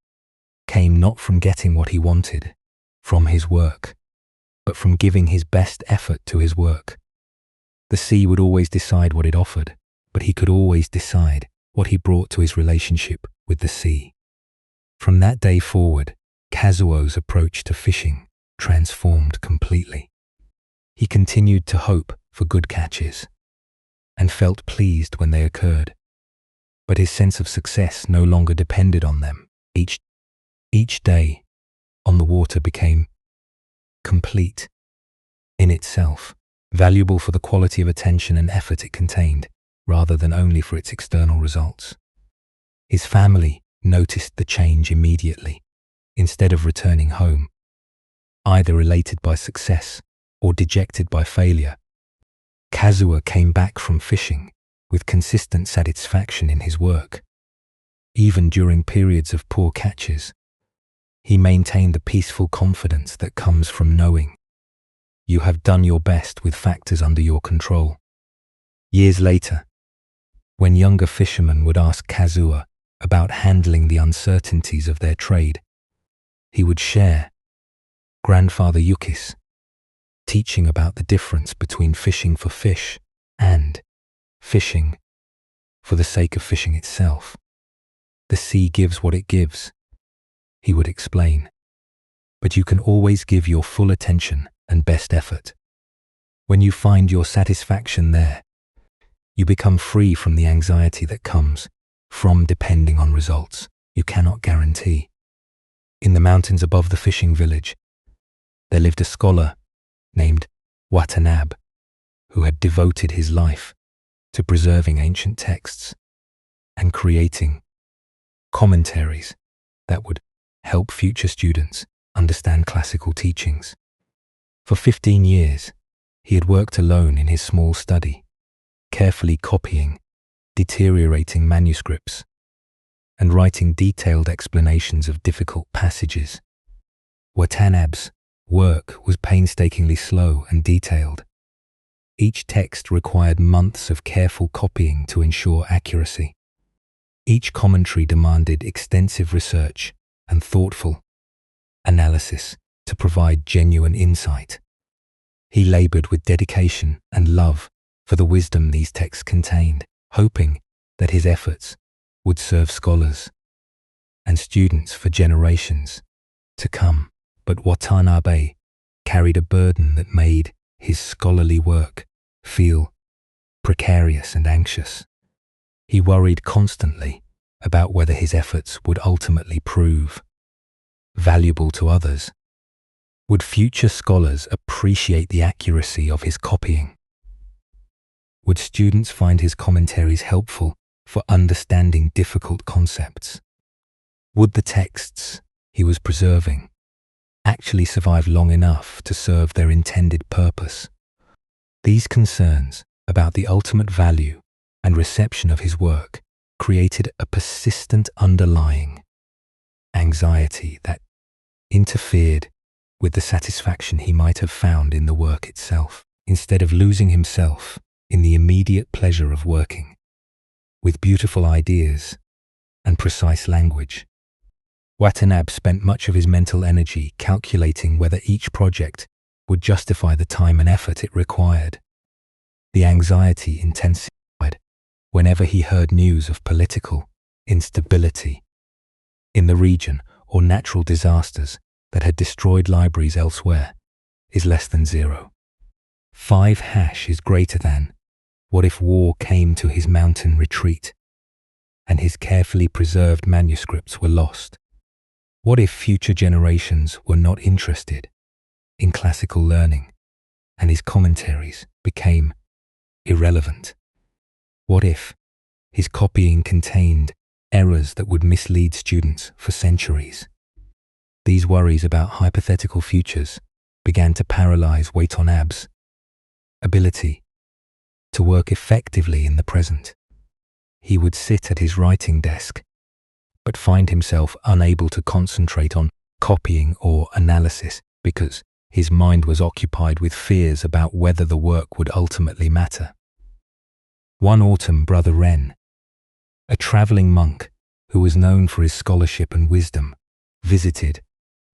came not from getting what he wanted from his work, but from giving his best effort to his work. The sea would always decide what it offered, but he could always decide what he brought to his relationship with the sea. From that day forward, Kazuo's approach to fishing transformed completely. He continued to hope for good catches and felt pleased when they occurred, but his sense of success no longer depended on them. Each day on the water became complete in itself, valuable for the quality of attention and effort it contained, rather than only for its external results. His family noticed the change immediately. Instead of returning home, either elated by success or dejected by failure, Kazuo came back from fishing with consistent satisfaction in his work. Even during periods of poor catches, he maintained the peaceful confidence that comes from knowing you have done your best with factors under your control. Years later, when younger fishermen would ask Kazuo about handling the uncertainties of their trade, he would share Grandfather Yuki's teaching about the difference between fishing for fish and fishing for the sake of fishing itself. The sea gives what it gives, he would explain, but you can always give your full attention and best effort. When you find your satisfaction there, you become free from the anxiety that comes from depending on results you cannot guarantee. In the mountains above the fishing village, there lived a scholar named Watanabe, who had devoted his life to preserving ancient texts and creating commentaries that would help future students understand classical teachings. For 15 years, he had worked alone in his small study, carefully copying deteriorating manuscripts and writing detailed explanations of difficult passages. Watanabe's work was painstakingly slow and detailed. Each text required months of careful copying to ensure accuracy. Each commentary demanded extensive research and thoughtful analysis to provide genuine insight. He labored with dedication and love for the wisdom these texts contained, hoping that his efforts would serve scholars and students for generations to come. But Watanabe carried a burden that made his scholarly work feel precarious and anxious. He worried constantly about whether his efforts would ultimately prove valuable to others. Would future scholars appreciate the accuracy of his copying? Would students find his commentaries helpful for understanding difficult concepts? Would the texts he was preserving actually survive long enough to serve their intended purpose? These concerns about the ultimate value and reception of his work created a persistent underlying anxiety that interfered with the satisfaction he might have found in the work itself. Instead of losing himself in the immediate pleasure of working with beautiful ideas and precise language, Watanabe spent much of his mental energy calculating whether each project would justify the time and effort it required. The anxiety intensified whenever he heard news of political instability in the region or natural disasters that had destroyed libraries elsewhere. Is less than 0. 5 hash is greater than. What if war came to his mountain retreat and his carefully preserved manuscripts were lost? What if future generations were not interested in classical learning and his commentaries became irrelevant? What if his copying contained errors that would mislead students for centuries? These worries about hypothetical futures began to paralyze Watanabe's ability to work effectively in the present. He would sit at his writing desk, but find himself unable to concentrate on copying or analysis because his mind was occupied with fears about whether the work would ultimately matter. One autumn, Brother Ren, a traveling monk who was known for his scholarship and wisdom, visited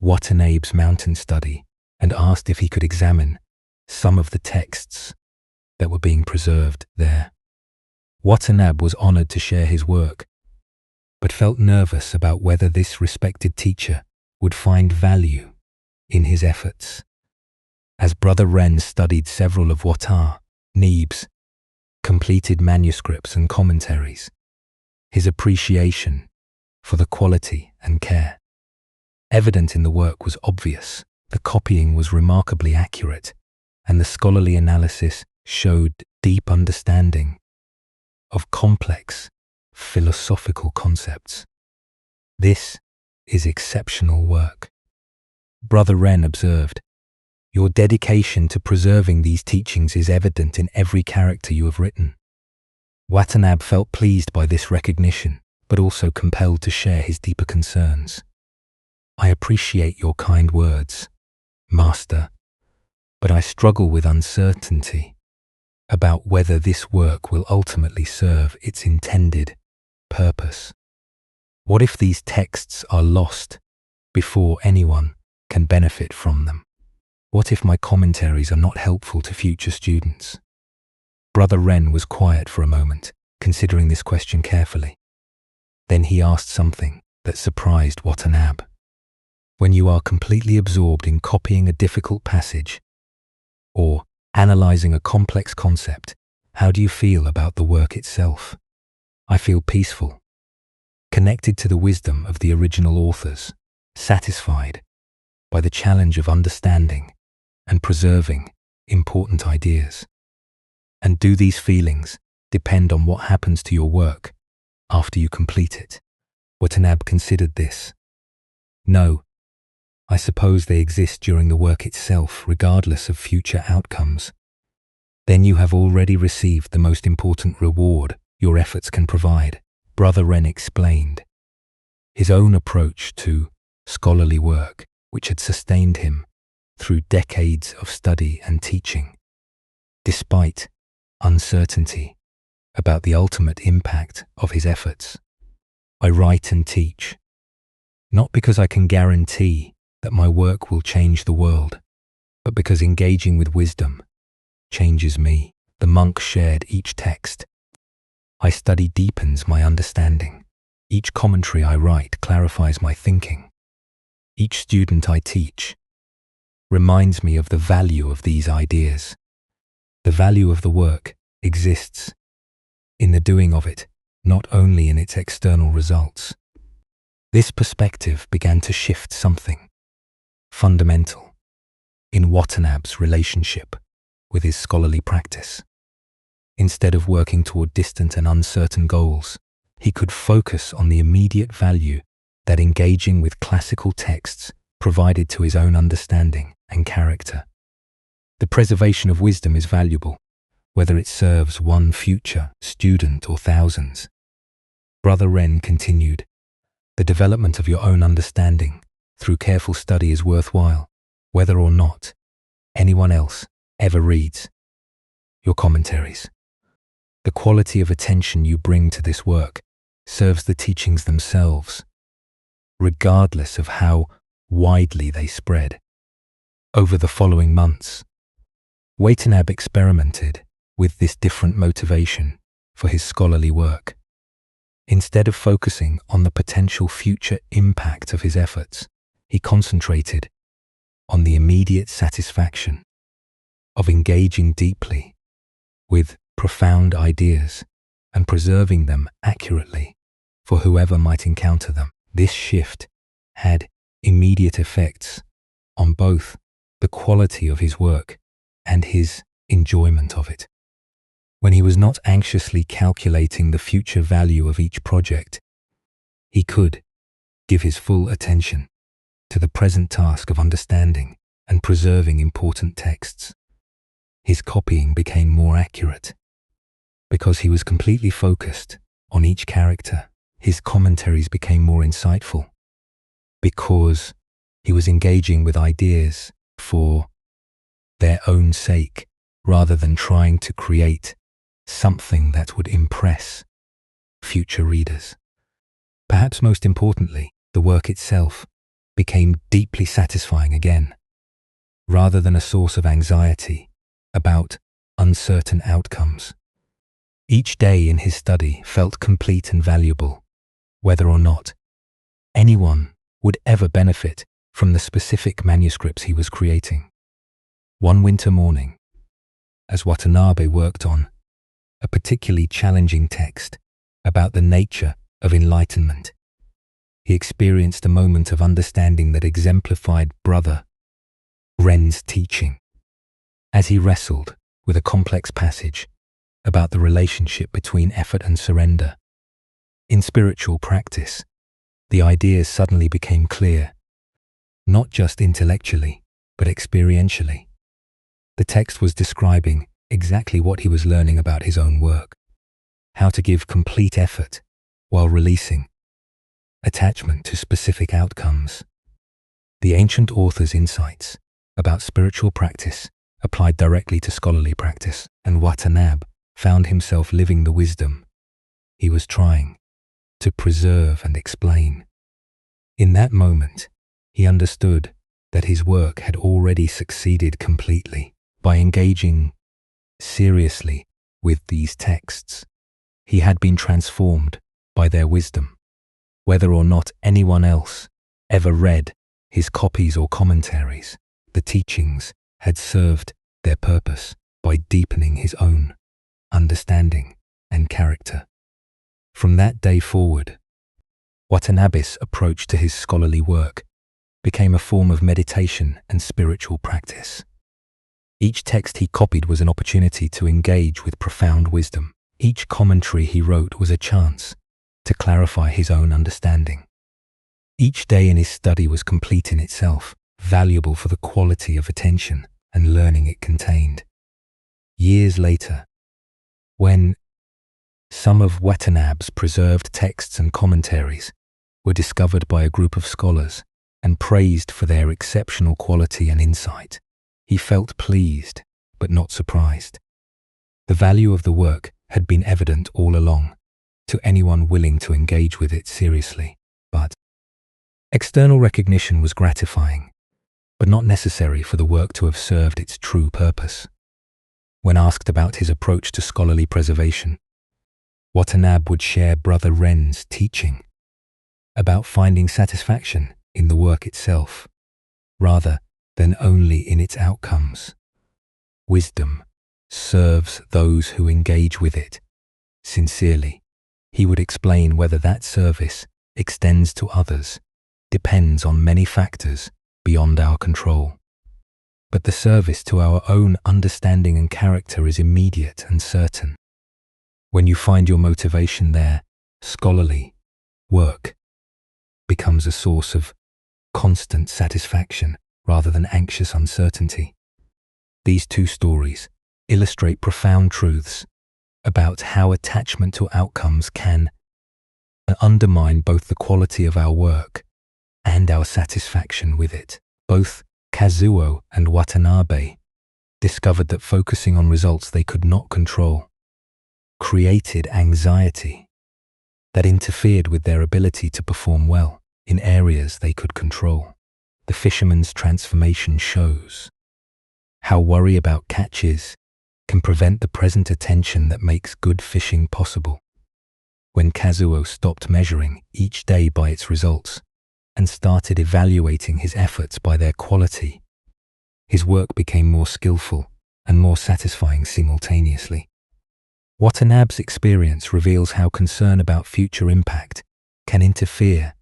Watanabe's mountain study and asked if he could examine some of the texts that were being preserved there. Watanabe was honored to share his work, but felt nervous about whether this respected teacher would find value in his efforts. As Brother Ren studied several of Watanabe's completed manuscripts and commentaries, his appreciation for the quality and care evident in the work was obvious. The copying was remarkably accurate, and the scholarly analysis showed deep understanding of complex philosophical concepts. This is exceptional work. Brother Ren observed, "Your dedication to preserving these teachings is evident in every character you have written." Watanabe felt pleased by this recognition, but also compelled to share his deeper concerns. "I appreciate your kind words, Master, but I struggle with uncertainty about whether this work will ultimately serve its intended purpose. What if these texts are lost before anyone can benefit from them? What if my commentaries are not helpful to future students?" Brother Ren was quiet for a moment, considering this question carefully. Then he asked something that surprised Watanabe. "When you are completely absorbed in copying a difficult passage or analyzing a complex concept, how do you feel about the work itself?" "I feel peaceful, connected to the wisdom of the original authors, satisfied by the challenge of understanding and preserving important ideas." "And do these feelings depend on what happens to your work after you complete it?" Watanabe considered this. "No, I suppose they exist during the work itself, regardless of future outcomes." "Then you have already received the most important reward your efforts can provide," Brother Ren explained. His own approach to scholarly work, which had sustained him through decades of study and teaching, despite uncertainty about the ultimate impact of his efforts. "I write and teach, not because I can guarantee that my work will change the world, but because engaging with wisdom changes me." The monk shared each text. "I study deepens my understanding. Each commentary I write clarifies my thinking. Each student I teach reminds me of the value of these ideas. The value of the work exists in the doing of it, not only in its external results." This perspective began to shift something fundamental in Watanabe's relationship with his scholarly practice. Instead of working toward distant and uncertain goals, he could focus on the immediate value that engaging with classical texts provided to his own understanding and character. The preservation of wisdom is valuable, whether it serves one future student or thousands. Brother Ren continued, "The development of your own understanding through careful study is worthwhile, whether or not anyone else ever reads your commentaries. The quality of attention you bring to this work serves the teachings themselves, regardless of how widely they spread." Over the following months, Watanabe experimented with this different motivation for his scholarly work. Instead of focusing on the potential future impact of his efforts, he concentrated on the immediate satisfaction of engaging deeply with profound ideas and preserving them accurately for whoever might encounter them. This shift had immediate effects on both the quality of his work and his enjoyment of it. When he was not anxiously calculating the future value of each project, he could give his full attention to the present task of understanding and preserving important texts. His copying became more accurate because he was completely focused on each character. His commentaries became more insightful because he was engaging with ideas for their own sake rather than trying to create something that would impress future readers. Perhaps most importantly, the work itself became deeply satisfying again, rather than a source of anxiety about uncertain outcomes. Each day in his study felt complete and valuable, whether or not anyone would ever benefit from the specific manuscripts he was creating. One winter morning, as Watanabe worked on a particularly challenging text about the nature of enlightenment, he experienced a moment of understanding that exemplified Brother Ren's teaching. As he wrestled with a complex passage about the relationship between effort and surrender in spiritual practice, the ideas suddenly became clear, not just intellectually, but experientially. The text was describing exactly what he was learning about his own work: how to give complete effort while releasing attachment to specific outcomes. The ancient author's insights about spiritual practice applied directly to scholarly practice, and Watanabe found himself living the wisdom he was trying to preserve and explain. In that moment, he understood that his work had already succeeded completely. By engaging seriously with these texts, he had been transformed by their wisdom. Whether or not anyone else ever read his copies or commentaries, the teachings had served their purpose by deepening his own understanding and character. From that day forward, Watanabe's approach to his scholarly work became a form of meditation and spiritual practice. Each text he copied was an opportunity to engage with profound wisdom. Each commentary he wrote was a chance to clarify his own understanding. Each day in his study was complete in itself, valuable for the quality of attention and learning it contained. Years later, when some of Watanabe's preserved texts and commentaries were discovered by a group of scholars and praised for their exceptional quality and insight, he felt pleased but not surprised. The value of the work had been evident all along to anyone willing to engage with it seriously, but external recognition was gratifying, but not necessary for the work to have served its true purpose. When asked about his approach to scholarly preservation, Watanabe would share Brother Ren's teaching about finding satisfaction in the work itself, rather than only in its outcomes. Wisdom serves those who engage with it sincerely. He would explain whether that service extends to others depends on many factors beyond our control. But the service to our own understanding and character is immediate and certain. When you find your motivation there, scholarly work becomes a source of constant satisfaction rather than anxious uncertainty. These two stories illustrate profound truths about how attachment to outcomes can undermine both the quality of our work and our satisfaction with it. Both Kazuo and Watanabe discovered that focusing on results they could not control created anxiety that interfered with their ability to perform well in areas they could control. The fisherman's transformation shows how worry about catches can prevent the present attention that makes good fishing possible. When Kazuo stopped measuring each day by its results and started evaluating his efforts by their quality, his work became more skillful and more satisfying simultaneously. Watanabe's experience reveals how concern about future impact can interfere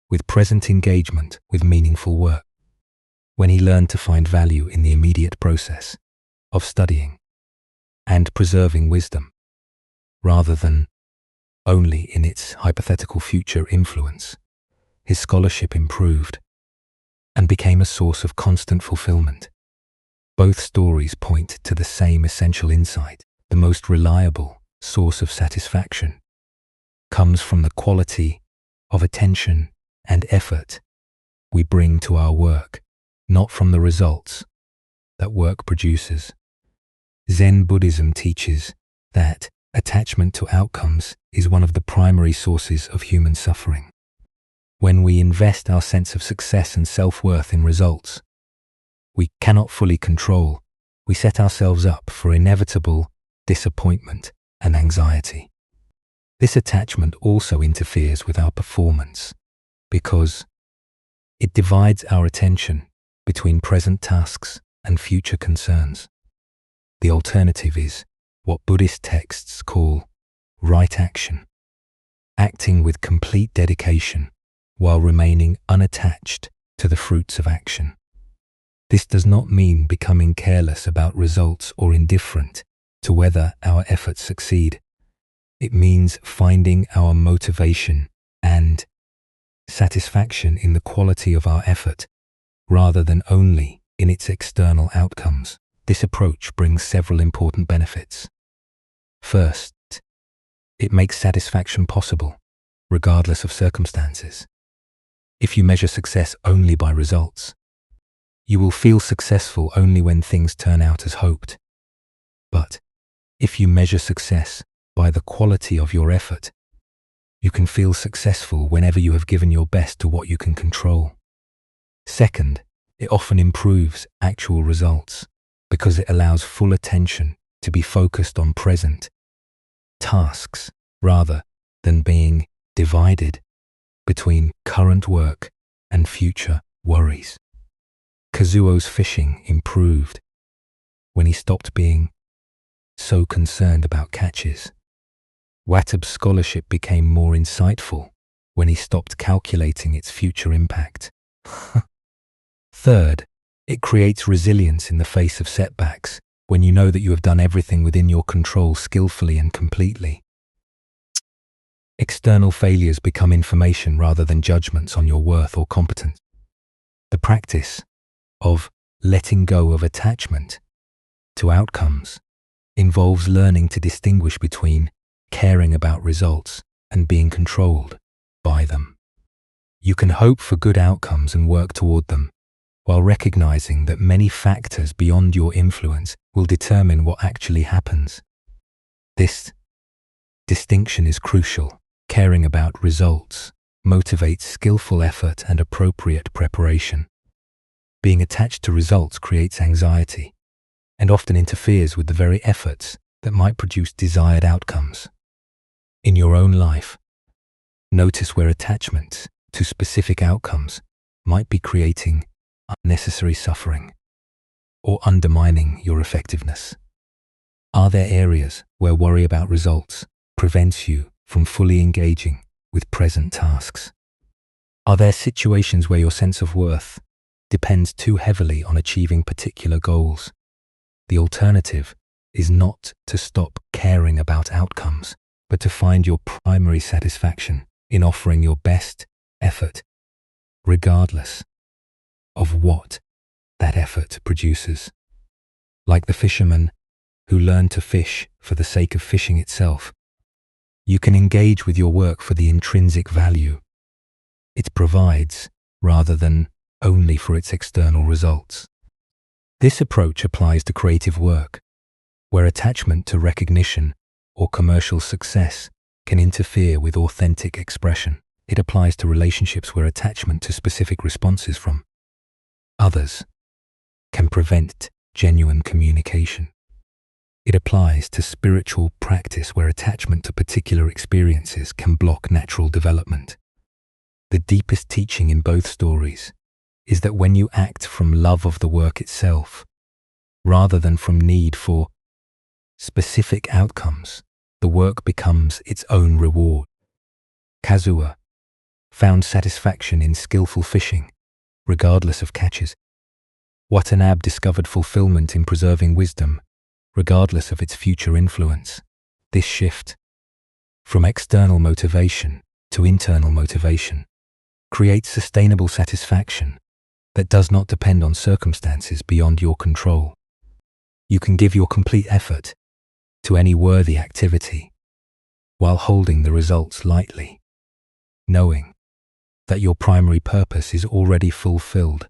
with present engagement with meaningful work. When he learned to find value in the immediate process of studying and preserving wisdom, rather than only in its hypothetical future influence, his scholarship improved and became a source of constant fulfillment. Both stories point to the same essential insight. The most reliable source of satisfaction comes from the quality of attention and effort we bring to our work, not from the results that work produces. Zen Buddhism teaches that attachment to outcomes is one of the primary sources of human suffering. When we invest our sense of success and self-worth in results we cannot fully control, we set ourselves up for inevitable disappointment and anxiety. This attachment also interferes with our performance because it divides our attention between present tasks and future concerns. The alternative is what Buddhist texts call right action, acting with complete dedication while remaining unattached to the fruits of action. This does not mean becoming careless about results or indifferent to whether our efforts succeed. It means finding our motivation and satisfaction in the quality of our effort, rather than only in its external outcomes. This approach brings several important benefits. First, it makes satisfaction possible. regardless of circumstances. If you measure success only by results, you will feel successful only when things turn out as hoped. But if you measure success by the quality of your effort, you can feel successful whenever you have given your best to what you can control. Second, it often improves actual results because it allows full attention to be focused on present tasks rather than being divided between current work and future worries. Kazuo's fishing improved when he stopped being so concerned about catches. Watab's scholarship became more insightful when he stopped calculating its future impact. Third, it creates resilience in the face of setbacks when you know that you have done everything within your control skillfully and completely. External failures become information rather than judgments on your worth or competence. The practice of letting go of attachment to outcomes involves learning to distinguish between caring about results and being controlled by them. You can hope for good outcomes and work toward them, while recognizing that many factors beyond your influence will determine what actually happens. This distinction is crucial. Caring about results motivates skillful effort and appropriate preparation. Being attached to results creates anxiety and often interferes with the very efforts that might produce desired outcomes. In your own life, notice where attachments to specific outcomes might be creating unnecessary suffering or undermining your effectiveness. Are there areas where worry about results prevents you from fully engaging with present tasks? Are there situations where your sense of worth depends too heavily on achieving particular goals? The alternative is not to stop caring about outcomes, but to find your primary satisfaction in offering your best effort, regardless of what that effort produces. Like the fisherman who learned to fish for the sake of fishing itself, you can engage with your work for the intrinsic value it provides rather than only for its external results. This approach applies to creative work, where attachment to recognition or commercial success can interfere with authentic expression. It applies to relationships where attachment to specific responses from others can prevent genuine communication. It applies to spiritual practice where attachment to particular experiences can block natural development. The deepest teaching in both stories is that when you act from love of the work itself, rather than from need for specific outcomes, the work becomes its own reward. Kazuo found satisfaction in skillful fishing, regardless of catches. Watanabe discovered fulfillment in preserving wisdom, regardless of its future influence. This shift from external motivation to internal motivation creates sustainable satisfaction that does not depend on circumstances beyond your control. You can give your complete effort to any worthy activity while holding the results lightly, knowing that your primary purpose is already fulfilled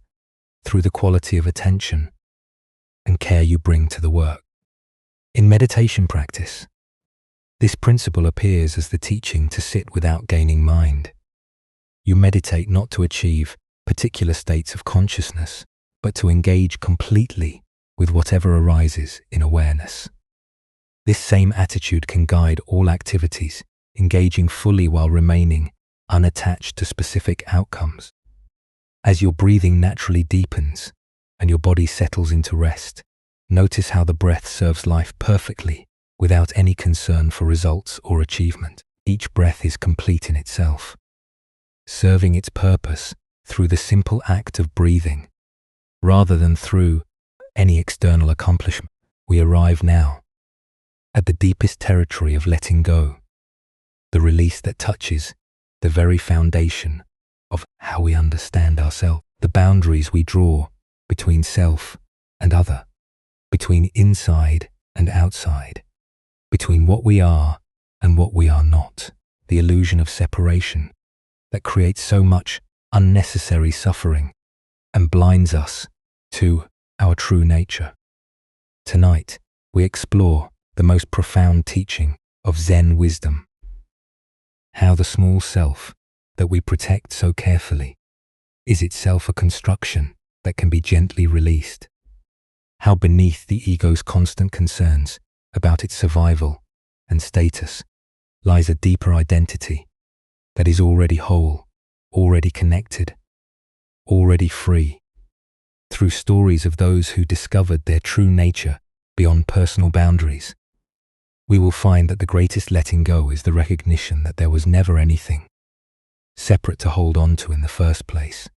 through the quality of attention and care you bring to the work. In meditation practice, this principle appears as the teaching to sit without gaining mind. You meditate not to achieve particular states of consciousness, but to engage completely with whatever arises in awareness. This same attitude can guide all activities, engaging fully while remaining unattached to specific outcomes. As your breathing naturally deepens and your body settles into rest, notice how the breath serves life perfectly without any concern for results or achievement. Each breath is complete in itself, serving its purpose through the simple act of breathing, rather than through any external accomplishment. We arrive now at the deepest territory of letting go, the release that touches the very foundation of how we understand ourselves, the boundaries we draw between self and other, between inside and outside, between what we are and what we are not. the illusion of separation that creates so much unnecessary suffering and blinds us to our true nature. Tonight, we explore the most profound teaching of Zen wisdom, how the small self that we protect so carefully is itself a construction that can be gently released, how beneath the ego's constant concerns about its survival and status lies a deeper identity that is already whole, already connected, already free. Through stories of those who discovered their true nature beyond personal boundaries, we will find that the greatest letting go is the recognition that there was never anything separate to hold on to in the first place.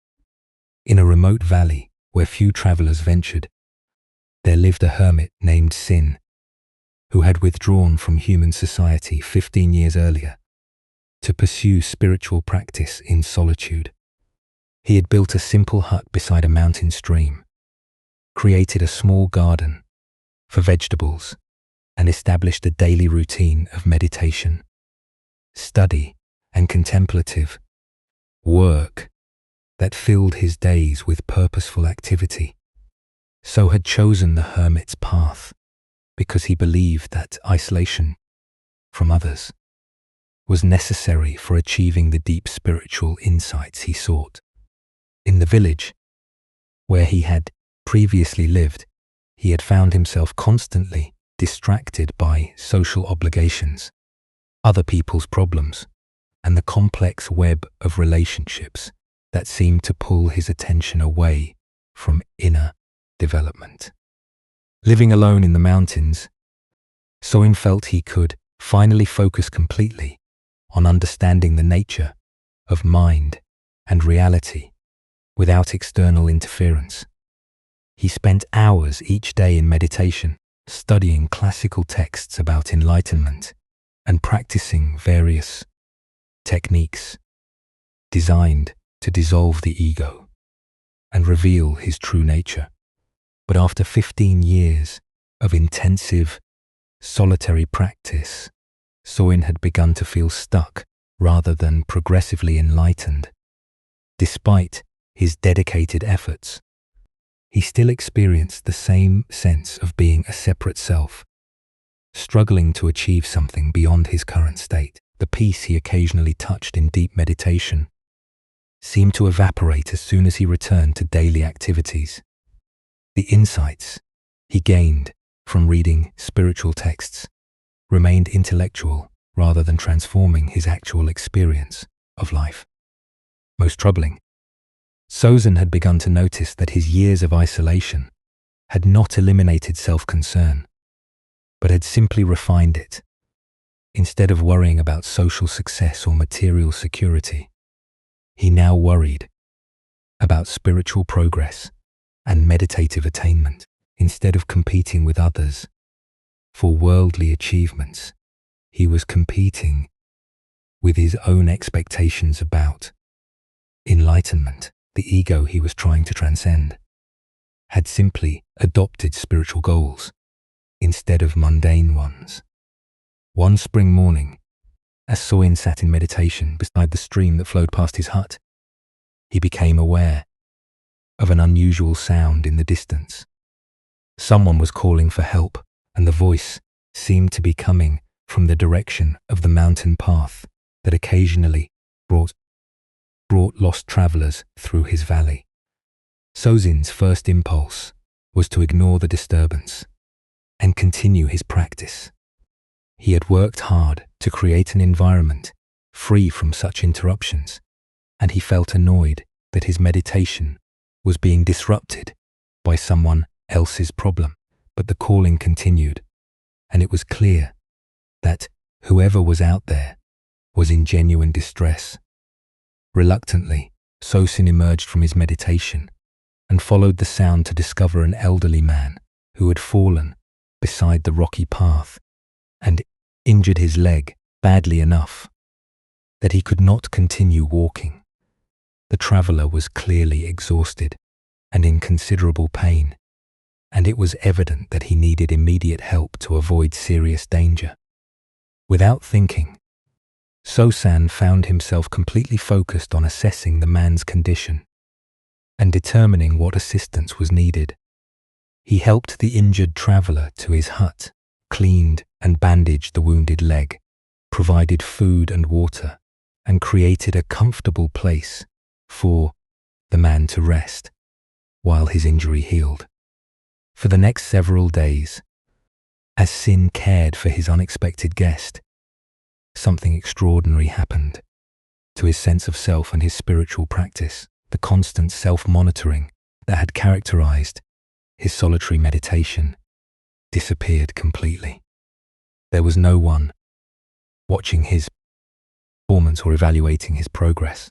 In a remote valley where few travelers ventured, there lived a hermit named Sin, who had withdrawn from human society 15 years earlier to pursue spiritual practice in solitude. He had built a simple hut beside a mountain stream, created a small garden for vegetables, and established a daily routine of meditation, study, and contemplative work that filled his days with purposeful activity. So had chosen the hermit's path because he believed that isolation from others was necessary for achieving the deep spiritual insights he sought. In the village where he had previously lived, he had found himself constantly distracted by social obligations, other people's problems, and the complex web of relationships that seemed to pull his attention away from inner development. Living alone in the mountains, Soin felt he could finally focus completely on understanding the nature of mind and reality without external interference. He spent hours each day in meditation, studying classical texts about enlightenment and practicing various techniques designed to dissolve the ego and reveal his true nature. But after 15 years of intensive, solitary practice, Soin had begun to feel stuck rather than progressively enlightened. Despite his dedicated efforts, he still experienced the same sense of being a separate self, struggling to achieve something beyond his current state. The peace he occasionally touched in deep meditation seemed to evaporate as soon as he returned to daily activities. The insights he gained from reading spiritual texts remained intellectual rather than transforming his actual experience of life. Most troubling, Sozen had begun to notice that his years of isolation had not eliminated self-concern, but had simply refined it. Instead of worrying about social success or material security, he now worried about spiritual progress and meditative attainment. Instead of competing with others for worldly achievements, he was competing with his own expectations about enlightenment. The ego he was trying to transcend had simply adopted spiritual goals instead of mundane ones. One spring morning, as Soin sat in meditation beside the stream that flowed past his hut, he became aware of an unusual sound in the distance. Someone was calling for help, and the voice seemed to be coming from the direction of the mountain path that occasionally brought lost travelers through his valley. Sozin's first impulse was to ignore the disturbance and continue his practice. He had worked hard to create an environment free from such interruptions, and he felt annoyed that his meditation was being disrupted by someone else's problem. But the calling continued, and it was clear that whoever was out there was in genuine distress. Reluctantly, Sosin emerged from his meditation and followed the sound to discover an elderly man who had fallen beside the rocky path and injured his leg badly enough that he could not continue walking. The traveler was clearly exhausted and in considerable pain, and it was evident that he needed immediate help to avoid serious danger. Without thinking, Sosan found himself completely focused on assessing the man's condition and determining what assistance was needed. He helped the injured traveler to his hut, cleaned and bandaged the wounded leg, provided food and water, and created a comfortable place for the man to rest while his injury healed. For the next several days, as Sin cared for his unexpected guest, something extraordinary happened to his sense of self and his spiritual practice. The constant self-monitoring that had characterized his solitary meditation disappeared completely. There was no one watching his performance or evaluating his progress.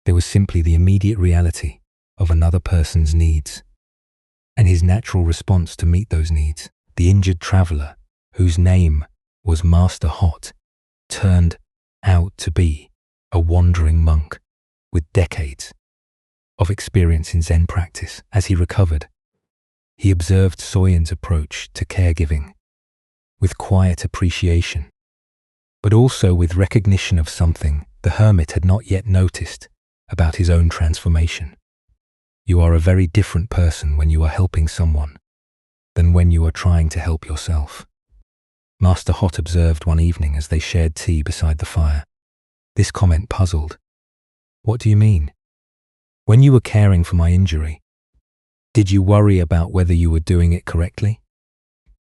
There was simply the immediate reality of another person's needs and his natural response to meet those needs. The injured traveler, whose name was Master Hot, turned out to be a wandering monk with decades of experience in Zen practice. As he recovered, he observed Soyen's approach to caregiving with quiet appreciation, but also with recognition of something the hermit had not yet noticed about his own transformation. You are a very different person when you are helping someone than when you are trying to help yourself. Master Hot observed one evening as they shared tea beside the fire. This comment puzzled. What do you mean? When you were caring for my injury, did you worry about whether you were doing it correctly?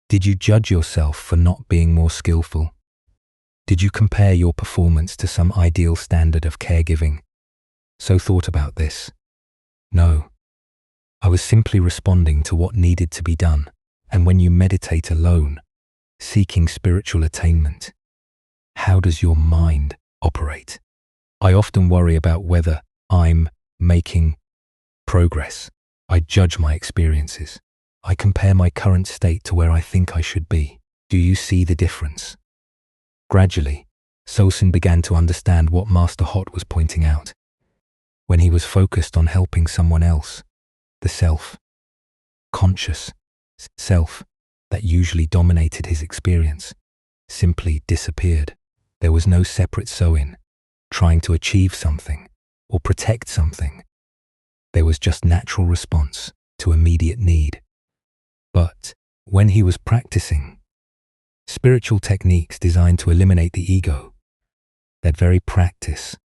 Did you judge yourself for not being more skillful? Did you compare your performance to some ideal standard of caregiving? So thought about this. No. I was simply responding to what needed to be done. And when you meditate alone, seeking spiritual attainment, how does your mind operate? I often worry about whether I'm making progress. I judge my experiences. I compare my current state to where I think I should be. Do you see the difference? Gradually, Sosin began to understand what Master Hot was pointing out. When he was focused on helping someone else, the self-conscious self that usually dominated his experience simply disappeared. There was no separate Soin trying to achieve something or protect something. There was just natural response to immediate need. But when he was practicing spiritual techniques designed to eliminate the ego, that very practice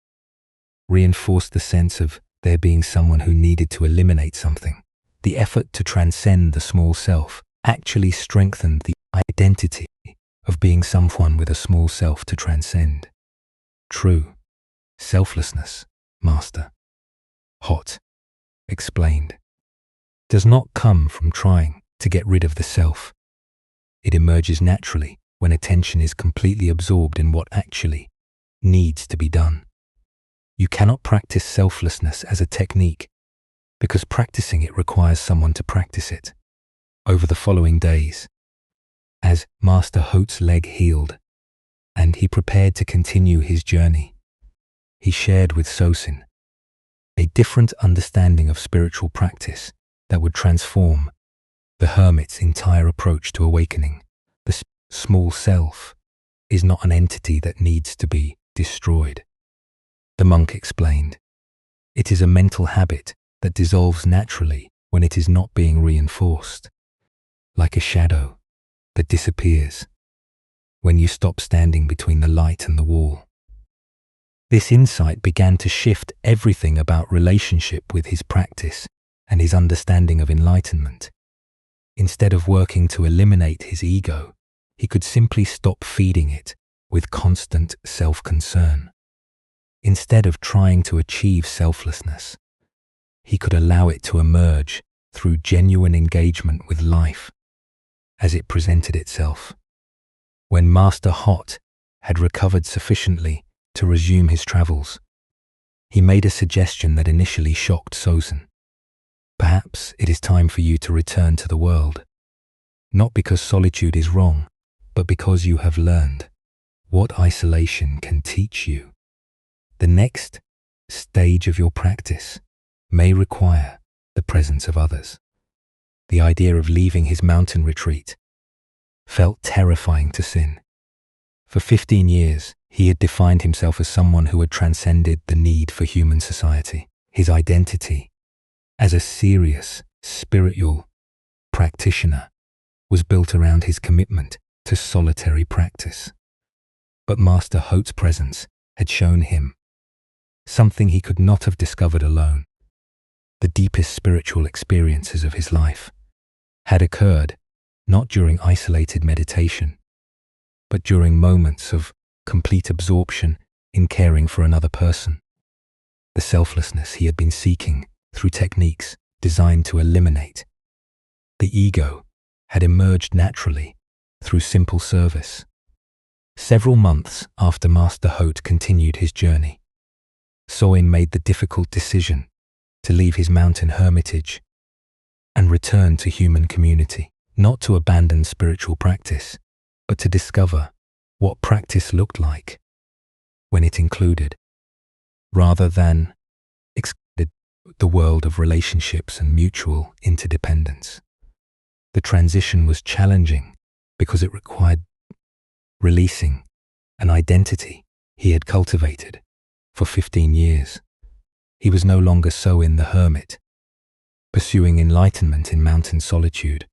reinforced the sense of there being someone who needed to eliminate something. The effort to transcend the small self actually strengthened the identity of being someone with a small self to transcend. True selflessness, Master Hot explained, does not come from trying to get rid of the self. It emerges naturally when attention is completely absorbed in what actually needs to be done. You cannot practice selflessness as a technique because practicing it requires someone to practice it. Over the following days, as Master Hot's leg healed and he prepared to continue his journey, he shared with Sosin a different understanding of spiritual practice that would transform the hermit's entire approach to awakening. The small self is not an entity that needs to be destroyed, the monk explained. It is a mental habit that dissolves naturally when it is not being reinforced, like a shadow that disappears when you stop standing between the light and the wall. This insight began to shift everything about relationship with his practice and his understanding of enlightenment. Instead of working to eliminate his ego, he could simply stop feeding it with constant self-concern. Instead of trying to achieve selflessness, he could allow it to emerge through genuine engagement with life as it presented itself. When Master Hot had recovered sufficiently to resume his travels, he made a suggestion that initially shocked Sosin. Perhaps it is time for you to return to the world, not because solitude is wrong, but because you have learned what isolation can teach you. The next stage of your practice may require the presence of others. The idea of leaving his mountain retreat felt terrifying to Sin. For 15 years, He had defined himself as someone who had transcended the need for human society. His identity as a serious spiritual practitioner was built around his commitment to solitary practice. But Master Hote's presence had shown him something he could not have discovered alone. The deepest spiritual experiences of his life had occurred not during isolated meditation, but during moments of complete absorption in caring for another person. The selflessness he had been seeking through techniques designed to eliminate the ego had emerged naturally through simple service. Several months after Master Hote continued his journey, Soin made the difficult decision to leave his mountain hermitage and return to human community, not to abandon spiritual practice, but to discover what practice looked like when it included, rather than excluded, the world of relationships and mutual interdependence. The transition was challenging because it required releasing an identity he had cultivated for 15 years. He was no longer Soin the hermit, pursuing enlightenment in mountain solitude,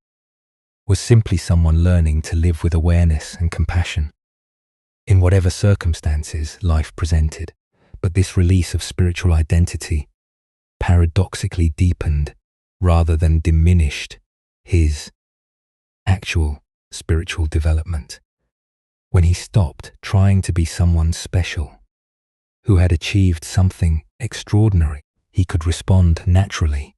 was simply someone learning to live with awareness and compassion in whatever circumstances life presented. But this release of spiritual identity paradoxically deepened rather than diminished his actual spiritual development. When he stopped trying to be someone special who had achieved something extraordinary, he could respond naturally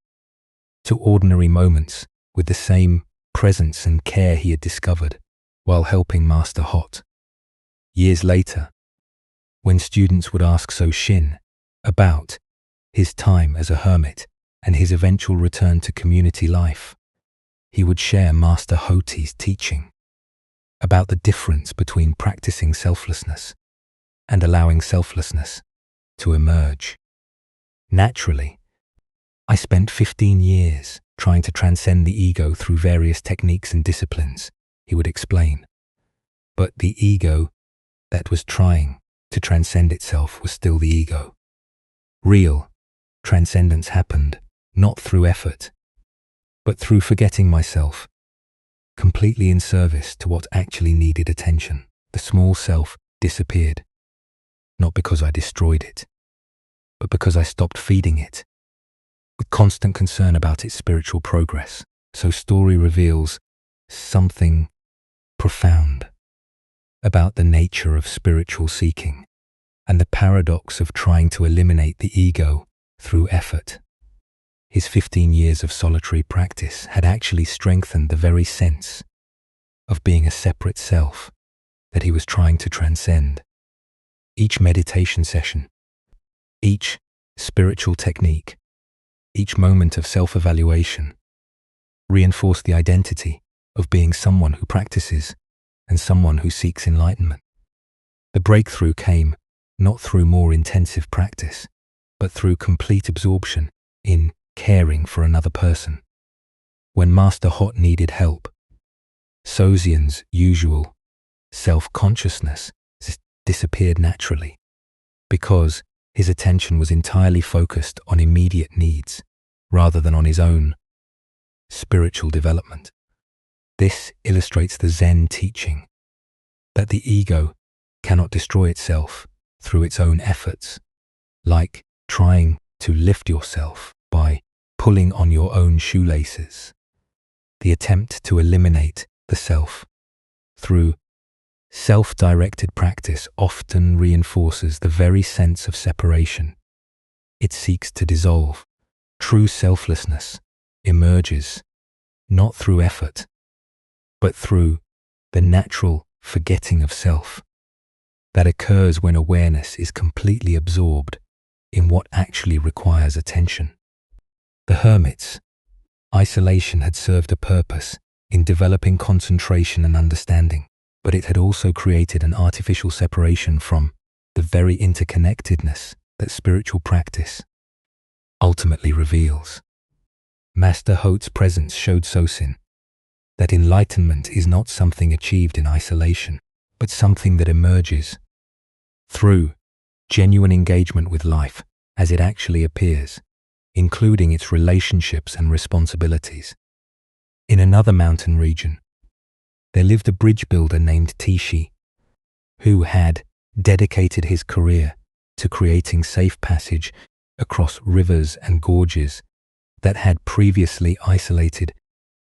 to ordinary moments with the same presence and care he had discovered while helping Master Hote. Years later, when students would ask So-Shin about his time as a hermit and his eventual return to community life, he would share Master Hote's teaching about the difference between practicing selflessness and allowing selflessness to emerge. Naturally, I spent 15 years trying to transcend the ego through various techniques and disciplines, he would explain. But the ego that was trying to transcend itself was still the ego. Real transcendence happened not through effort, but through forgetting myself, completely in service to what actually needed attention. The small self disappeared, not because I destroyed it, but because I stopped feeding it with constant concern about its spiritual progress. So story reveals something profound about the nature of spiritual seeking and the paradox of trying to eliminate the ego through effort. His 15 years of solitary practice had actually strengthened the very sense of being a separate self that he was trying to transcend. Each meditation session, each spiritual technique, each moment of self-evaluation reinforced the identity of being someone who practices and someone who seeks enlightenment. The breakthrough came not through more intensive practice, but through complete absorption in caring for another person. When Master Hote needed help, Sozian's usual self-consciousness disappeared naturally because his attention was entirely focused on immediate needs rather than on his own spiritual development. This illustrates the Zen teaching that the ego cannot destroy itself through its own efforts, like trying to lift yourself by pulling on your own shoelaces. The attempt to eliminate the self through self-directed practice often reinforces the very sense of separation it seeks to dissolve. True selflessness emerges not through effort, but through the natural forgetting of self that occurs when awareness is completely absorbed in what actually requires attention. The hermit's isolation had served a purpose in developing concentration and understanding, but it had also created an artificial separation from the very interconnectedness that spiritual practice ultimately reveals. Master Hote's presence showed Sosin that enlightenment is not something achieved in isolation, but something that emerges through genuine engagement with life as it actually appears, including its relationships and responsibilities. In another mountain region, there lived a bridge builder named Tishi, who had dedicated his career to creating safe passage across rivers and gorges that had previously isolated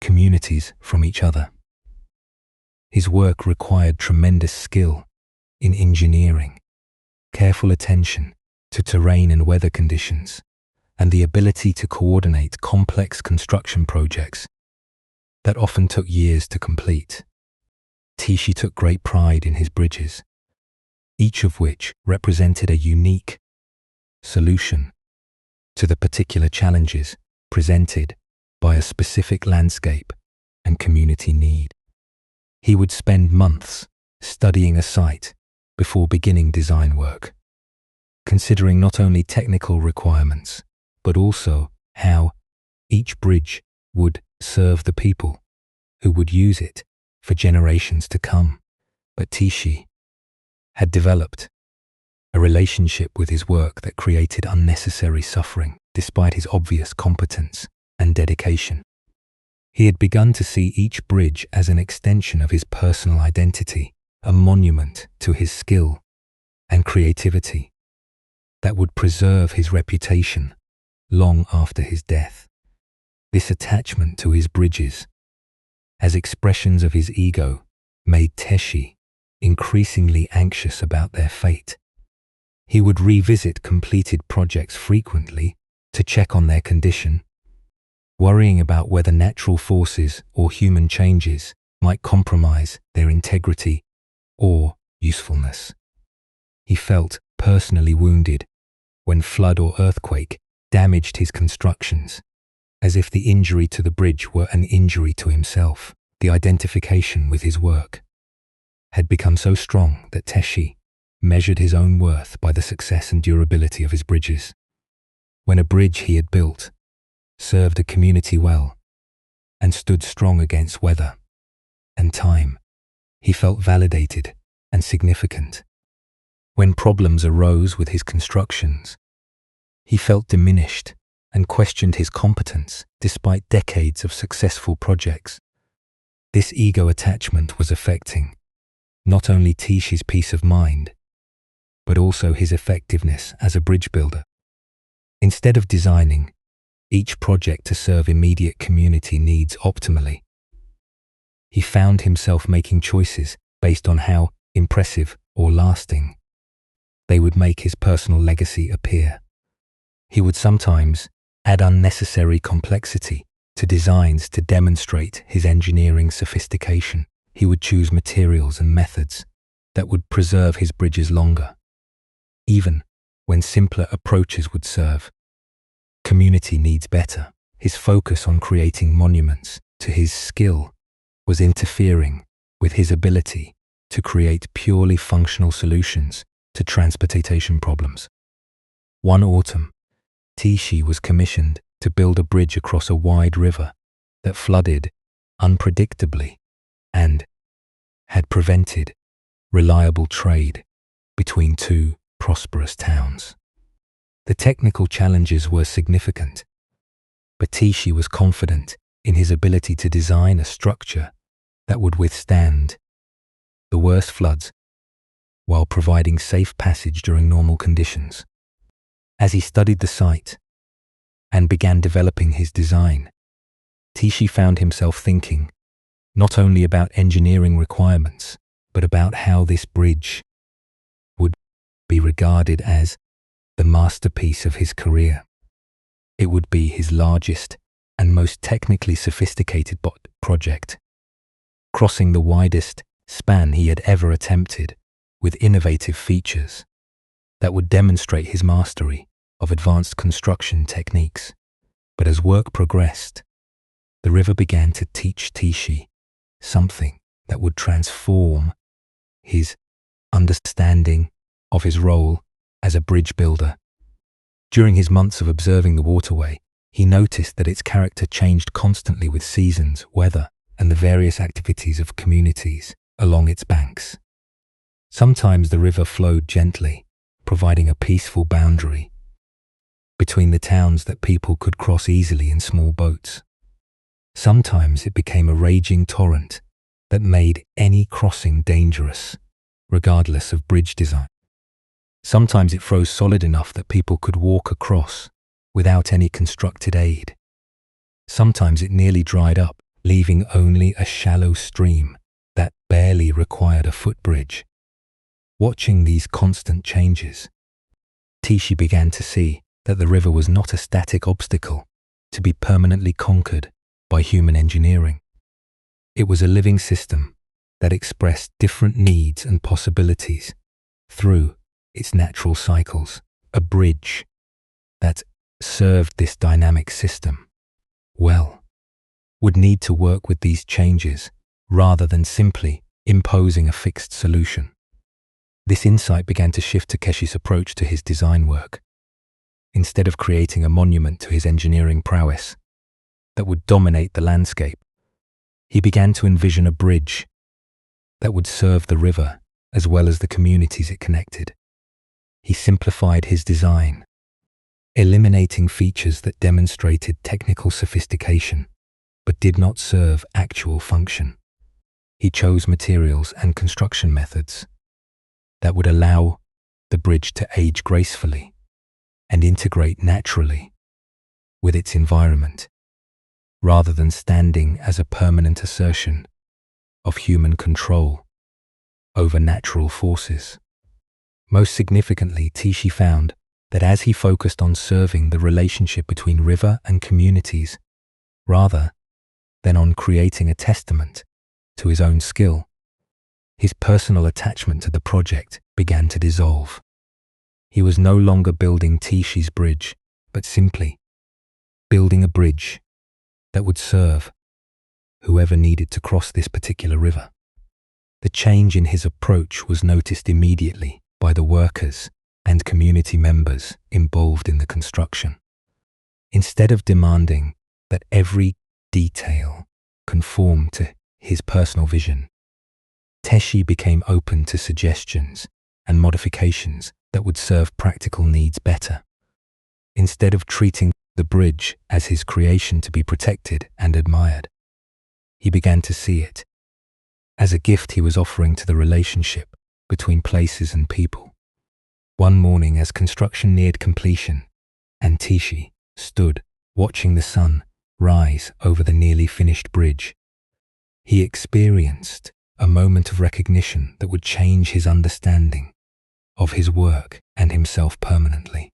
communities from each other. His work required tremendous skill in engineering, careful attention to terrain and weather conditions, and the ability to coordinate complex construction projects that often took years to complete. Tishi took great pride in his bridges, each of which represented a unique solution to the particular challenges presented by a specific landscape and community need. He would spend months studying a site before beginning design work, considering not only technical requirements, but also how each bridge would serve the people who would use it for generations to come. But Tishi had developed a relationship with his work that created unnecessary suffering despite his obvious competence and dedication. He had begun to see each bridge as an extension of his personal identity, a monument to his skill and creativity that would preserve his reputation long after his death. This attachment to his bridges, as expressions of his ego, made Tishi increasingly anxious about their fate. He would revisit completed projects frequently to check on their condition, worrying about whether natural forces or human changes might compromise their integrity or usefulness. He felt personally wounded when flood or earthquake damaged his constructions, as if the injury to the bridge were an injury to himself. The identification with his work had become so strong that Tishi measured his own worth by the success and durability of his bridges. When a bridge he had built served a community well and stood strong against weather and time, he felt validated and significant. When problems arose with his constructions, he felt diminished and questioned his competence despite decades of successful projects. This ego attachment was affecting not only Tishi's peace of mind, but also his effectiveness as a bridge builder. Instead of designing each project to serve immediate community needs optimally, he found himself making choices based on how impressive or lasting they would make his personal legacy appear. He would sometimes add unnecessary complexity to designs to demonstrate his engineering sophistication. He would choose materials and methods that would preserve his bridges longer, even when simpler approaches would serve community needs better. His focus on creating monuments to his skill was interfering with his ability to create purely functional solutions to transportation problems. One autumn, Tishi was commissioned to build a bridge across a wide river that flooded unpredictably and had prevented reliable trade between two prosperous towns. The technical challenges were significant, but Tishi was confident in his ability to design a structure that would withstand the worst floods while providing safe passage during normal conditions. As he studied the site and began developing his design, Tishi found himself thinking not only about engineering requirements, but about how this bridge would be regarded as the masterpiece of his career. It would be his largest and most technically sophisticated project, crossing the widest span he had ever attempted, with innovative features that would demonstrate his mastery of advanced construction techniques. But as work progressed, the river began to teach Tishi something that would transform his understanding of his role as a bridge builder. During his months of observing the waterway, he noticed that its character changed constantly with seasons, weather, and the various activities of communities along its banks. Sometimes the river flowed gently, providing a peaceful boundary between the towns that people could cross easily in small boats. Sometimes it became a raging torrent that made any crossing dangerous, regardless of bridge design. Sometimes it froze solid enough that people could walk across without any constructed aid. Sometimes it nearly dried up, leaving only a shallow stream that barely required a footbridge. Watching these constant changes, Tishi began to see that the river was not a static obstacle to be permanently conquered by human engineering. It was a living system that expressed different needs and possibilities through its natural cycles. A bridge that served this dynamic system well would need to work with these changes rather than simply imposing a fixed solution. This insight began to shift Takeshi's approach to his design work. Instead of creating a monument to his engineering prowess that would dominate the landscape, he began to envision a bridge that would serve the river as well as the communities it connected. He simplified his design, eliminating features that demonstrated technical sophistication but did not serve actual function. He chose materials and construction methods that would allow the bridge to age gracefully and integrate naturally with its environment, rather than standing as a permanent assertion of human control over natural forces. Most significantly, Tishi found that as he focused on serving the relationship between river and communities, rather than on creating a testament to his own skill, his personal attachment to the project began to dissolve. He was no longer building Tishi's bridge, but simply building a bridge that would serve whoever needed to cross this particular river. The change in his approach was noticed immediately by the workers and community members involved in the construction. Instead of demanding that every detail conform to his personal vision, Teshi became open to suggestions and modifications that would serve practical needs better. Instead of treating the bridge as his creation to be protected and admired, he began to see it as a gift he was offering to the relationship between places and people. One morning, as construction neared completion, and Tishi stood watching the sun rise over the nearly finished bridge, he experienced a moment of recognition that would change his understanding of his work and himself permanently.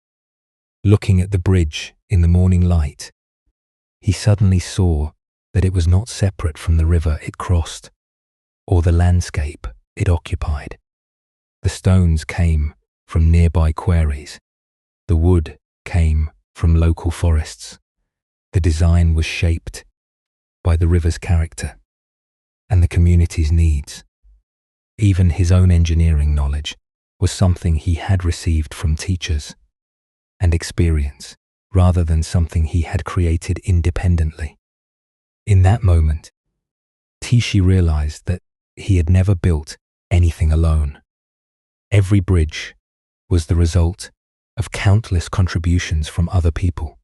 Looking at the bridge in the morning light, he suddenly saw that it was not separate from the river it crossed or the landscape it occupied. The stones came from nearby quarries. The wood came from local forests. The design was shaped by the river's character and the community's needs. Even his own engineering knowledge was something he had received from teachers and experience, rather than something he had created independently. In that moment, Tishi realized that he had never built anything alone. Every bridge was the result of countless contributions from other people,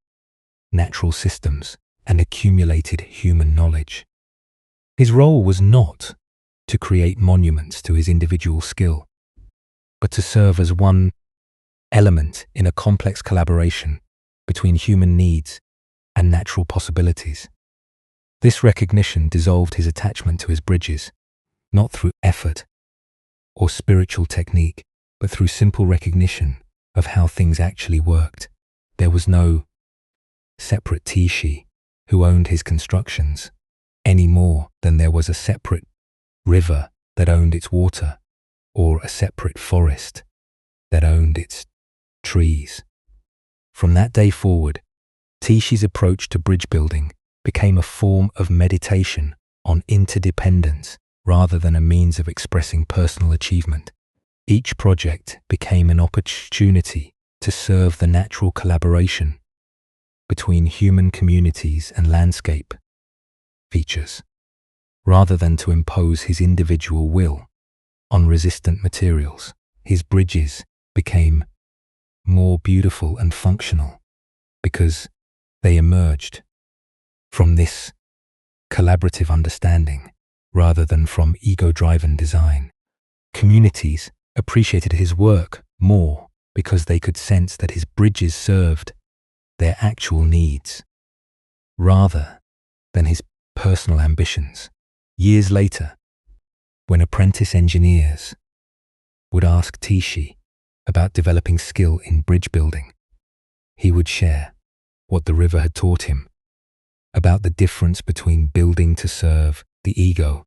natural systems, and accumulated human knowledge. His role was not to create monuments to his individual skill, but to serve as one element in a complex collaboration between human needs and natural possibilities. This recognition dissolved his attachment to his bridges, not through effort or spiritual technique, but through simple recognition of how things actually worked. There was no separate Tishi who owned his constructions, any more than there was a separate river that owned its water, or a separate forest that owned its trees. From that day forward, Tishi's approach to bridge building became a form of meditation on interdependence rather than a means of expressing personal achievement. Each project became an opportunity to serve the natural collaboration between human communities and landscape features, rather than to impose his individual will on resistant materials. His bridges became more beautiful and functional because they emerged from this collaborative understanding rather than from ego-driven design. Communities appreciated his work more because they could sense that his bridges served their actual needs rather than his personal ambitions. Years later, when apprentice engineers would ask Tishi about developing skill in bridge building, he would share what the river had taught him about the difference between building to serve the ego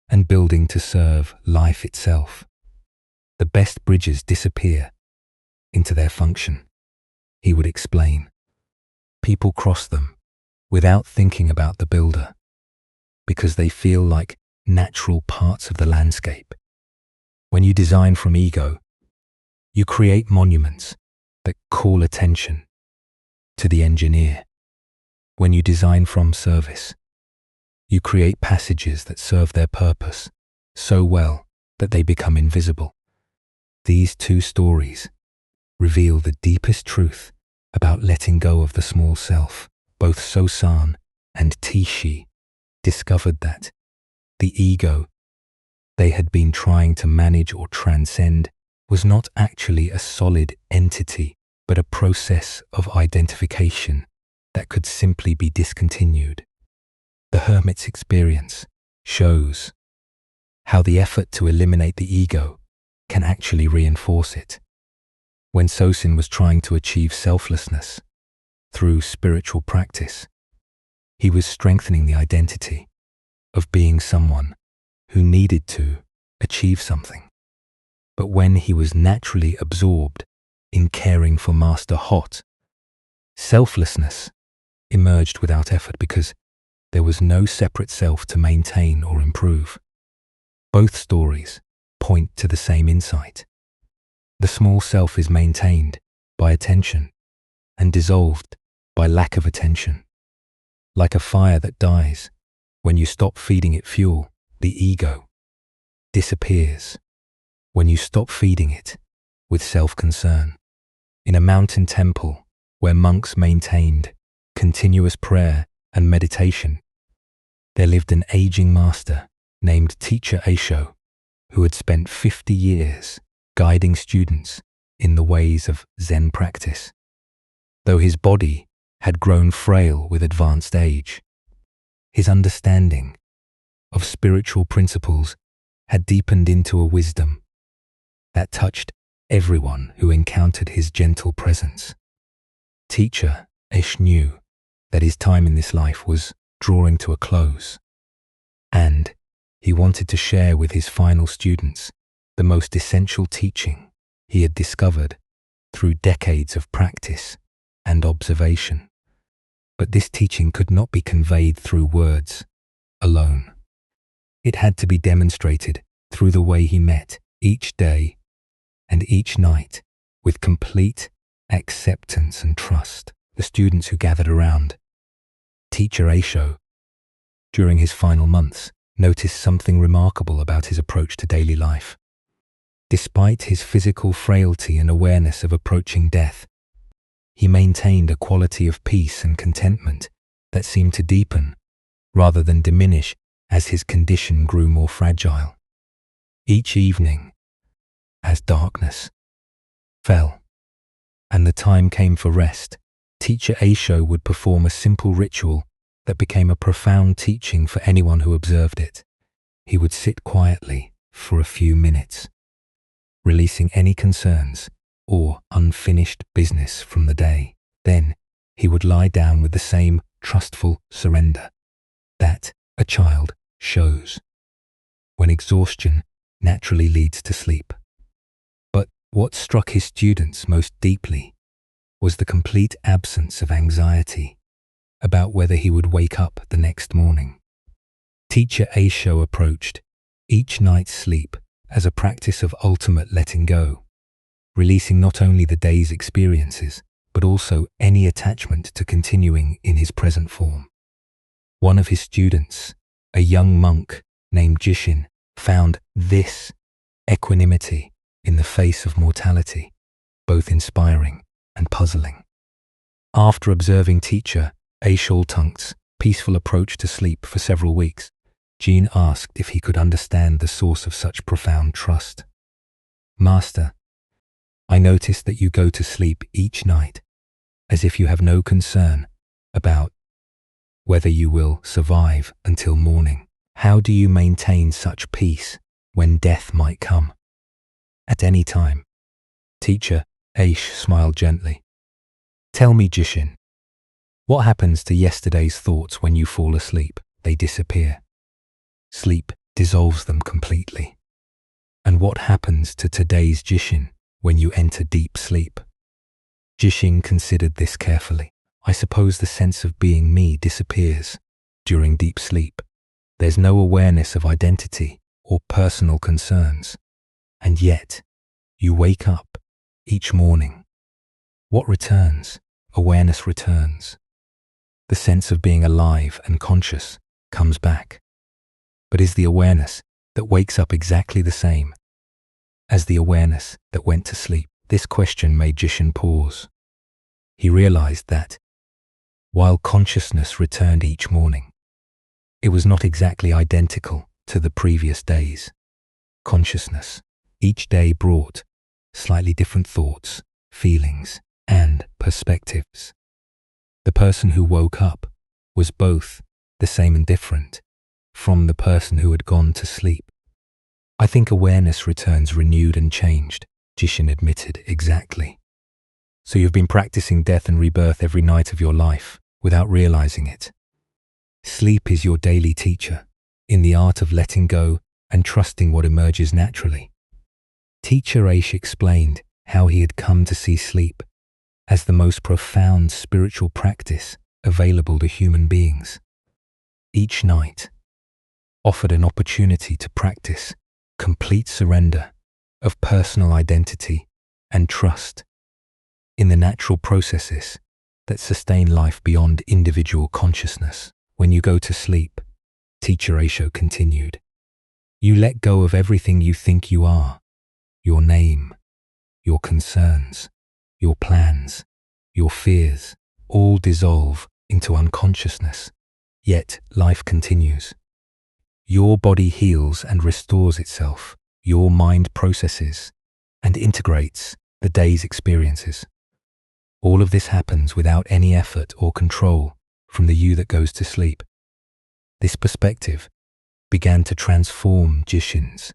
and building to serve life itself. The best bridges disappear into their function, he would explain. People cross them without thinking about the builder because they feel like natural parts of the landscape. When you design from ego, you create monuments that call attention to the engineer. When you design from service, you create passages that serve their purpose so well that they become invisible. These two stories reveal the deepest truth about letting go of the small self. Both Sosan and Tishi discovered that the ego they had been trying to manage or transcend was not actually a solid entity, but a process of identification that could simply be discontinued. The hermit's experience shows how the effort to eliminate the ego can actually reinforce it. When Sosin was trying to achieve selflessness through spiritual practice, he was strengthening the identity of being someone who needed to achieve something. But when he was naturally absorbed in caring for Master Hot, selflessness emerged without effort because there was no separate self to maintain or improve. Both stories point to the same insight. The small self is maintained by attention and dissolved by lack of attention. Like a fire that dies, when you stop feeding it fuel, the ego disappears. When you stop feeding it with self-concern. In a mountain temple where monks maintained continuous prayer and meditation, there lived an aging master named Teacher Aisho, who had spent 50 years guiding students in the ways of Zen practice. Though his body had grown frail with advanced age, his understanding of spiritual principles had deepened into a wisdom that touched everyone who encountered his gentle presence. Teacher Aisho knew that his time in this life was drawing to a close, and he wanted to share with his final students the most essential teaching he had discovered through decades of practice and observation. But this teaching could not be conveyed through words alone. It had to be demonstrated through the way he met each day and each night with complete acceptance and trust. The students who gathered around Teacher Aisho during his final months noticed something remarkable about his approach to daily life. Despite his physical frailty and awareness of approaching death, he maintained a quality of peace and contentment that seemed to deepen rather than diminish as his condition grew more fragile. Each evening, as darkness fell and the time came for rest, Teacher Aisho would perform a simple ritual that became a profound teaching for anyone who observed it. He would sit quietly for a few minutes, releasing any concerns or unfinished business from the day. Then he would lie down with the same trustful surrender that a child shows when exhaustion naturally leads to sleep. But what struck his students most deeply was the complete absence of anxiety about whether he would wake up the next morning. Teacher Aisho approached each night's sleep as a practice of ultimate letting go, releasing not only the day's experiences, but also any attachment to continuing in his present form. One of his students, a young monk named Jishin, found this equanimity in the face of mortality, both inspiring and puzzling. After observing teacher Aishultung's peaceful approach to sleep for several weeks, Jean asked if he could understand the source of such profound trust. "Master, I notice that you go to sleep each night as if you have no concern about whether you will survive until morning. How do you maintain such peace when death might come at any time?" Teacher Aish smiled gently. "Tell me, Jishin, what happens to yesterday's thoughts when you fall asleep? They disappear. Sleep dissolves them completely. And what happens to today's Jishin when you enter deep sleep?" Jishin considered this carefully. "I suppose the sense of being me disappears during deep sleep. There's no awareness of identity or personal concerns. And yet, you wake up each morning. What returns? Awareness returns. The sense of being alive and conscious comes back. But is the awareness that wakes up exactly the same as the awareness that went to sleep?" This question made Jishin pause. He realized that, while consciousness returned each morning, it was not exactly identical to the previous days. Consciousness each day brought slightly different thoughts, feelings, and perspectives. The person who woke up was both the same and different from the person who had gone to sleep. "I think awareness returns renewed and changed," Jishin admitted. "Exactly. So you've been practicing death and rebirth every night of your life without realizing it. Sleep is your daily teacher in the art of letting go and trusting what emerges naturally." Teacher Aish explained how he had come to see sleep as the most profound spiritual practice available to human beings. Each night offered an opportunity to practice complete surrender of personal identity and trust in the natural processes that sustain life beyond individual consciousness. "When you go to sleep," Teacher Aisho continued, "you let go of everything you think you are, your name, your concerns, your plans, your fears, all dissolve into unconsciousness, yet life continues. Your body heals and restores itself. Your mind processes and integrates the day's experiences. All of this happens without any effort or control from the you that goes to sleep." This perspective began to transform Jishin's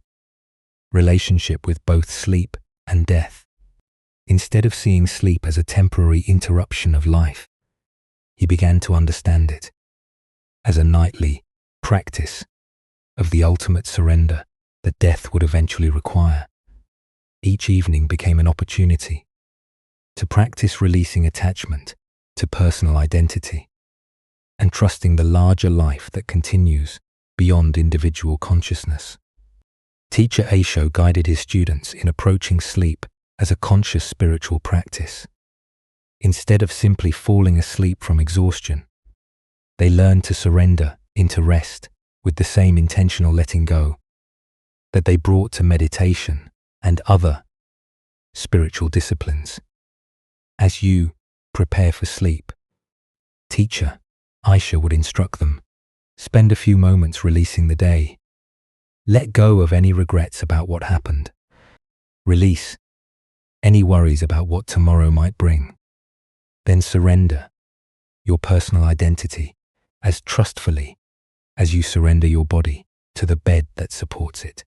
relationship with both sleep and death. Instead of seeing sleep as a temporary interruption of life, he began to understand it as a nightly practice of the ultimate surrender that death would eventually require. Each evening became an opportunity to practice releasing attachment to personal identity and trusting the larger life that continues beyond individual consciousness. Teacher Aisho guided his students in approaching sleep as a conscious spiritual practice. Instead of simply falling asleep from exhaustion, they learned to surrender into rest with the same intentional letting go that they brought to meditation and other spiritual disciplines. As you prepare for sleep, Teacher Aisha would instruct them, spend a few moments releasing the day. Let go of any regrets about what happened. Release any worries about what tomorrow might bring. Then surrender your personal identity as trustfully as you surrender your body to the bed that supports it.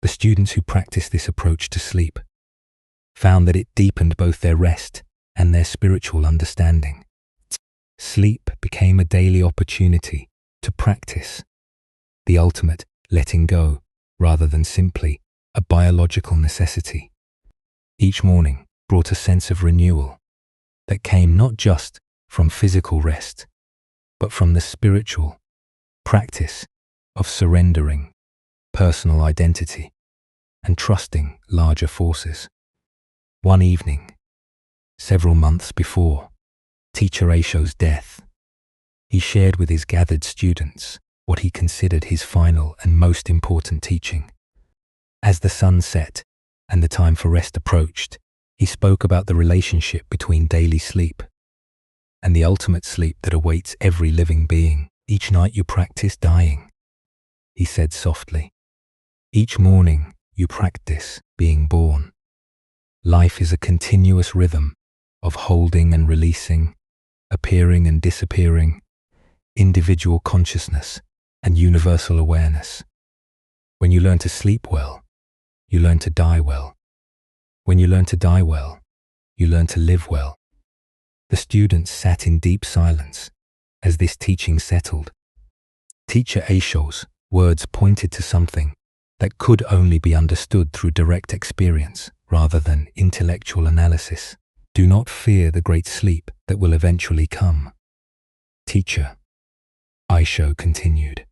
The students who practiced this approach to sleep found that it deepened both their rest and their spiritual understanding. Sleep became a daily opportunity to practice the ultimate letting go rather than simply a biological necessity. Each morning brought a sense of renewal that came not just from physical rest, but from the spiritual practice of surrendering personal identity and trusting larger forces. One evening, several months before Teacher Aisho's death, he shared with his gathered students what he considered his final and most important teaching. As the sun set and the time for rest approached, he spoke about the relationship between daily sleep and the ultimate sleep that awaits every living being. Each night you practice dying, he said softly. Each morning you practice being born. Life is a continuous rhythm of holding and releasing, appearing and disappearing, individual consciousness and universal awareness. When you learn to sleep well, you learn to die well. When you learn to die well, you learn to live well. The students sat in deep silence as this teaching settled. Teacher Aisho's words pointed to something that could only be understood through direct experience rather than intellectual analysis. Do not fear the great sleep that will eventually come. Teacher Aisho continued.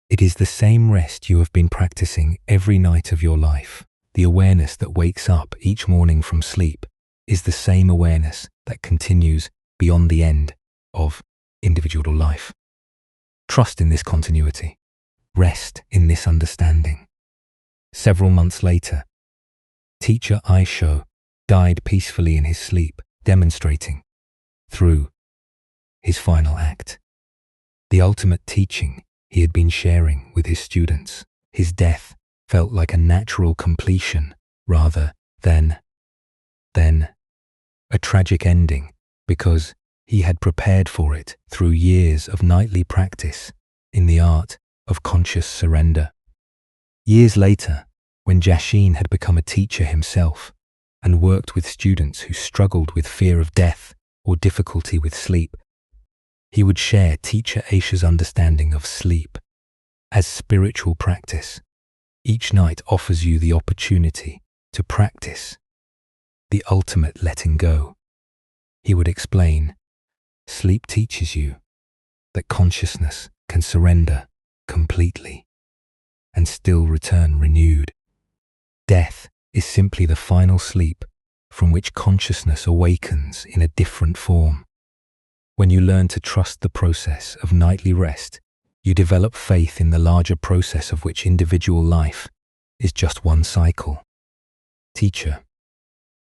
It is the same rest you have been practicing every night of your life. The awareness that wakes up each morning from sleep is the same awareness that continues beyond the end of individual life. Trust in this continuity. Rest in this understanding. Several months later, Teacher Aisho died peacefully in his sleep, demonstrating, through his final act, the ultimate teaching he had been sharing with his students. His death felt like a natural completion rather than a tragic ending, because he had prepared for it through years of nightly practice in the art of conscious surrender. Years later, when Jashin had become a teacher himself and worked with students who struggled with fear of death or difficulty with sleep, he would share Teacher Aisha's understanding of sleep as spiritual practice. Each night offers you the opportunity to practice the ultimate letting go. He would explain, sleep teaches you that consciousness can surrender completely and still return renewed. Death is simply the final sleep from which consciousness awakens in a different form. When you learn to trust the process of nightly rest, you develop faith in the larger process of which individual life is just one cycle. Teacher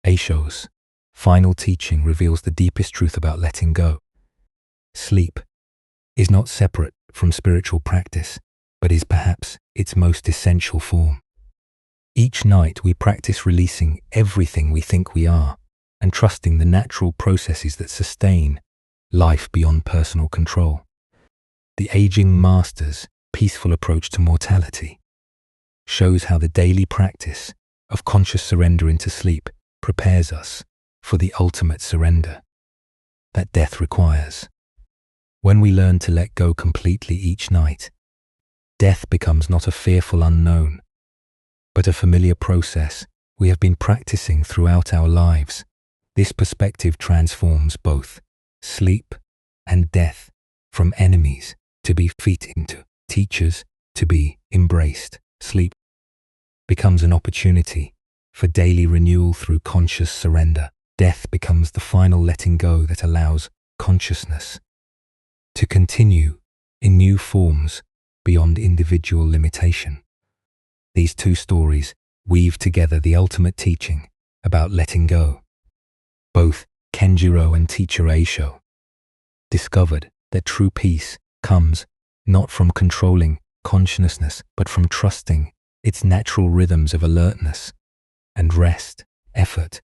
Aisho's final teaching reveals the deepest truth about letting go. Sleep is not separate from spiritual practice, but is perhaps its most essential form. Each night we practice releasing everything we think we are and trusting the natural processes that sustain life beyond personal control. The aging master's peaceful approach to mortality shows how the daily practice of conscious surrender into sleep prepares us for the ultimate surrender that death requires. When we learn to let go completely each night, death becomes not a fearful unknown, but a familiar process we have been practicing throughout our lives. This perspective transforms both sleep and death from enemies to be defeated into teachers to be embraced. Sleep becomes an opportunity for daily renewal through conscious surrender. Death becomes the final letting go that allows consciousness to continue in new forms beyond individual limitation. These two stories weave together the ultimate teaching about letting go. Both Kenjiro and Teacher Aisho discovered that true peace comes not from controlling consciousness, but from trusting its natural rhythms of alertness and rest, effort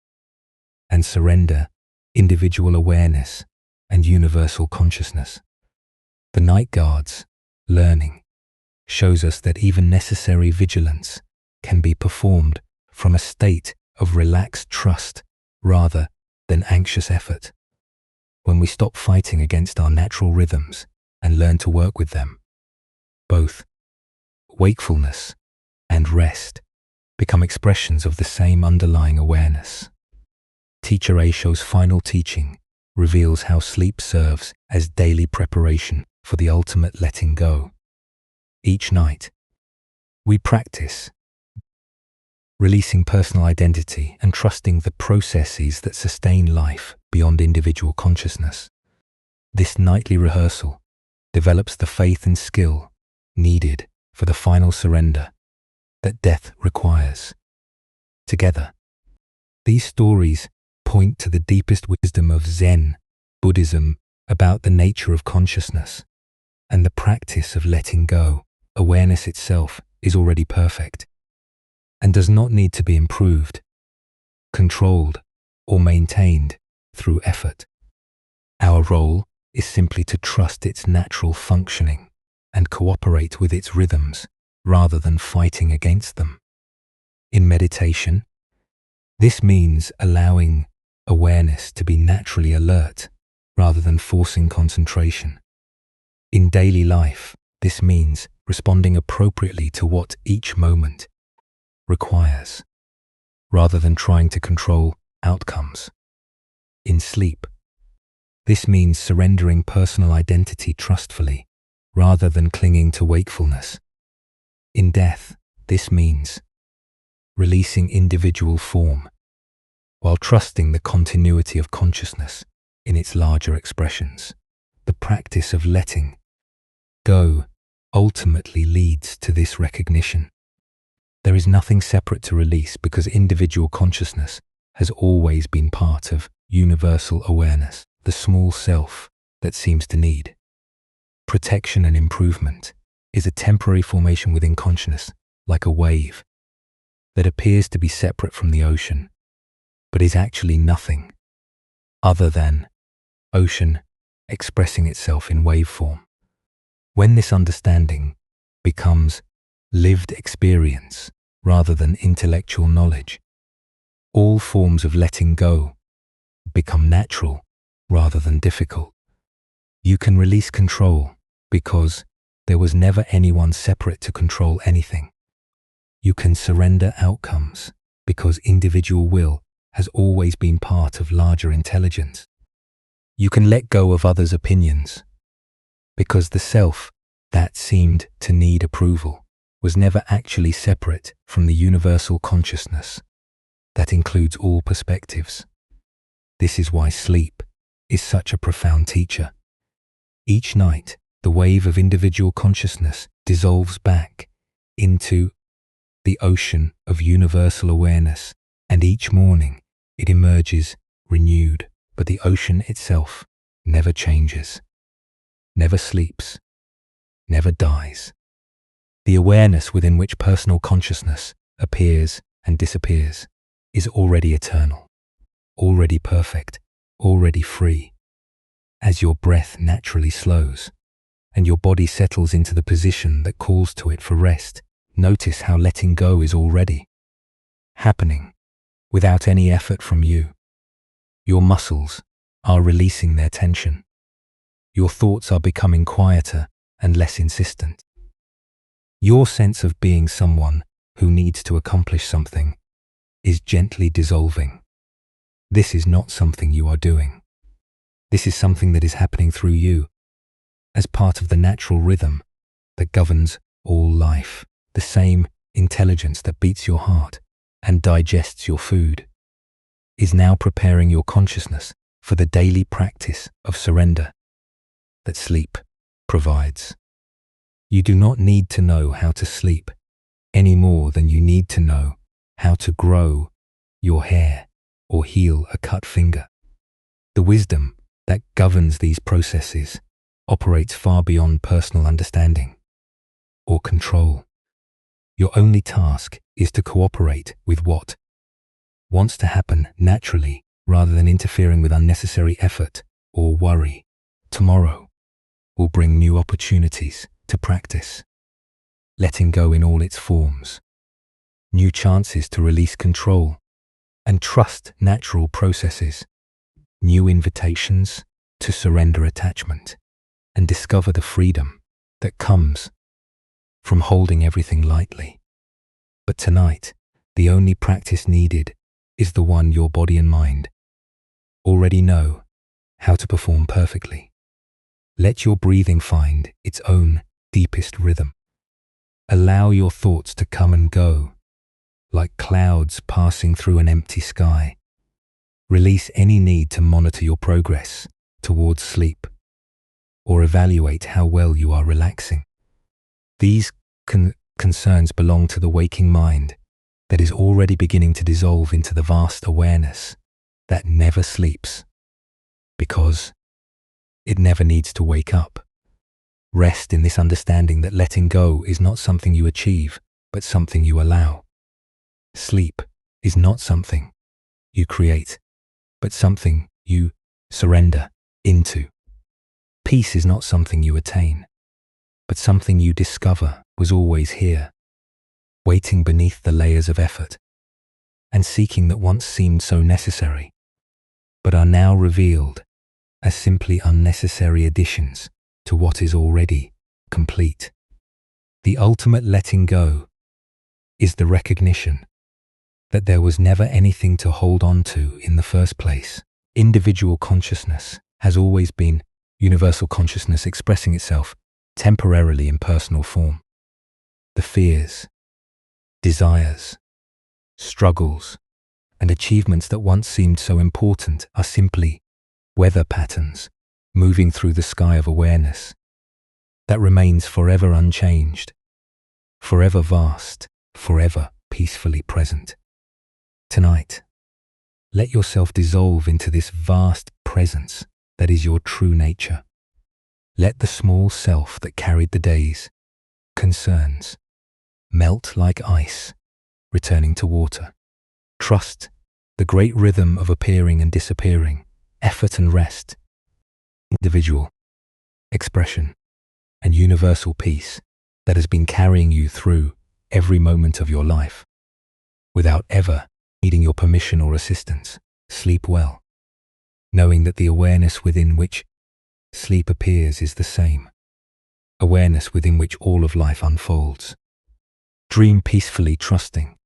and surrender, individual awareness and universal consciousness. The night guard's learning shows us that even necessary vigilance can be performed from a state of relaxed trust rather than anxious effort. When we stop fighting against our natural rhythms and learn to work with them, both wakefulness and rest become expressions of the same underlying awareness. Teacher Aisho's final teaching reveals how sleep serves as daily preparation for the ultimate letting go. Each night, we practice releasing personal identity and trusting the processes that sustain life beyond individual consciousness. This nightly rehearsal develops the faith and skill needed for the final surrender that death requires. Together, these stories point to the deepest wisdom of Zen Buddhism about the nature of consciousness and the practice of letting go. Awareness itself is already perfect and does not need to be improved, controlled, or maintained through effort. Our role is simply to trust its natural functioning and cooperate with its rhythms rather than fighting against them. In meditation, this means allowing awareness to be naturally alert rather than forcing concentration. In daily life, this means responding appropriately to what each moment requires, rather than trying to control outcomes. In sleep, this means surrendering personal identity trustfully, rather than clinging to wakefulness. In death, this means releasing individual form, while trusting the continuity of consciousness in its larger expressions. The practice of letting go ultimately leads to this recognition. There is nothing separate to release because individual consciousness has always been part of universal awareness, the small self that seems to need protection and improvement is a temporary formation within consciousness, like a wave that appears to be separate from the ocean, but is actually nothing other than ocean expressing itself in wave form. When this understanding becomes lived experience rather than intellectual knowledge, all forms of letting go become natural rather than difficult. You can release control because there was never anyone separate to control anything. You can surrender outcomes because individual will has always been part of larger intelligence. You can let go of others' opinions because the self that seemed to need approval was never actually separate from the universal consciousness that includes all perspectives. This is why sleep is such a profound teacher. Each night, the wave of individual consciousness dissolves back into the ocean of universal awareness, and each morning it emerges renewed, but the ocean itself never changes, never sleeps, never dies. The awareness within which personal consciousness appears and disappears is already eternal, already perfect, already free. As your breath naturally slows and your body settles into the position that calls to it for rest, notice how letting go is already happening without any effort from you. Your muscles are releasing their tension. Your thoughts are becoming quieter and less insistent. Your sense of being someone who needs to accomplish something is gently dissolving. This is not something you are doing. This is something that is happening through you as part of the natural rhythm that governs all life. The same intelligence that beats your heart and digests your food is now preparing your consciousness for the daily practice of surrender that sleep provides. You do not need to know how to sleep any more than you need to know how to grow your hair or heal a cut finger. The wisdom that governs these processes operates far beyond personal understanding or control. Your only task is to cooperate with what wants to happen naturally rather than interfering with unnecessary effort or worry. Tomorrow will bring new opportunities to practice letting go in all its forms, new chances to release control and trust natural processes, new invitations to surrender attachment and discover the freedom that comes from holding everything lightly. But tonight, the only practice needed is the one your body and mind already know how to perform perfectly. Let your breathing find its own deepest rhythm. Allow your thoughts to come and go, like clouds passing through an empty sky. Release any need to monitor your progress towards sleep or evaluate how well you are relaxing. These can concerns belong to the waking mind that is already beginning to dissolve into the vast awareness that never sleeps, because it never needs to wake up. Rest in this understanding that letting go is not something you achieve, but something you allow. Sleep is not something you create, but something you surrender into. Peace is not something you attain, but something you discover was always here, waiting beneath the layers of effort and seeking that once seemed so necessary, but are now revealed as simply unnecessary additions to what is already complete. The ultimate letting go is the recognition that there was never anything to hold on to in the first place. Individual consciousness has always been universal consciousness expressing itself temporarily in personal form. The fears, desires, struggles, and achievements that once seemed so important are simply weather patterns moving through the sky of awareness that remains forever unchanged, forever vast, forever peacefully present. Tonight, let yourself dissolve into this vast presence that is your true nature. Let the small self that carried the day's concerns melt like ice, returning to water. Trust the great rhythm of appearing and disappearing, effort and rest, individual expression, and universal peace that has been carrying you through every moment of your life, without ever needing your permission or assistance. Sleep well, knowing that the awareness within which sleep appears is the same awareness within which all of life unfolds. Dream peacefully, trusting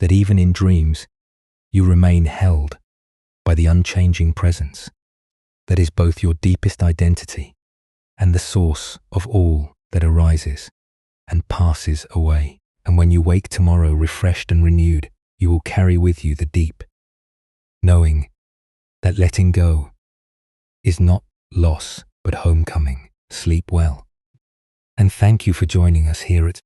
that even in dreams you remain held by the unchanging presence that is both your deepest identity and the source of all that arises and passes away. And when you wake tomorrow refreshed and renewed, you will carry with you the deep, knowing that letting go is not loss but homecoming. Sleep well. And thank you for joining us here at